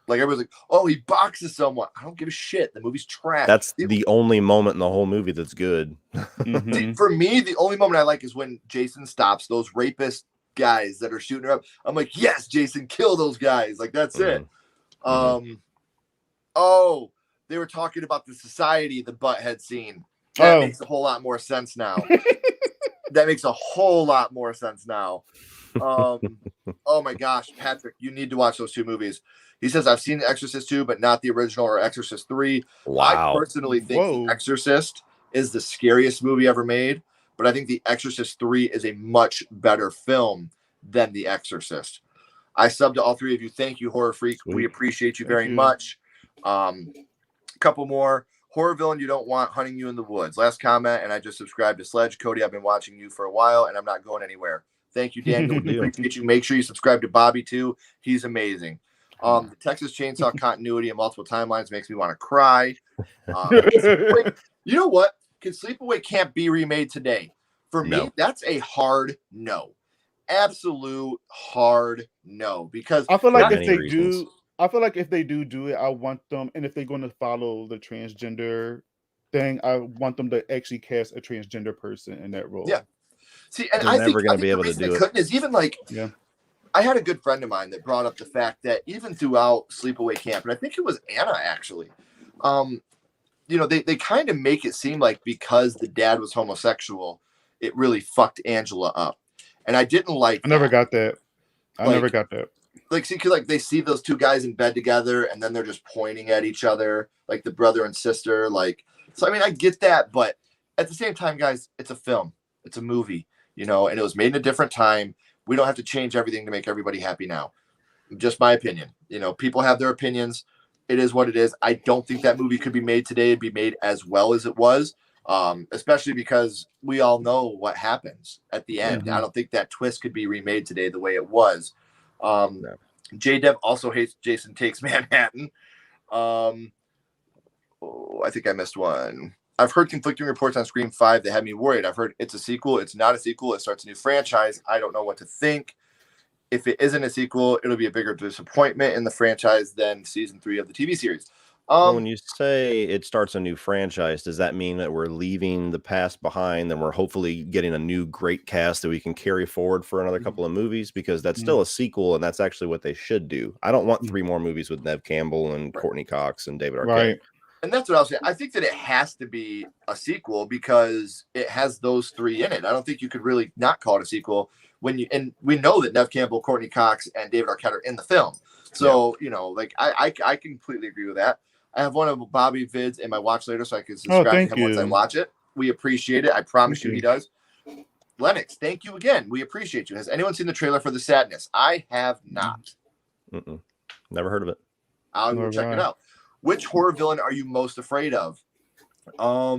Like everybody's like, oh, he boxes someone. I don't give a shit. The movie's trash. That's the only moment in the whole movie that's good. See, for me, the only moment I like is when Jason stops those rapist guys that are shooting her up. I'm like, yes, Jason, kill those guys. Like, that's it. Oh, they were talking about the society, the butthead scene. That makes a whole lot more sense now. That makes a whole lot more sense now. Oh my gosh, Patrick, you need to watch those two movies. He says, I've seen The Exorcist 2, but not the original or Exorcist 3. Wow. I personally think The Exorcist is the scariest movie ever made, but I think The Exorcist 3 is a much better film than The Exorcist. I subbed to all three of you. Thank you, Horror Freak. We appreciate you very much. Couple more. Horror villain you don't want hunting you in the woods. Last comment, and I just subscribed to Sledge. Cody, I've been watching you for a while, and I'm not going anywhere. Thank you, Daniel. We appreciate you. Make sure you subscribe to Bobby, too. He's amazing. The Texas Chainsaw continuity and multiple timelines makes me want to cry. You know what? Can Sleepaway Camp be remade today? For me, that's a hard no. Absolute hard no. Because I feel like if they do it, I want them, and if they're going to follow the transgender thing, I want them to actually cast a transgender person in that role. Yeah. See, and They're never going to be able to do it. Is even like, I had a good friend of mine that brought up the fact that even throughout Sleepaway Camp, and I think it was Anna actually, they kind of make it seem like because the dad was homosexual, it really fucked Angela up. And I didn't like I never got that. Like, see, because like they see those two guys in bed together, and then they're just pointing at each other, like the brother and sister. Like, so I mean, I get that, but at the same time, guys, it's a film, it's a movie, and it was made in a different time. We don't have to change everything to make everybody happy now. Just my opinion. People have their opinions. It is what it is. I don't think that movie could be made today and be made as well as it was, especially because we all know what happens at the end. I don't think that twist could be remade today the way it was. J-Dev also hates Jason Takes Manhattan. I think I missed one. I've heard conflicting reports on Scream 5 that had me worried. I've heard it's a sequel. It's not a sequel. It starts a new franchise. I don't know what to think. If it isn't a sequel, it'll be a bigger disappointment in the franchise than season 3 of the TV series. Well, when you say it starts a new franchise, does that mean that we're leaving the past behind and we're hopefully getting a new great cast that we can carry forward for another couple of movies? Because that's still a sequel, and that's actually what they should do. I don't want 3 more movies with Neve Campbell and Courtney Cox and David Arquette. Right. And that's what I was saying. I think that it has to be a sequel because it has those 3 in it. I don't think you could really not call it a sequel and we know that Neve Campbell, Courtney Cox, and David Arquette are in the film. So, like I completely agree with that. I have one of Bobby vids in my watch later so I can subscribe to him once I watch it. We appreciate it. I promise you he does. Lennox, thank you again. We appreciate you. Has anyone seen the trailer for The Sadness? I have not. Never heard of it. I'll go check it out. Which horror villain are you most afraid of? I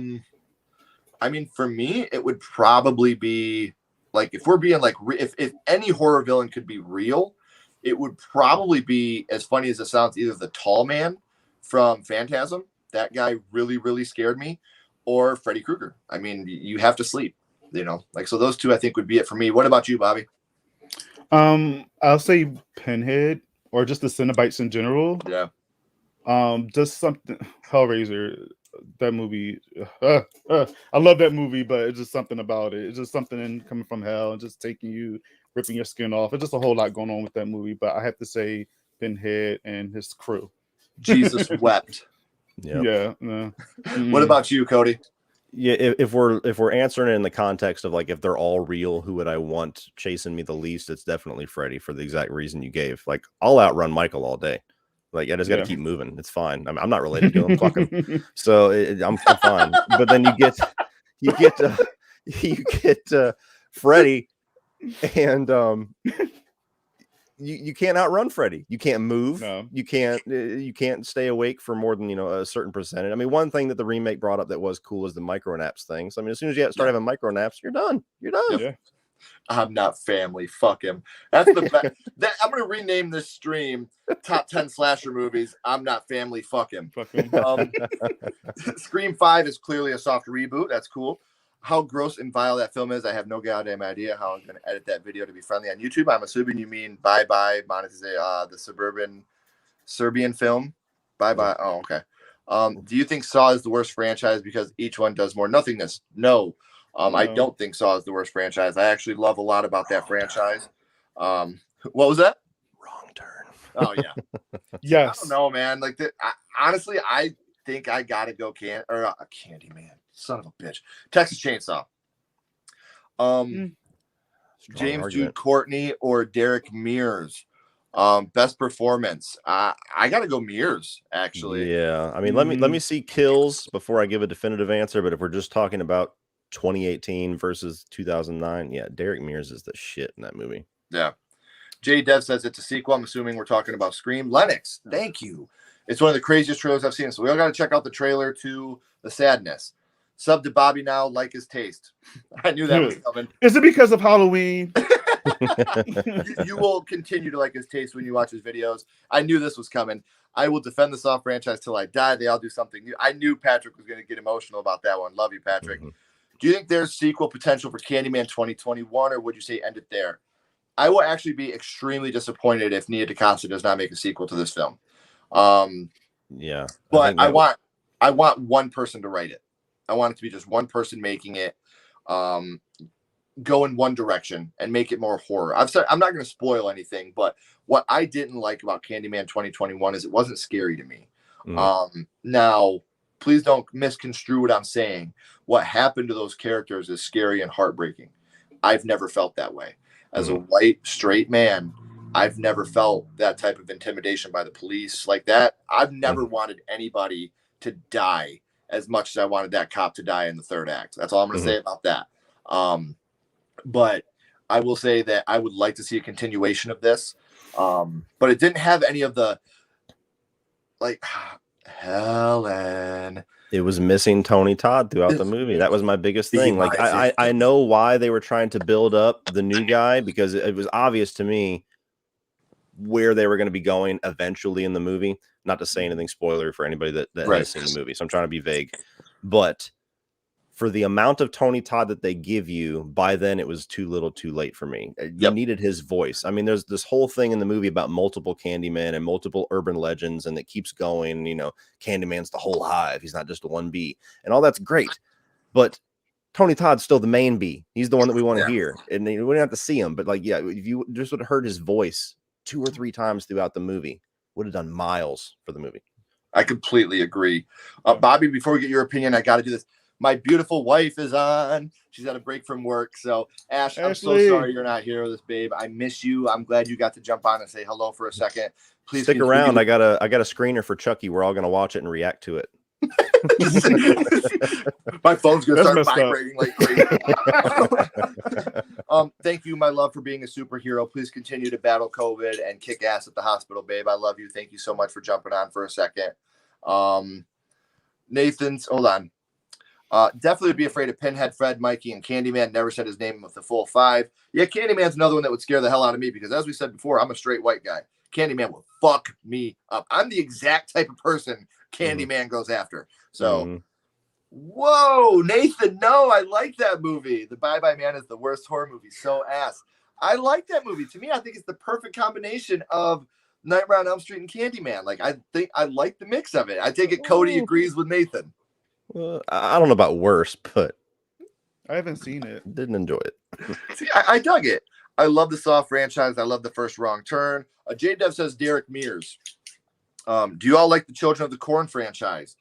mean, for me, it would probably be like, if we're being like, if any horror villain could be real, it would probably be, as funny as it sounds, either the tall man from Phantasm. That guy really, really scared me, or Freddy Krueger. I mean, you have to sleep, so those 2 I think would be it for me. What about you, Bobby? I'll say Pinhead, or just the Cenobites in general. Yeah. Just something. Hellraiser, that movie. I love that movie, but it's just something about it. It's just something coming from hell and just taking you, ripping your skin off. It's just a whole lot going on with that movie. But I have to say Pinhead and his crew. Jesus wept. Yeah. What about you, Cody? Yeah, if we're answering it in the context of like, if they're all real, who would I want chasing me the least? It's definitely Freddy, for the exact reason you gave. Like, I'll outrun Michael all day. Like, I just got to keep moving. It's fine. I'm not related to him. Fuck him. So I'm fine. But then you get Freddy, and you can't outrun Freddy. You can't move. No. You can't stay awake for more than a certain percentage. I mean, one thing that the remake brought up that was cool is the micro naps thing. So I mean, as soon as you start having micro naps, you're done. You're done. Yeah. I'm not family. Fuck him. That's the best. I'm gonna rename this stream top 10 slasher movies. I'm not family. Fuck him. Fuck him. Scream 5 is clearly a soft reboot. That's cool. How gross and vile that film is, I have no goddamn idea how I'm gonna edit that video to be friendly on YouTube. I'm assuming you mean Bye Bye Monetize, the Serbian film. Bye Bye. Oh, okay. Do you think Saw is the worst franchise because each one does more nothingness? No. I don't think Saw is the worst franchise. I actually love a lot about that franchise. What was that? Wrong turn. Oh yeah. Yes. I don't know, man. Like honestly, I think I gotta go Candyman. Son of a bitch. Texas Chainsaw. James Jude Courtney or Derek Mears. Best performance. I gotta go Mears, actually. Yeah. I mean, let me see kills before I give a definitive answer. But if we're just talking about 2018 versus 2009, yeah, Derek Mears is the shit in that movie. Yeah. Jay Dev says it's a sequel. I'm assuming we're talking about Scream. Lennox, thank you. It's one of the craziest trailers I've seen. So we all got to check out the trailer to The Sadness. Sub to Bobby now, like his taste. I knew that was coming. Is it because of Halloween? you will continue to like his taste when you watch his videos. I knew this was coming. I will defend the Saw franchise till I die. They all do something new. I knew Patrick was going to get emotional about that one. Love you, Patrick. Do you think there's sequel potential for Candyman 2021, or would you say end it there? I will actually be extremely disappointed if Nia DaCosta does not make a sequel to this film. Yeah, but I want one person to write it. I want it to be just one person making it, go in one direction and make it more horror. I'm not going to spoil anything, but what I didn't like about Candyman 2021 is it wasn't scary to me. Now, please don't misconstrue what I'm saying. What happened to those characters is scary and heartbreaking. I've never felt that way. As a white, straight man, I've never felt that type of intimidation by the police like that. I've never wanted anybody to die as much as I wanted that cop to die in the third act. That's all I'm going to say about that. But I will say that I would like to see a continuation of this. But it didn't have any of the, like, Helen. It was missing Tony Todd throughout the movie. That was my biggest thing. Like, I know why they were trying to build up the new guy, because it was obvious to me where they were going to be going eventually in the movie. Not to say anything spoiler for anybody that has seen the movie, so I'm trying to be vague. But for the amount of Tony Todd that they give you, by then it was too little too late for me. You needed his voice. I mean, there's this whole thing in the movie about multiple Candyman and multiple urban legends, and it keeps going. You know, Candyman's the whole hive. He's not just the one bee, and all that's great. But Tony Todd's still the main bee. He's the one that we want to hear, and we don't have to see him. But like, yeah, if you just would have heard his voice 2 or 3 times throughout the movie, would have done miles for the movie. I completely agree. Bobby, before we get your opinion, I got to do this. My beautiful wife is on. She's at a break from work. So, Ashley, I'm so sorry you're not here with us, babe. I miss you. I'm glad you got to jump on and say hello for a second. Please stick around. I got a screener for Chucky. We're all going to watch it and react to it. My phone's going to start vibrating like crazy. Thank you, my love, for being a superhero. Please continue to battle COVID and kick ass at the hospital, babe. I love you. Thank you so much for jumping on for a second. Nathan's, hold on. Definitely would be afraid of Pinhead, Fred, Mikey, and Candyman. Never said his name with the full 5. Yeah, Candyman's another one that would scare the hell out of me because, as we said before, I'm a straight white guy. Candyman will fuck me up. I'm the exact type of person Candyman goes after. So, whoa, Nathan, no, I like that movie. The Bye Bye Man is the worst horror movie. So ass. I like that movie. To me, I think it's the perfect combination of Nightmare on Elm Street and Candyman. Like, I think I like the mix of it. I take it Cody agrees with Nathan. I don't know about worse, but I haven't seen it. Didn't enjoy it. See, I dug it. I love the Saw franchise. I love the first Wrong Turn. J-Dev says Derek Mears. Do you all like the Children of the Corn franchise?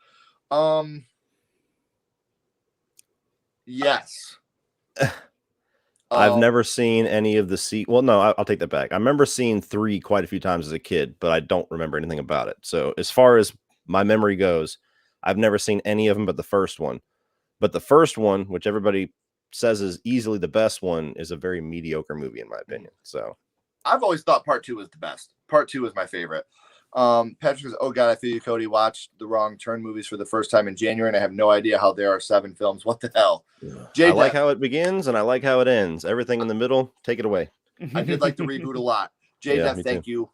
Yes. I've never seen any of the well, no, I'll take that back. I remember seeing 3 quite a few times as a kid, but I don't remember anything about it. So as far as my memory goes, I've never seen any of them but the first one. But the first one, which everybody says is easily the best one, is a very mediocre movie in my opinion. So I've always thought part 2 was the best. Part 2 is my favorite. Patrick says, oh God, I feel you, Cody. Watched the Wrong Turn movies for the first time in January, and I have no idea how there are 7 films. What the hell? I like how it begins, and I like how it ends. Everything in the middle, take it away. I did like the reboot a lot. J-Dev, thank you.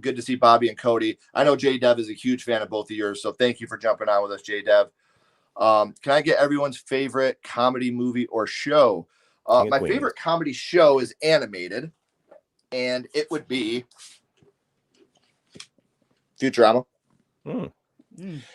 Good to see Bobby and Cody. I know J-Dev is a huge fan of both of yours, so thank you for jumping on with us, J-Dev. Can I get everyone's favorite comedy movie or show? My favorite comedy show is animated, and it would be Futurama. And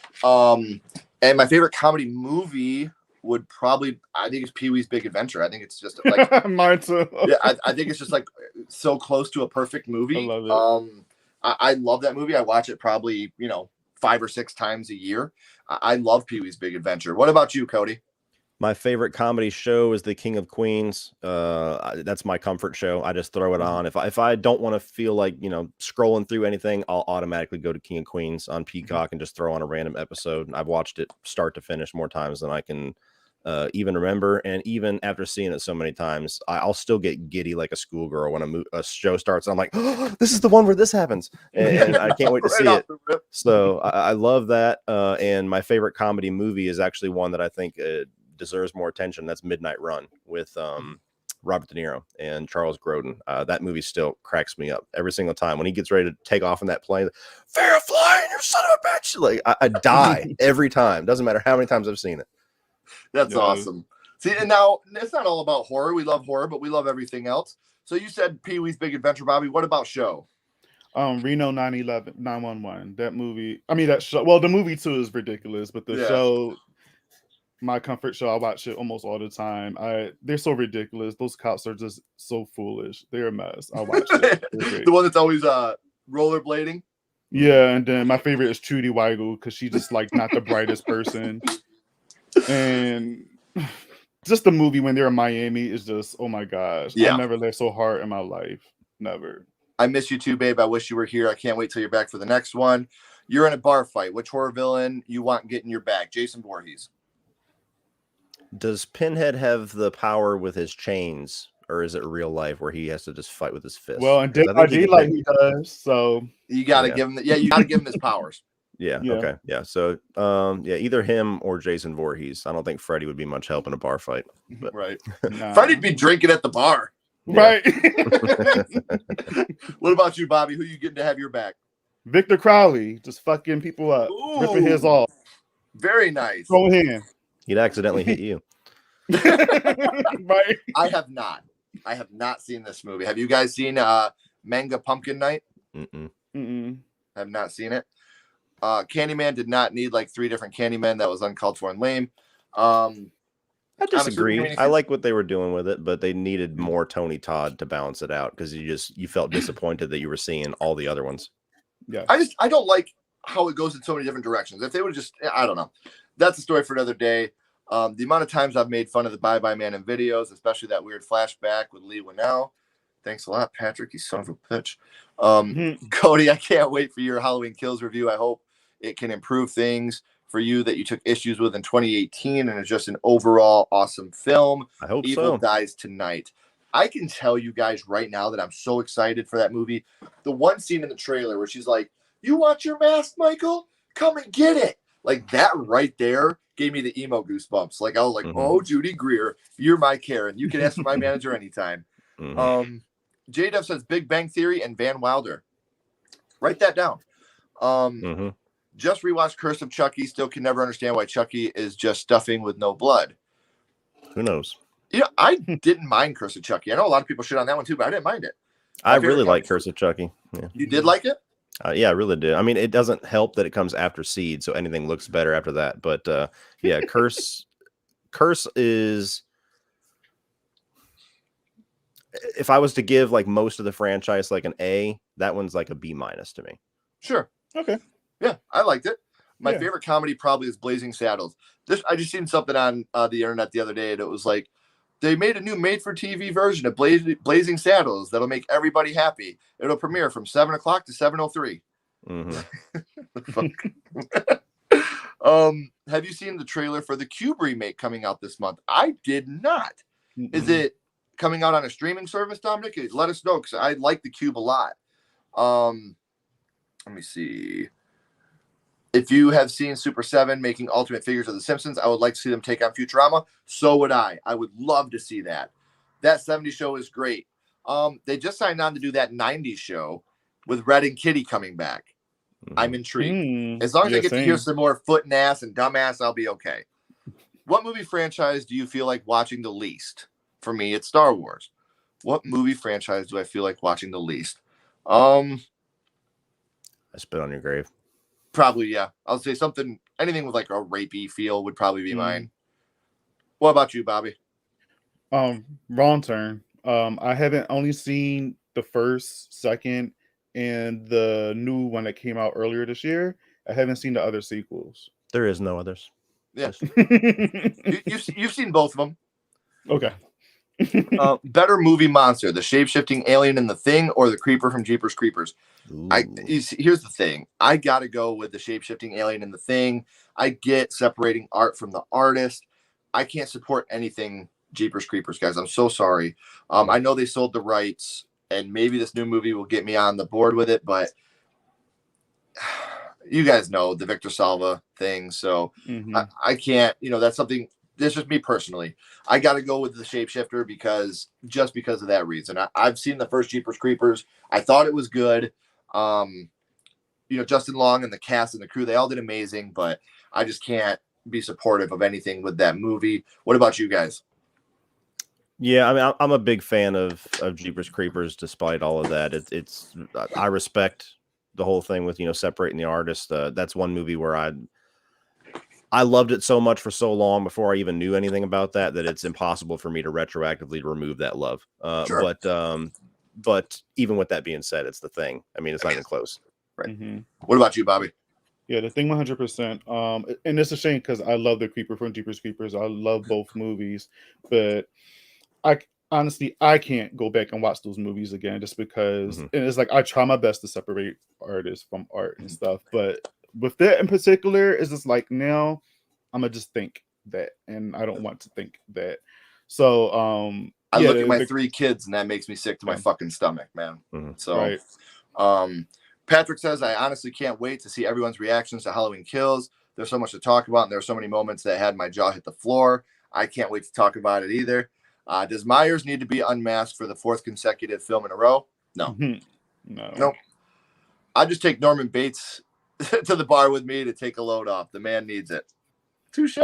my favorite comedy movie would probably, I think it's Pee-wee's Big Adventure. I think it's just like mine too. Yeah, I think it's just like so close to a perfect movie. I love it. I love that movie. I watch it probably 5 or 6 times a year. I love Pee-wee's Big Adventure. What about you, Cody? My favorite comedy show is The King of Queens. That's my comfort show. I just throw it on. If I don't want to feel like, scrolling through anything, I'll automatically go to King of Queens on Peacock and just throw on a random episode. I've watched it start to finish more times than I can even remember. And even after seeing it so many times, I'll still get giddy like a schoolgirl when a show starts. I'm like, oh, this is the one where this happens. And I can't wait to see it. So I love that. And my favorite comedy movie is actually one that I think deserves more attention. That's Midnight Run with Robert De Niro and Charles Grodin. That movie still cracks me up every single time when he gets ready to take off in that plane. Fair flying, you son of a bitch! Like I die every time. Doesn't matter how many times I've seen it. That's awesome. See, and now it's not all about horror. We love horror, but we love everything else. So you said Pee-wee's Big Adventure, Bobby. What about show? Reno 911. That movie. I mean, that show. Well, the movie too is ridiculous, but the show. My comfort show, I watch it almost all the time. They're so ridiculous. Those cops are just so foolish. They're a mess. I watch it. The one that's always rollerblading. Yeah, and then my favorite is Trudy Weigel because she's just like not the brightest person. And just the movie when they're in Miami is just, oh my gosh. Yeah. I never laughed so hard in my life. Never. I miss you too, babe. I wish you were here. I can't wait till you're back for the next one. You're in a bar fight. Which horror villain you want get in your bag? Jason Voorhees. Does Pinhead have the power with his chains, or is it real life where he has to just fight with his fists? Well, and Dead by Daylight he does. So you got to give him. You got to give him his powers. Yeah. Okay. Yeah. So, either him or Jason Voorhees. I don't think Freddy would be much help in a bar fight. But. Right. Nah. Freddy'd be drinking at the bar. Right. What about you, Bobby? Who you getting to have your back? Victor Crowley, just fucking people up, ripping his off. Very nice. Throw him. He'd accidentally hit you. Right. I have not seen this movie. Have you guys seen Manga Pumpkin Night? Mm-mm. Have not seen it. Candyman did not need like 3 different Candymen. That was uncalled for and lame. I disagree. I like what they were doing with it, but they needed more Tony Todd to balance it out because you felt disappointed that you were seeing all the other ones. Yeah. I don't like how it goes in so many different directions. If they would just, I don't know. That's a story for another day. The amount of times I've made fun of the Bye Bye Man in videos, especially that weird flashback with Lee Winnell. Thanks a lot, Patrick. You son of a bitch. Cody, I can't wait for your Halloween Kills review. I hope it can improve things for you that you took issues with in 2018, and it's just an overall awesome film. I hope Evil Dies Tonight. I can tell you guys right now that I'm so excited for that movie. The one scene in the trailer where she's like, "You want your mask, Michael? Come and get it." Like that right there gave me the emo goosebumps. Like I was like, "Oh, Judy Greer, you're my Karen. You can ask for my manager anytime." J-Dub says Big Bang Theory and Van Wilder. Write that down. Just rewatched Curse of Chucky. Still can never understand why Chucky is just stuffing with no blood. Who knows? Yeah, I didn't mind Curse of Chucky. I know a lot of people shit on that one too, but I didn't mind it. I really like Curse of Chucky. Yeah. You did like it? Yeah, I really did. I mean, it doesn't help that it comes after Seed, so anything looks better after that. But yeah, Curse is. If I was to give like most of the franchise like an A, that one's like a B- to me. Sure. Okay. Yeah, I liked it. My favorite comedy probably is Blazing Saddles. I just seen something on the internet the other day, and it was like they made a new made-for-TV version of Blazing Saddles that'll make everybody happy. It'll premiere from 7 o'clock to 7:03. Have you seen the trailer for the Cube remake coming out this month? I did not. Is it coming out on a streaming service, Dominic? Let us know, because I like the Cube a lot. Let me see. If you have seen Super 7 making Ultimate Figures of The Simpsons, I would like to see them take on Futurama. So would I. I would love to see that. That 70s show is great. They just signed on to do that 90s show with Red and Kitty coming back. I'm intrigued. As long as I get to hear some more foot and ass and dumbass, I'll be okay. What movie franchise do you feel like watching the least? For me, it's Star Wars. What movie franchise do I feel like watching the least? I spit on your grave. Probably, yeah. I'll say anything with like a rapey feel would probably be mine. What about you, Bobby? Wrong turn. I haven't only seen the first, second, and the new one that came out earlier this year. I haven't seen the other sequels. There is no others. Yeah. You've seen both of them. Okay. Better movie monster, the shape-shifting alien in The Thing or the creeper from Jeepers Creepers? Here's the thing. I got to go with the shape-shifting alien in The Thing. I get separating art from the artist. I can't support anything Jeepers Creepers, guys. I'm so sorry. I know they sold the rights, and maybe this new movie will get me on the board with it, but you guys know the Victor Salva thing, so I can't, that's something. This is just me personally. I got to go with the shapeshifter because of that reason. I've seen the first Jeepers Creepers. I thought it was good. Justin Long and the cast and the crew, they all did amazing, but I just can't be supportive of anything with that movie. What about you guys? Yeah, I mean, I'm a big fan of Jeepers Creepers, despite all of that. I respect the whole thing with, separating the artist. That's one movie where I loved it so much for so long before I even knew anything about that it's impossible for me to retroactively remove that love. Sure. But even with that being said, it's The Thing. I mean, it's not even close. Right. What about you, Bobby? Yeah, The Thing 100%. And it's a shame because I love the Creeper from Jeepers Creepers. I love both movies, but I can't go back and watch those movies again just because and it's like I try my best to separate artists from art and stuff, but with that in particular, it's just like now I'm gonna just think that, and I don't want to think that. So I look at my 3 kids, and that makes me sick to my fucking stomach, man. So, Patrick says, I honestly can't wait to see everyone's reactions to Halloween Kills. There's so much to talk about, and there are so many moments that had my jaw hit the floor. I can't wait to talk about it either. Does Myers need to be unmasked for the 4th consecutive film in a row? No. No. I just take Norman Bates to the bar with me to take a load off. The man needs it. Touche.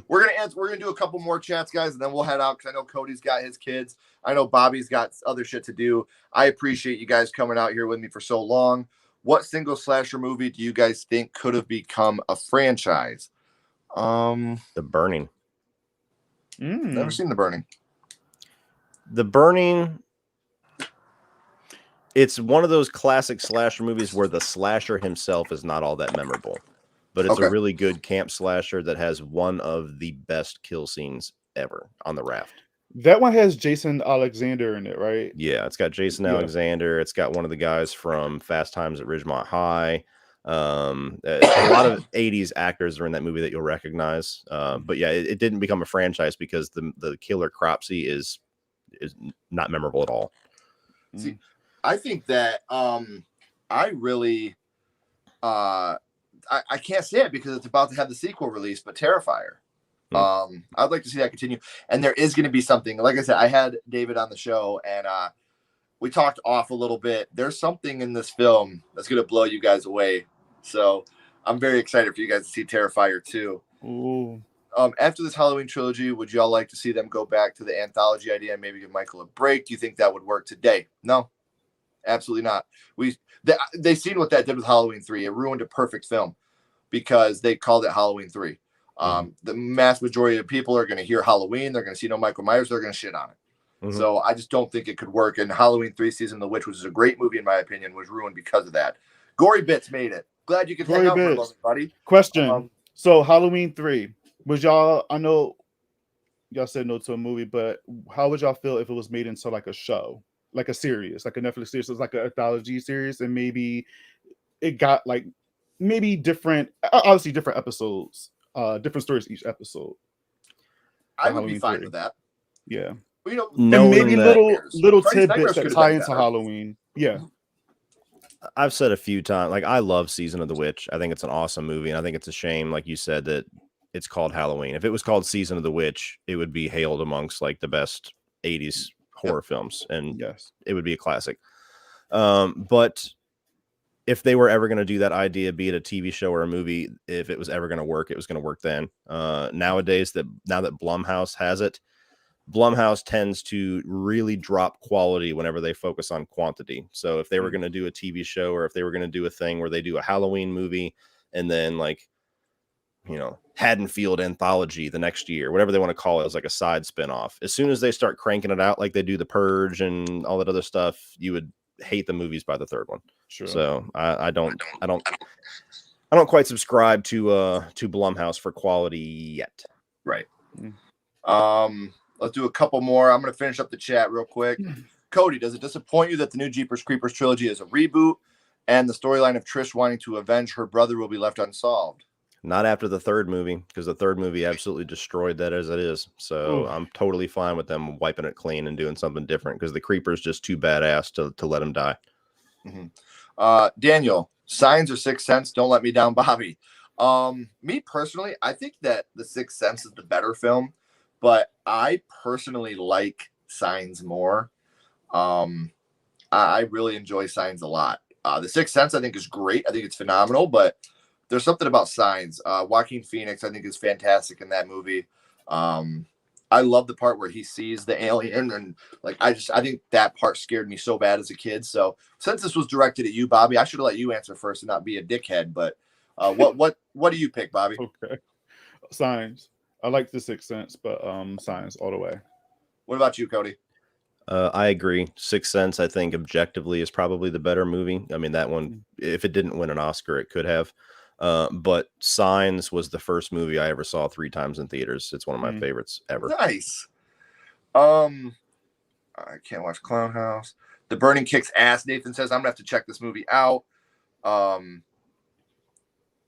We're gonna do a couple more chats, guys, and then we'll head out because I know Cody's got his kids. I know Bobby's got other shit to do. I appreciate you guys coming out here with me for so long. What single slasher movie do you guys think could have become a franchise? The Burning. Never seen The Burning. The Burning. It's one of those classic slasher movies where the slasher himself is not all that memorable, but it's a really good camp slasher that has one of the best kill scenes ever on the raft. That one has Jason Alexander in it, right? Yeah, it's got Jason Alexander. It's got one of the guys from Fast Times at Ridgemont High. A lot of 80s actors are in that movie that you'll recognize. But yeah, it didn't become a franchise because the killer Cropsey is not memorable at all. See, I think that I really I can't say it because it's about to have the sequel release, but Terrifier. I'd like to see that continue. And there is going to be something, like I said, I had David on the show and we talked off a little bit. There's something in this film that's going to blow you guys away. So I'm very excited for you guys to see Terrifier 2. Ooh. After this Halloween trilogy, would y'all like to see them go back to the anthology idea and maybe give Michael a break? Do you think that would work today? No, absolutely not. They seen what that did with Halloween 3. It ruined a perfect film because they called it Halloween 3. The mass majority of people are going to hear Halloween. They're going to see no Michael Myers. They're going to shit on it. So I just don't think it could work. And Halloween 3 Season of the Witch, which is a great movie in my opinion, was ruined because of that. Gory Bits made it. Glad you could hang out with us, buddy. Question. So Halloween 3, was y'all, I know y'all said no to a movie, but how would y'all feel if it was made into like a show, like a series, like a Netflix series, so it's like an anthology series, and maybe it got like maybe different, obviously different episodes, different stories each episode. I would be fine with that. Yeah. Well, and maybe little tidbits that tie into Halloween. Yeah. I've said a few times, like, I love Season of the Witch. I think it's an awesome movie, and I think it's a shame, like you said, that it's called Halloween. If it was called Season of the Witch, it would be hailed amongst like the best 80s horror films, and it would be a classic. But if they were ever going to do that idea, be it a TV show or a movie, if it was ever going to work, it was going to work then. Nowadays, now that Blumhouse has it, Blumhouse tends to really drop quality whenever they focus on quantity. So if they were going to do a TV show, or if they were going to do a thing where they do a Halloween movie and then, like, you know, Haddonfield anthology the next year, whatever they want to call it, as like a side spinoff, as soon as they start cranking it out like they do The Purge and all that other stuff, you would hate the movies by the third one. Sure. So I don't quite subscribe to Blumhouse for quality yet. Right. Let's do a couple more. I'm going to finish up the chat real quick. Cody, does it disappoint you that the new Jeepers Creepers trilogy is a reboot and the storyline of Trish wanting to avenge her brother will be left unsolved? Not after the third movie, because the third movie absolutely destroyed that as it is. So I'm totally fine with them wiping it clean and doing something different, because the Creeper's just too badass to let him die. Daniel, Signs or Sixth Sense? Don't let me down, Bobby. Me personally, I think that The Sixth Sense is the better film, but I personally like Signs more. I really enjoy Signs a lot. The Sixth Sense, I think, is great. I think it's phenomenal, but there's something about Signs. Joaquin Phoenix, I think, is fantastic in that movie. I love the part where he sees the alien, and like I think that part scared me so bad as a kid. So since this was directed at you, Bobby, I should have let you answer first and not be a dickhead. But what do you pick, Bobby? Okay, Signs. I like The Sixth Sense, but Signs all the way. What about you, Cody? I agree. Sixth Sense, I think, objectively is probably the better movie. I mean, that one, if it didn't win an Oscar, it could have. But Signs was the first movie I ever saw 3 times in theaters. It's one of my favorites ever. Nice. I can't watch Clown House. The Burning kicks ass. Nathan says I'm gonna have to check this movie out. I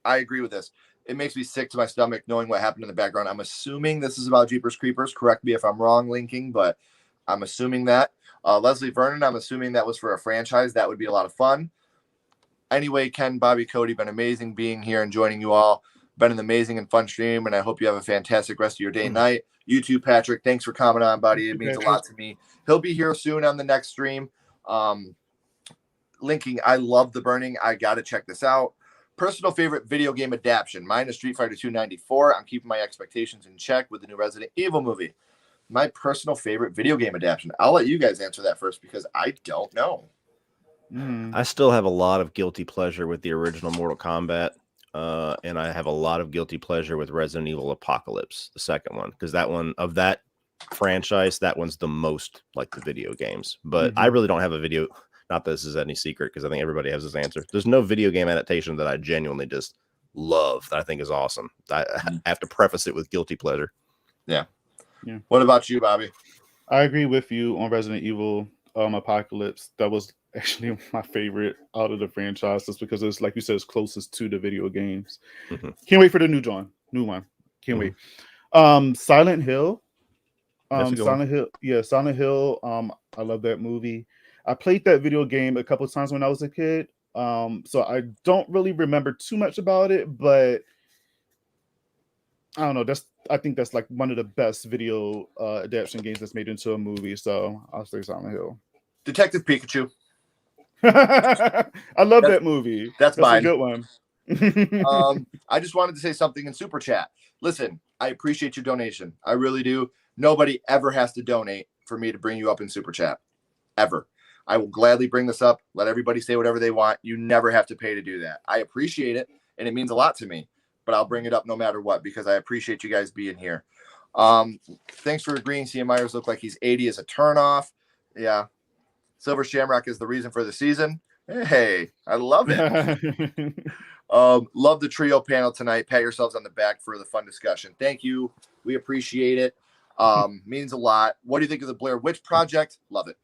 agree with this. It makes me sick to my stomach knowing what happened in the background. I'm assuming this is about Jeepers Creepers. Correct me if I'm wrong, linking, but I'm assuming that. Leslie Vernon, I'm assuming that was for a franchise. That would be a lot of fun. Anyway, Ken, Bobby, Cody, been amazing being here and joining you all. Been an amazing and fun stream, and I hope you have a fantastic rest of your day and night. You too, Patrick. Thanks for coming on, buddy. It means a lot to me. He'll be here soon on the next stream. Linking, I love The Burning. I got to check this out. Personal favorite video game adaptation. Mine is Street Fighter 294. I'm keeping my expectations in check with the new Resident Evil movie. My personal favorite video game adaptation. I'll let you guys answer that first because I don't know. I still have a lot of guilty pleasure with the original Mortal Kombat. And I have a lot of guilty pleasure with Resident Evil Apocalypse, the second one, because that one of that franchise, that one's the most like the video games. But I really don't have a video. Not that this is any secret, because I think everybody has this answer. There's no video game adaptation that I genuinely just love that I think is awesome. I have to preface it with guilty pleasure. Yeah. What about you, Bobby? I agree with you on Resident Evil Apocalypse. That was actually my favorite out of the franchise, just because it's, like you said, it's closest to the video games. Can't wait for the new one. Can't wait. Silent Hill. Silent Hill. Yeah, Silent Hill. I love that movie. I played that video game a couple of times when I was a kid. So I don't really remember too much about it, but I don't know. I think that's like one of the best video adaptation games that's made into a movie. So I'll say Silent Hill. Detective Pikachu. I love that movie. That's mine. A good one. I just wanted to say something in Super Chat. Listen, I appreciate your donation. I really do. Nobody ever has to donate for me to bring you up in Super Chat. Ever. I will gladly bring this up. Let everybody say whatever they want. You never have to pay to do that. I appreciate it, and it means a lot to me. But I'll bring it up no matter what, because I appreciate you guys being here. Thanks for agreeing. CM Myers look like he's 80 as a turnoff. Yeah. Silver Shamrock is the reason for the season. Hey, I love it. Love the trio panel tonight. Pat yourselves on the back for the fun discussion. Thank you. We appreciate it. Means a lot. What do you think of the Blair Witch Project? Love it.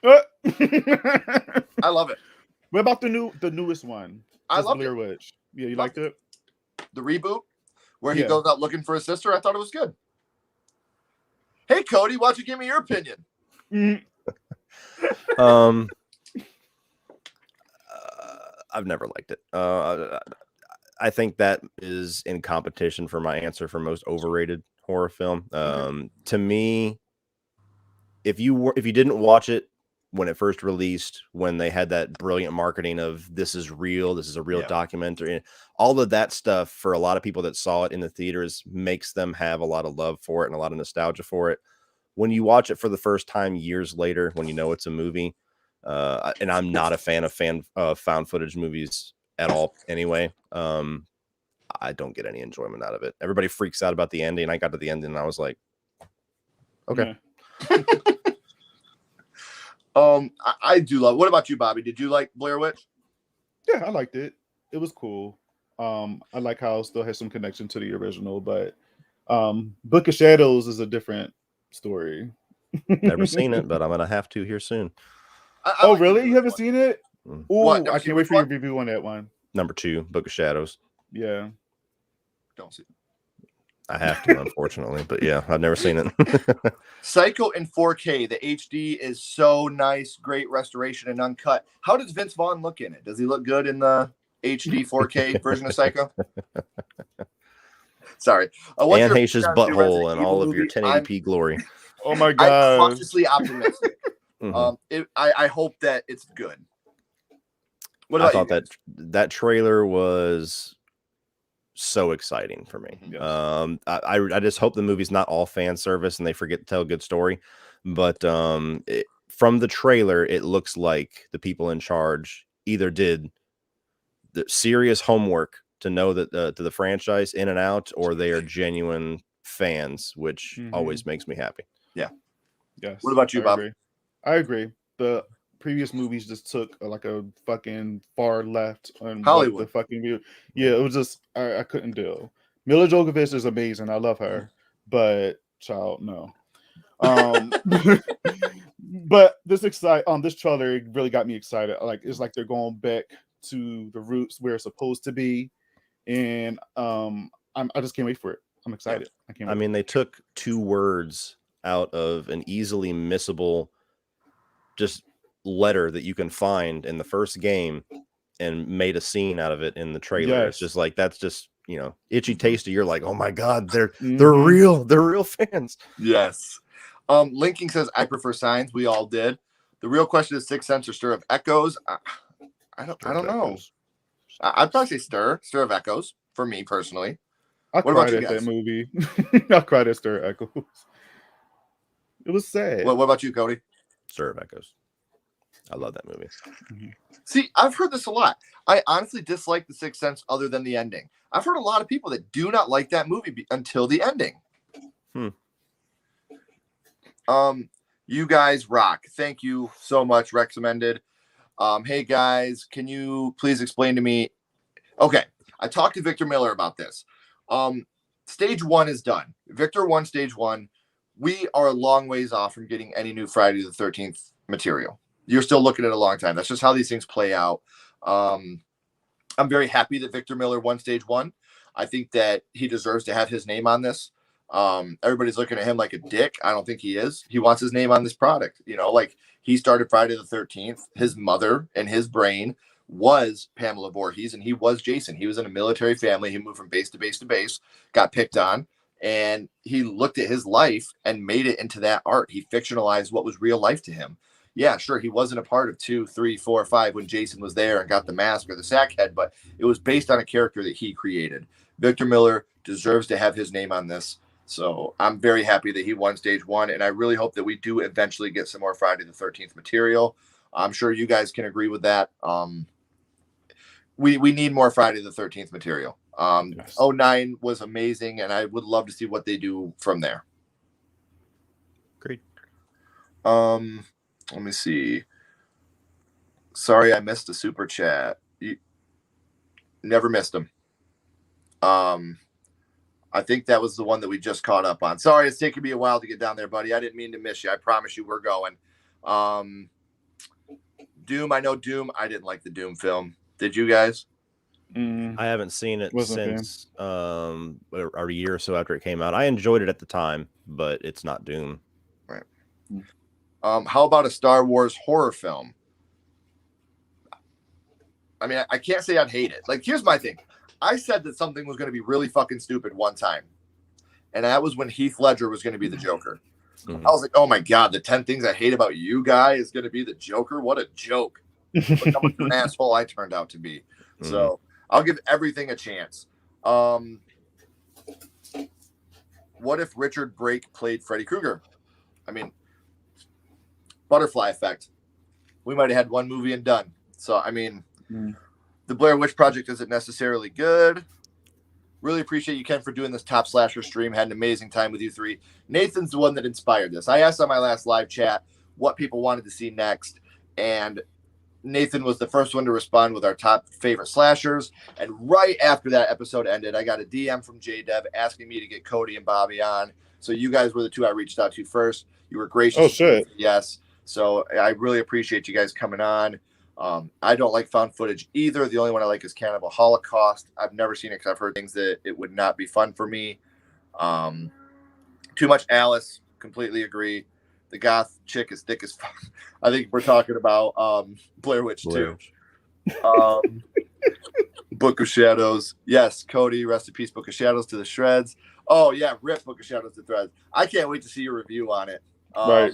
I love it. What about the newest one? I love Blair Witch. Yeah, you liked it? The reboot where he goes out looking for his sister. I thought it was good. Hey, Cody, why don't you give me your opinion? I've never liked it. I think that is in competition for my answer for most overrated horror film. To me, if you didn't watch it when it first released, when they had that brilliant marketing of this is real, this is a real documentary, all of that stuff, for a lot of people that saw it in the theaters, makes them have a lot of love for it and a lot of nostalgia for it. When you watch it for the first time years later, when you know it's a movie, and I'm not a fan of found footage movies at all anyway, I don't get any enjoyment out of it. Everybody freaks out about the ending. I got to the ending and I was like, okay. Yeah. I do love. What about you, Bobby? Did you like Blair Witch? Yeah, I liked it. It was cool. I like how it still has some connection to the original, but Book of Shadows is a different story. Never seen it, but I'm gonna have to here soon. Oh, really? You haven't seen it? Oh, What? I can't wait for your review on that one. Number 2, Book of Shadows. Yeah. Don't see it. I have to, unfortunately, but yeah, I've never seen it. Psycho in 4K. The HD is so nice. Great restoration and uncut. How does Vince Vaughn look in it? Does he look good in the HD 4K version of Psycho? Sorry. And Haish's butthole and all of your 1080p glory. Oh my god. I'm cautiously optimistic. I hope that it's good. I thought that trailer was so exciting for me. Yes. I just hope the movie's not all fan service and they forget to tell a good story. But from the trailer, it looks like the people in charge either did the serious homework to know that to the franchise in and out, or they are genuine fans, which always makes me happy. Yeah. Yes. What about you, Bob? I agree. The previous movies just took like a fucking far left on Hollywood. The fucking it was just I couldn't deal. Mila Jovovich is amazing. I love her, but child, no. But this trailer really got me excited. Like it's like they're going back to the roots where it's supposed to be, and I just can't wait for it. I'm excited. I can't wait. I mean, they took 2 words out of an easily missable just letter that you can find in the first game and made a scene out of it in the trailer. Yes. It's just like, that's just, itchy taste. You're like, oh my god, they're real fans. Yes. Linking says I prefer Signs. We all did. The real question is Sixth Sense or Stir of Echoes. I don't know. I'd probably say Stir of Echoes for me personally. I cried at that movie. I cried at Stir of Echoes. It was sad. What about you, Cody? Stir of Echoes. I love that movie. See, I've heard this a lot. I honestly dislike The Sixth Sense other than the ending. I've heard a lot of people that do not like that movie until the ending. You guys rock. Thank you so much. Recommended. Hey guys, can you please explain to me? Okay, I talked to Victor Miller about this. Stage 1 is done. Victor won stage 1. We are a long ways off from getting any new Friday the 13th material. You're still looking at a long time. That's just how these things play out. I'm very happy that Victor Miller won stage 1. I think that he deserves to have his name on this. Everybody's looking at him like a dick. I don't think he is. He wants his name on this product. You know, like he started Friday the 13th. His mother and his brain was Pamela Voorhees, and he was Jason. He was in a military family. He moved from base to base to base, got picked on, and he looked at his life and made it into that art. He fictionalized what was real life to him. Yeah, sure, he wasn't a part of 2, 3, 4, 5 when Jason was there and got the mask or the sack head, but it was based on a character that he created. Victor Miller deserves to have his name on this. So I'm very happy that he won stage 1, and I really hope that we do eventually get some more Friday the 13th material. I'm sure you guys can agree with that. We need more Friday the 13th material. Yes. 09 was amazing, and I would love to see what they do from there. Great. Let me see. Sorry, I missed a super chat. You never missed them. I think that was the one that we just caught up on. Sorry, it's taking me a while to get down there, buddy. I didn't mean to miss you. I promise you we're going. Doom, I know Doom. I didn't like the Doom film. Did you guys? I haven't seen it since a year or so after it came out. I enjoyed it at the time, but it's not Doom. Right. How about a Star Wars horror film? I mean, I can't say I'd hate it. Like, here's my thing. I said that something was going to be really fucking stupid one time. And that was when Heath Ledger was going to be the Joker. I was like, oh my God, the 10 things I hate about you guy is going to be the Joker. What a joke. Look how much of an asshole I turned out to be. So I'll give everything a chance. What if Richard Brake played Freddy Krueger? I mean, butterfly effect. We might have had one movie and done. So, I mean, the Blair Witch Project isn't necessarily good. Really appreciate you, Ken, for doing this top slasher stream. Had an amazing time with you three. Nathan's the one that inspired this. I asked on my last live chat what people wanted to see next, and Nathan was the first one to respond with our top favorite slashers. And right after that episode ended, I got a DM from JDev asking me to get Cody and Bobby on. So you guys were the two I reached out to first. You were gracious. Oh, shit. Yes. So I really appreciate you guys coming on. I don't like found footage either. The only one I like is Cannibal Holocaust. I've never seen it because I've heard things that it would not be fun for me. Too much Alice. Completely agree. The goth chick is thick as fuck. I think we're talking about Blair Witch 2. Book of Shadows. Yes, Cody, rest in peace, Book of Shadows to the shreds. Oh, yeah, rip Book of Shadows to threads. I can't wait to see your review on it. Right.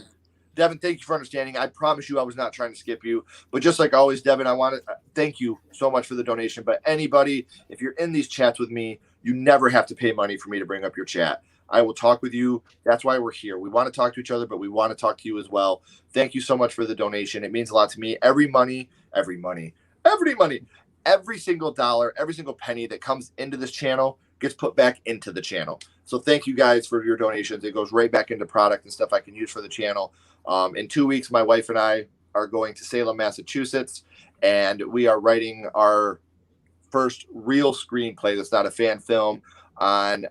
Devin, thank you for understanding. I promise you I was not trying to skip you. But just like always, Devin, I want to thank you so much for the donation. But anybody, if you're in these chats with me, you never have to pay money for me to bring up your chat. I will talk with you. That's why we're here. We want to talk to each other, but we want to talk to you as well. Thank you so much for the donation. It means a lot to me. Every single dollar, every single penny that comes into this channel gets put back into the channel. So thank you guys for your donations. It goes right back into product and stuff I can use for the channel. In 2 weeks, my wife and I are going to Salem, Massachusetts, and we are writing our first real screenplay that's not a fan film on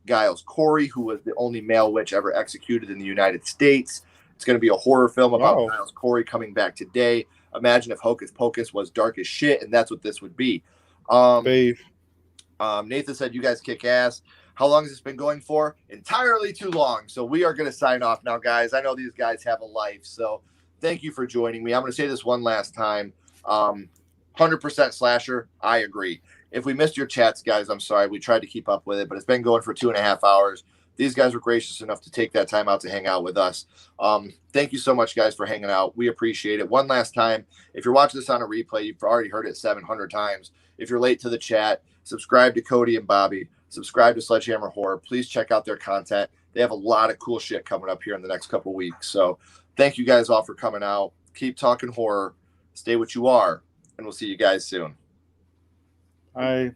Giles Corey, who was the only male witch ever executed in the United States. It's going to be a horror film about Giles Corey coming back today. Imagine if Hocus Pocus was dark as shit, and that's what this would be. Nathan said, you guys kick ass. How long has this been going for? Entirely too long. So we are going to sign off now, guys. I know these guys have a life. So thank you for joining me. I'm going to say this one last time. 100% slasher. I agree. If we missed your chats, guys, I'm sorry. We tried to keep up with it, but it's been going for 2.5 hours. These guys were gracious enough to take that time out to hang out with us. Thank you so much, guys, for hanging out. We appreciate it. One last time, if you're watching this on a replay, you've already heard it 700 times. If you're late to the chat, subscribe to Cody and Bobby. Subscribe to Sledgehammer Horror. Please check out their content. They have a lot of cool shit coming up here in the next couple of weeks. So thank you guys all for coming out. Keep talking horror. Stay what you are. And we'll see you guys soon. Bye.